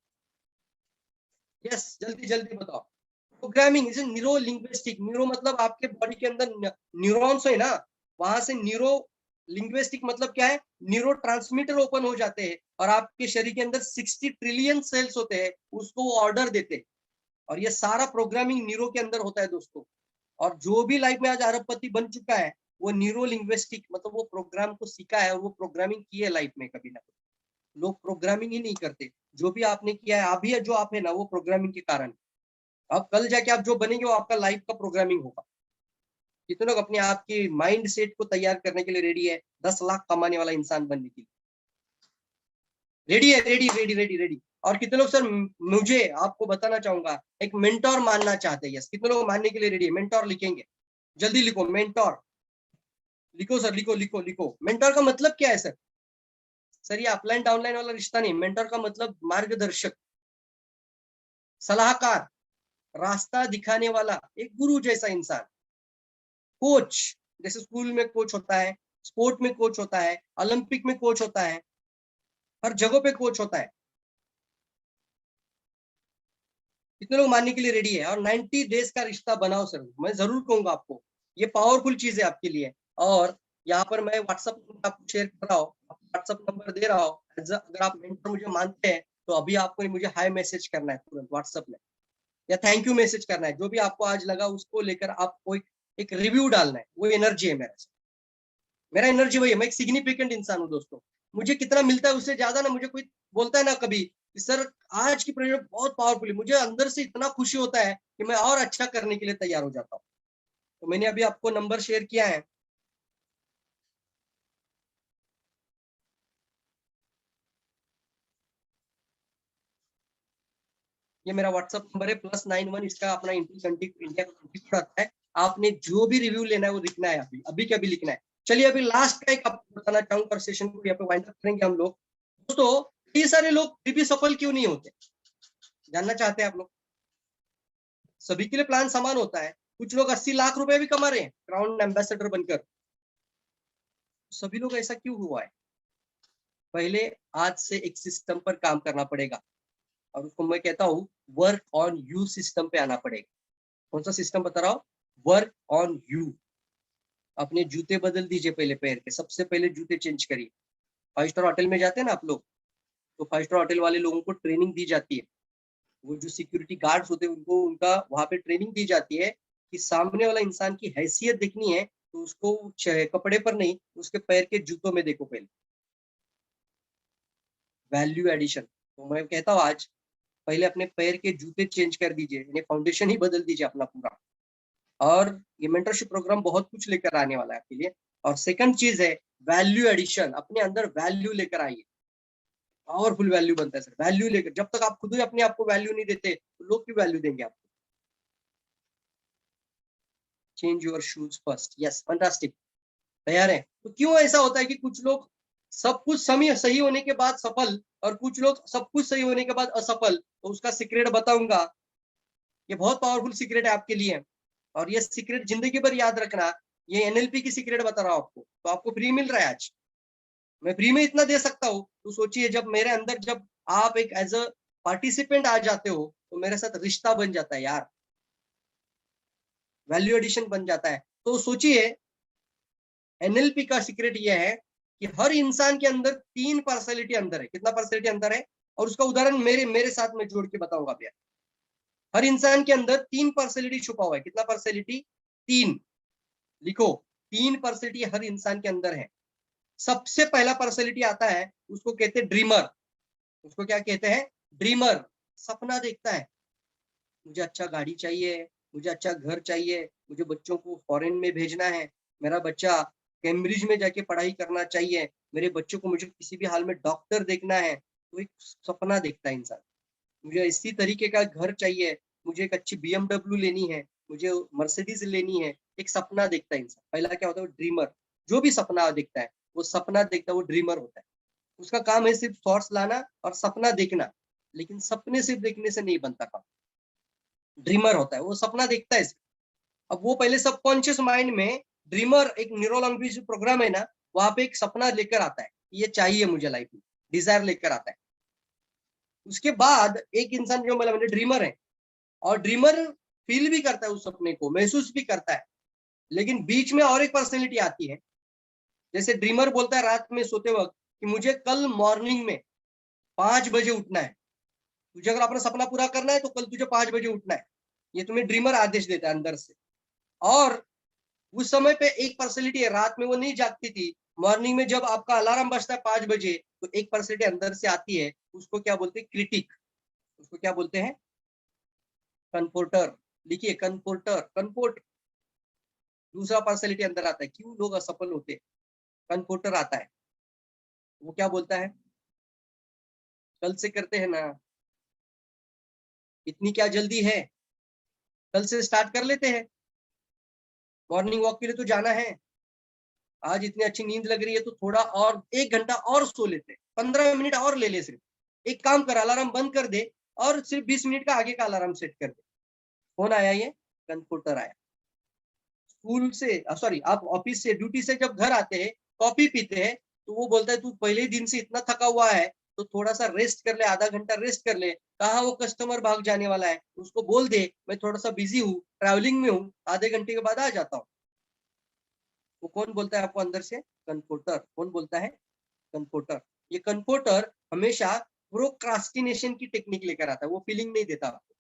यस, जल्दी जल्दी बताओ। Programming is neuro linguistic. Neuro मतलब आपके बॉडी के अंदर न्यूरॉन्स है ना, वहां से न्यूरो लिंग्विस्टिक मतलब क्या है, न्यूरो ट्रांसमीटर ओपन हो जाते हैं और आपके शरीर के अंदर 60 ट्रिलियन सेल्स होते हैं, उसको वो ऑर्डर देते हैं। और ये सारा प्रोग्रामिंग न्यूरो के अंदर होता है दोस्तों। और जो भी लाइफ में आज अरबपति बन चुका है, वो न्यूरो लिंग्विस्टिक मतलब वो प्रोग्राम को सीखा है और वो प्रोग्रामिंग की है लाइफ में कभी ना कभी। लोग प्रोग्रामिंग ही नहीं करते। जो भी आपने किया है अभी, जो आप है ना, वो प्रोग्रामिंग के कारण। अब कल जाके आप जो बनेंगे वो आपका लाइफ का प्रोग्रामिंग होगा। कितने लोग अपने आप के माइंड सेट को तैयार करने के लिए रेडी है 10 लाख कमाने वाला इंसान बनने के लिए? रेडी है, रेडी रेडी रेडी रेडी। और कितने लोग सर, मुझे आपको बताना चाहूंगा, एक मेंटोर मानना चाहते हैं? यस, कितने लोग मानने के लिए रेडी है? मेंटोर लिखेंगे, जल्दी लिखो मेंटोर। लिखो सर, लिखो लिखो लिखो। मेंटोर का मतलब क्या है सर? सर ये अपलाइन डाउनलाइन वाला रिश्ता नहीं। मेंटोर का मतलब मार्गदर्शक, सलाहकार, रास्ता दिखाने वाला, एक गुरु जैसा इंसान। कोच, जैसे स्कूल में कोच होता है, स्पोर्ट में कोच होता है, ओलंपिक में कोच होता है, हर जगह पे कोच होता है। कितने लोग मानने के लिए रेडी है? और 90 डेज का रिश्ता बनाओ सर, मैं जरूर कहूंगा आपको, ये पावरफुल चीज है आपके लिए। और यहाँ पर मैं व्हाट्सअप आपको शेयर कर रहा हूँ, व्हाट्सअप नंबर दे रहा हूँ। अगर आप मेंटर मुझे मानते हैं तो अभी आपको मुझे हाई मैसेज करना है तुरंत व्हाट्सअप में, या थैंक यू मैसेज करना है। जो भी आपको आज लगा उसको लेकर आपको एक रिव्यू डालना है, वो एनर्जी है मेरा। मेरा एनर्जी वही है, मैं एक सिग्निफिकेंट इंसान हूँ दोस्तों। मुझे कितना मिलता है उससे ज्यादा ना, मुझे कोई बोलता है ना कभी कि सर आज की प्रेजेंट बहुत पावरफुल है, मुझे अंदर से इतना खुशी होता है कि मैं और अच्छा करने के लिए तैयार हो जाता हूँ। तो मैंने अभी आपको नंबर शेयर किया है। ये मेरा व्हाट्सअप नंबर है +91, इसका अपना इंडिया का कोड आता है। आपने जो भी रिव्यू लेना है वो लिखना है, अभी अभी क्या भी लिखना है। चलिए अभी लास्ट का एक आपको बताना चाहूंगा, सेशन को यहाँ पे वाइंड अप करेंगे हम लोग। दोस्तों कई सारे लोग फिर भी सफल क्यों नहीं होते, जानना चाहते हैं आप लोग? सभी के लिए प्लान समान होता है। कुछ लोग 80 लाख रुपए भी कमा रहे हैं क्राउन एम्बेसडर बनकर, सभी लोग ऐसा क्यों हुआ है? पहले आज से एक सिस्टम पर काम करना पड़ेगा, और उसको मैं कहता हूँ वर्क ऑन यू सिस्टम पे आना पड़ेगा। कौन सा सिस्टम बता रहा हूँ? Work on you. अपने जूते बदल दीजिए, पहले पैर के सबसे पहले जूते चेंज करिए। 5 स्टार होटल में जाते हैं ना आप लोग, तो 5 स्टार होटल वाले लोगों को ट्रेनिंग दी जाती है। वो जो सिक्योरिटी गार्ड्स होते हैं उनको उनका वहां पे ट्रेनिंग दी जाती है कि सामने वाला इंसान की हैसियत देखनी है तो उसको कपड़े पर नहीं, उसके पैर के जूतों में देखो पहले। Value addition. तो मैं कहता हूँ आज पहले अपने पैर के जूते चेंज कर दीजिए, यानी फाउंडेशन ही बदल दीजिए अपना पूरा। और ये मेंटरशिप प्रोग्राम बहुत कुछ लेकर आने वाला है आपके लिए। और सेकंड चीज है वैल्यू एडिशन, अपने अंदर वैल्यू लेकर आइए। पावरफुल वैल्यू बनता है सर, वैल्यू लेकर। जब तक आप खुद ही अपने आप को वैल्यू नहीं देते तो लोग क्यों वैल्यू देंगे आपको? Change your shoes first. Yes, fantastic. तैयार है? तो क्यों ऐसा होता है कि कुछ लोग सब कुछ समय सही होने के बाद सफल, और कुछ लोग सब कुछ सही होने के बाद असफल? तो उसका सीक्रेट बताऊंगा। ये बहुत पावरफुल सीक्रेट है आपके लिए, और ये सीक्रेट जिंदगी भर याद रखना। ये एनएलपी की सीक्रेट बता रहा हूँ आपको, तो आपको फ्री मिल रहा है आज। मैं फ्री में इतना दे सकता हूँ, तो सोचिए जब मेरे अंदर, जब आप एक एज अ पार्टिसिपेंट आ जाते हो तो मेरे साथ रिश्ता बन जाता है यार, वैल्यू एडिशन बन जाता है। तो सोचिए एनएलपी का सीक्रेट यह है कि हर इंसान के अंदर 3 पर्सनैलिटी अंदर है। कितना पर्सनैलिटी अंदर है? और उसका उदाहरण मेरे मेरे साथ में जोड़ के बताऊंगा भैया। हर इंसान के अंदर 3 पर्सनैलिटी छुपा हुआ है। कितना पर्सनैलिटी? 3। लिखो, 3 पर्सनैलिटी हर इंसान के अंदर है। सबसे पहला पर्सनैलिटी आता है, उसको कहते हैं ड्रीमर। उसको क्या कहते हैं? ड्रीमर। सपना देखता है, मुझे अच्छा गाड़ी चाहिए, मुझे अच्छा घर चाहिए, मुझे बच्चों को फॉरेन में भेजना है, मेरा बच्चा कैम्ब्रिज में जाके पढ़ाई करना चाहिए, मेरे बच्चों को मुझे किसी भी हाल में डॉक्टर देखना है। तो एक सपना देखता है इंसान। मुझे इसी तरीके का घर चाहिए, मुझे एक अच्छी BMW लेनी है, मुझे मर्सिडीज लेनी है। एक सपना देखता है इंसान। पहला क्या होता है? वो ड्रीमर। जो भी सपना देखता है वो सपना देखता है, वो ड्रीमर होता है। उसका काम है सिर्फ थॉट्स लाना और सपना देखना। लेकिन सपने सिर्फ देखने से नहीं बनता काम। ड्रीमर होता है, वो सपना देखता है। अब वो पहले सबकॉन्शियस माइंड में ड्रीमर, एक न्यूरो लैंग्वेज प्रोग्राम है ना, वहां पे एक सपना लेकर आता है, ये चाहिए मुझे लाइफ में, डिजायर लेकर आता है। उसके बाद एक इंसान जो मतलब ड्रीमर है, और ड्रीमर फील भी करता है उस सपने को, महसूस भी करता है। लेकिन बीच में और एक पर्सनैलिटी आती है। जैसे ड्रीमर बोलता है रात में सोते वक्त कि मुझे कल मॉर्निंग में 5 बजे उठना है। तुझे अगर अपना सपना पूरा करना है तो कल तुझे 5 बजे उठना है। ये तुम्हें ड्रीमर आदेश देता है अंदर से। और उस समय पे एक पर्सनैलिटी है, रात में वो नहीं जागती थी, मॉर्निंग में जब आपका अलार्म बजता है 5 बजे, तो एक पर्सनैलिटी अंदर से आती है। उसको क्या बोलते हैं? क्रिटिक। उसको क्या बोलते हैं? कन्फोर्टर। लिखिए, कन्फोर्टर, कन्फोर्ट। दूसरा पर्सनैलिटी अंदर आता है, क्यों लोग असफल होते हैं? कन्फोर्टर आता है। वो क्या बोलता है? कल से करते हैं ना, इतनी क्या जल्दी है, कल से स्टार्ट कर लेते हैं, मॉर्निंग वॉक के लिए तो जाना है, आज इतनी अच्छी नींद लग रही है तो थोड़ा और 1 घंटा और सो लेते हैं, 15 मिनट और ले ले। सिर्फ एक काम कर, अलार्म बंद कर दे और सिर्फ 20 मिनट का आगे का अलार्म सेट कर दे। कौन आया? ये कंप्यूटर आया। स्कूल से, सॉरी, आप ऑफिस से, ड्यूटी से जब घर आते हैं, कॉफी पीते हैं, तो वो बोलता है तू पहले ही दिन से इतना थका हुआ है तो थोड़ा सा रेस्ट कर ले, आधा घंटा रेस्ट कर ले। कहाँ वो कस्टमर भाग जाने वाला है, उसको बोल दे मैं थोड़ा सा बिजी हूँ, ट्रैवलिंग में हूँ, आधे घंटे के बाद आ जाता हूँ। वो कौन बोलता है आपको अंदर से? कन्फोर्टर। कौन बोलता है? कन्फोर्टर। ये कन्फोर्टर हमेशा प्रोक्रास्टिनेशन की टेक्निक लेकर आता है, वो फीलिंग नहीं देता आपको।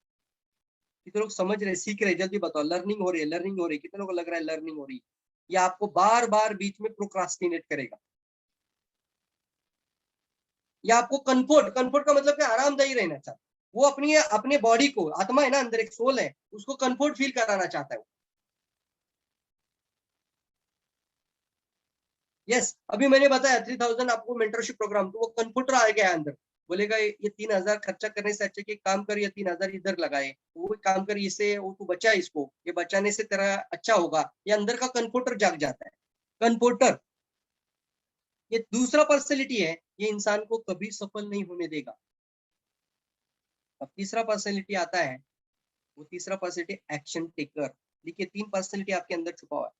कितने लोग समझ रहे, सीख रहे? जल्दी बताओ। लर्निंग हो रही है, लर्निंग हो रही है? कितने लोग को लग रहा है लर्निंग हो रही है? या आपको बार बार बीच में प्रोक्रास्टिनेट करेगा, या आपको कंफर्ट, कंफर्ट का मतलब कि आरामदायी रहना चाहता है, वो अपनी अपने बॉडी को, आत्मा है ना अंदर, एक सोल है, उसको कंफर्ट फील कराना चाहता है। यस, अभी मैंने बताया 3000 आपको मेंटरशिप प्रोग्राम, तो वो कंप्यूटर आ गया अंदर, बोलेगा ये 3000 खर्चा करने से अच्छा कि काम कर, ये 3000 इधर लगाए, वो काम कर, इससे वो तू बचा, इसको ये बचाने से तेरा अच्छा होगा, ये अंदर का कंप्यूटर जाग जाता है। कंप्यूटर, ये दूसरा पर्सनैलिटी है, ये इंसान को कभी सफल नहीं होने देगा। अब तीसरा पर्सनैलिटी आता है, वो तीसरा पर्सनैलिटी एक्शन टेकर। देखिए 3 पर्सनैलिटी आपके अंदर छुपा हुआ है।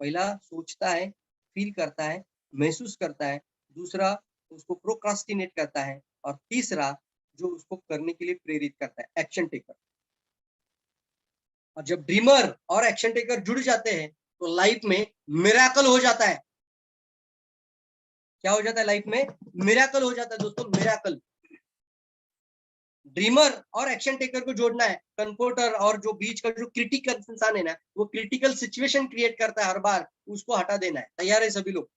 पहला सोचता है, फील करता है, महसूस करता है, दूसरा उसको प्रोक्रास्टिनेट करता है, और तीसरा जो उसको करने के लिए प्रेरित करता है, एक्शन टेकर। और जब ड्रीमर और एक्शन टेकर जुड़ जाते हैं तो लाइफ में मिरेकल हो जाता है। क्या हो जाता है लाइफ में? मिरेकल हो जाता है दोस्तों, मिरेकल। ड्रीमर और एक्शन टेकर को जोड़ना है, कंफर्टर और जो बीच का जो क्रिटिकल इंसान है ना, वो क्रिटिकल सिचुएशन क्रिएट करता है हर बार, उसको हटा देना है। तैयार है सभी लोग?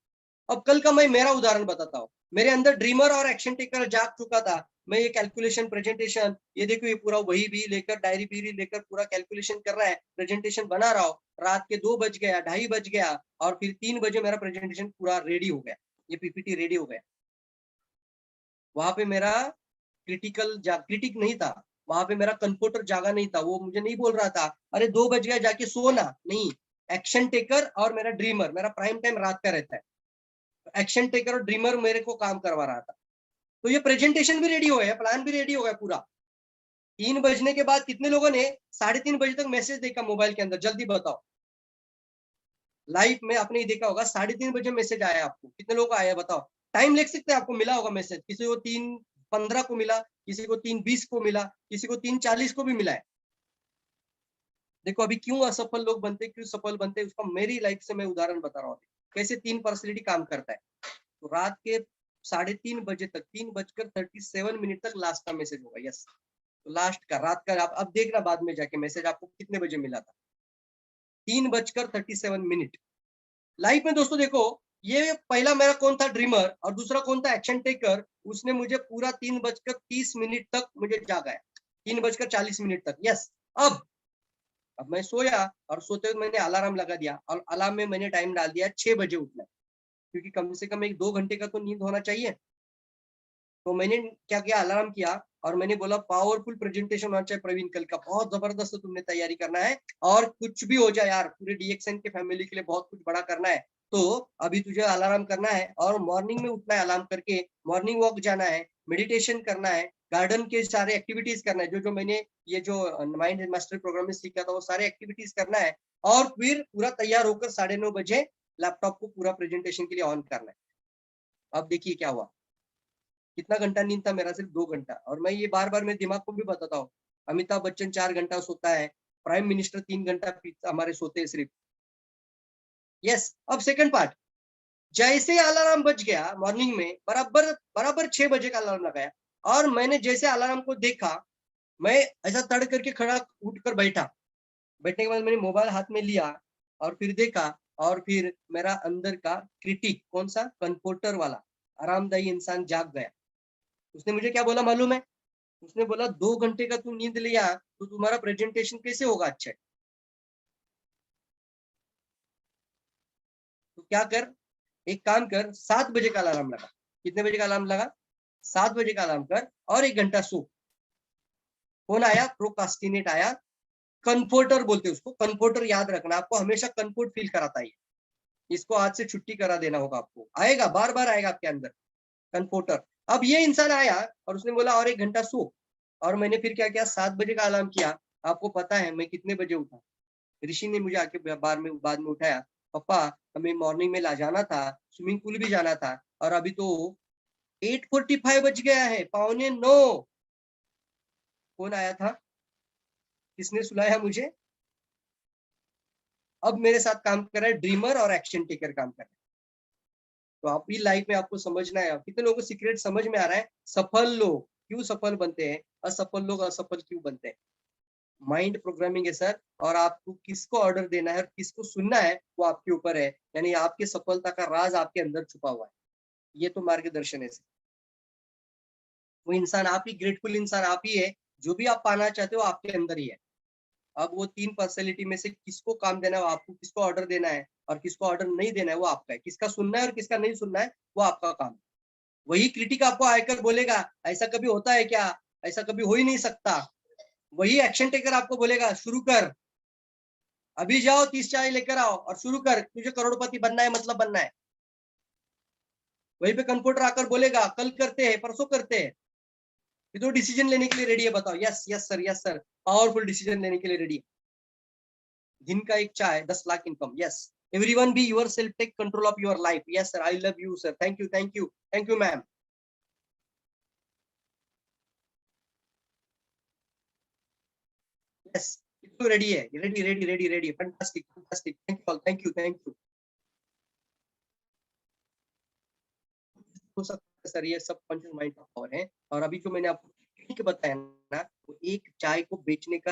अब कल का मैं मेरा उदाहरण बताता हूँ। मेरे अंदर ड्रीमर और एक्शन टेकर जाग चुका था। मैं ये कैलकुलेशन प्रेजेंटेशन, ये देखो ये पूरा वही भी लेकर, डायरी भी लेकर पूरा कैलकुलेशन कर रहा है, प्रेजेंटेशन बना रहा हो। रात के 2 बज गया, 2:30 बज गया, और फिर 3 बजे मेरा प्रेजेंटेशन पूरा रेडी हो गया, ये पीपीटी रेडी हो गया। वहां पे मेरा क्रिटिक नहीं था, वहां पे मेरा कंप्यूटर जागा नहीं था, वो मुझे नहीं बोल रहा था अरे 2 बज गया जाके सोना, नहीं। एक्शन टेकर और मेरा ड्रीमर, मेरा प्राइम टाइम रात का रहता है, एक्शन टेकर और ड्रीमर मेरे को काम करवा रहा था। तो ये प्रेजेंटेशन भी रेडी हो गया, प्लान भी रेडी हो गया पूरा। 3 बजने के बाद कितने लोगों ने 3:30 बजे तक मैसेज देखा मोबाइल के अंदर, जल्दी बताओ। लाइफ में आपने देखा होगा 3:30 बजे मैसेज आया आपको, कितने लोगों का आया बताओ? टाइम लिख सकते हैं, आपको मिला होगा मैसेज, किसी को 3:15 को मिला, किसी को 3:20 को मिला, किसी को 3:40 को भी मिला है। देखो अभी क्यों असफल लोग बनते, क्यों सफल बनते, उसका मेरी लाइफ से मैं उदाहरण बता रहा हूँ कैसे 3 पर्सनैलिटी काम करता है। तो रात के 3:30 बजे तक, 3:37 तक लास्ट का मैसेज होगा। यस, तो लास्ट का रात का, आप अब देखना बाद में जाके मैसेज आपको कितने बजे मिला था। 3:37। लाइफ में दोस्तों देखो, ये पहला मेरा कौन था? ड्रीमर, और दूसरा कौन था? Action taker. उसने मुझे पूरा 3:30 तक मुझे जागाया, 3:40 तक। यस, अब मैं सोया, और सोते हुए मैंने अलार्म लगा दिया, और अलार्म में मैंने टाइम डाल दिया 6 बजे उठना, क्योंकि कम से कम 1-2 घंटे का तो नींद होना चाहिए। तो मैंने क्या किया, अलार्म किया, और मैंने बोला पावरफुल प्रेजेंटेशन होना चाहिए प्रवीण, कल का बहुत जबरदस्त तुमने तैयारी करना है, और कुछ भी हो जाए यार, पूरे डीएक्सएन के फैमिली के लिए बहुत कुछ बड़ा करना है। तो अभी तुझे अलार्म करना है, और मॉर्निंग में उठना है, अलार्म करके मॉर्निंग वॉक जाना है, मेडिटेशन करना है, गार्डन के सारे एक्टिविटीज करना है, जो मैंने ये जो माइंड मास्टर प्रोग्राम में सीखा था, वो सारे एक्टिविटीज करना है, और फिर पूरा तैयार होकर 9:30 बजे लैपटॉप को पूरा प्रेजेंटेशन के लिए ऑन करना है। अब देखिए क्या हुआ, कितना घंटा नींद था मेरा? सिर्फ 2 घंटा। और मैं ये बार बार मेरे दिमाग को भी बताता हूँ, अमिताभ बच्चन 4 घंटा सोता है, प्राइम मिनिस्टर 3 घंटा हमारे सोते हैं सिर्फ। यस, अब सेकंड पार्ट, जैसे अलार्म बज गया मॉर्निंग में, बराबर बराबर 6 बजे का अलार्म लगाया, और मैंने जैसे अलार्म को देखा, मैं ऐसा तड़ करके खड़ा उठकर बैठा। बैठने के बाद मैंने मोबाइल हाथ में लिया, और फिर देखा, और फिर मेरा अंदर का क्रिटिक, कौन सा? कंफर्टर वाला आरामदायी इंसान जाग गया। उसने मुझे क्या बोला मालूम है? उसने बोला 2 घंटे का तू नींद लिया तो तुम्हारा प्रेजेंटेशन कैसे होगा अच्छा? तो क्या कर, एक काम कर, 7 बजे का अलार्म लगा। कितने बजे का अलार्म लगा? 7 बजे का अलार्म कर, और 1 घंटा सो। कौन आया? प्रोकास्टिनेट आया। कंफर्टर बोलते उसको, कंफर्टर याद रखना, आपको हमेशा कंफर्ट फील कराता है। इसको आज से छुट्टी करा देना होगा आपको, आएगा बार बार आएगा आपके अंदर कंफर्टर। अब ये इंसान आया, और उसने बोला और 1 घंटा सो, और मैंने फिर क्या किया, 7 बजे का अलार्म किया। आपको पता है मैं कितने बजे उठा? ऋषि ने मुझे आके बाद में उठाया, पापा हमें मॉर्निंग में ला जाना था, स्विमिंग पूल भी जाना था, और अभी तो 8:45 बज गया है, 8:45। कौन आया था? किसने सुलाया मुझे? अब मेरे साथ काम कर रहा है ड्रीमर और एक्शन टेकर काम कर रहा है। तो आपकी लाइफ में आपको समझना है, कितने लोगों को सीक्रेट समझ में आ रहा है? सफल लोग क्यों सफल बनते हैं, असफल लोग असफल क्यों बनते हैं? माइंड प्रोग्रामिंग है सर, और आपको किसको ऑर्डर देना है और किसको सुनना है वो आपके ऊपर है। यानी आपकी सफलता का राज आपके अंदर छुपा हुआ है। ये तो मार्गदर्शन है सर। वो इंसान आप ही, ग्रेटफुल इंसान आप ही है। जो भी आप पाना चाहते हो आपके अंदर ही है। अब वो 3 पर्सनैलिटी में से किसको काम देना है, आपको किसको ऑर्डर देना है और किसको ऑर्डर नहीं देना है वो आपका है। किसका सुनना है और किसका नहीं सुनना है वो आपका काम है। वही क्रिटिक आपको आकर बोलेगा ऐसा कभी होता है क्या, ऐसा कभी हो ही नहीं सकता। वही एक्शन टेकर आपको बोलेगा शुरू कर, अभी जाओ 30 चाय लेकर आओ और शुरू कर, तुझे करोड़पति बनना है, मतलब बनना है। वहीं पे कंप्यूटर आकर बोलेगा कल करते हैं, परसों करते हैं। ये तो डिसीजन लेने के लिए रेडी है, बताओ। Yes yes sir, yes sir, powerful decision लेने के लिए रेडी है। दिन का एक चाय 10 lakh income. Yes, everyone be yourself, take control of your life. Yes sir, I love you sir, thank you thank you thank you ma'am. Yes, ready है, ready ready ready ready, fantastic fantastic, thank you thank you thank you. हो सकता है sir, ये सब conscious mind का power है। और अभी जो मैंने आपको टेक्निक बताया ना, वो एक चाय को बेचने का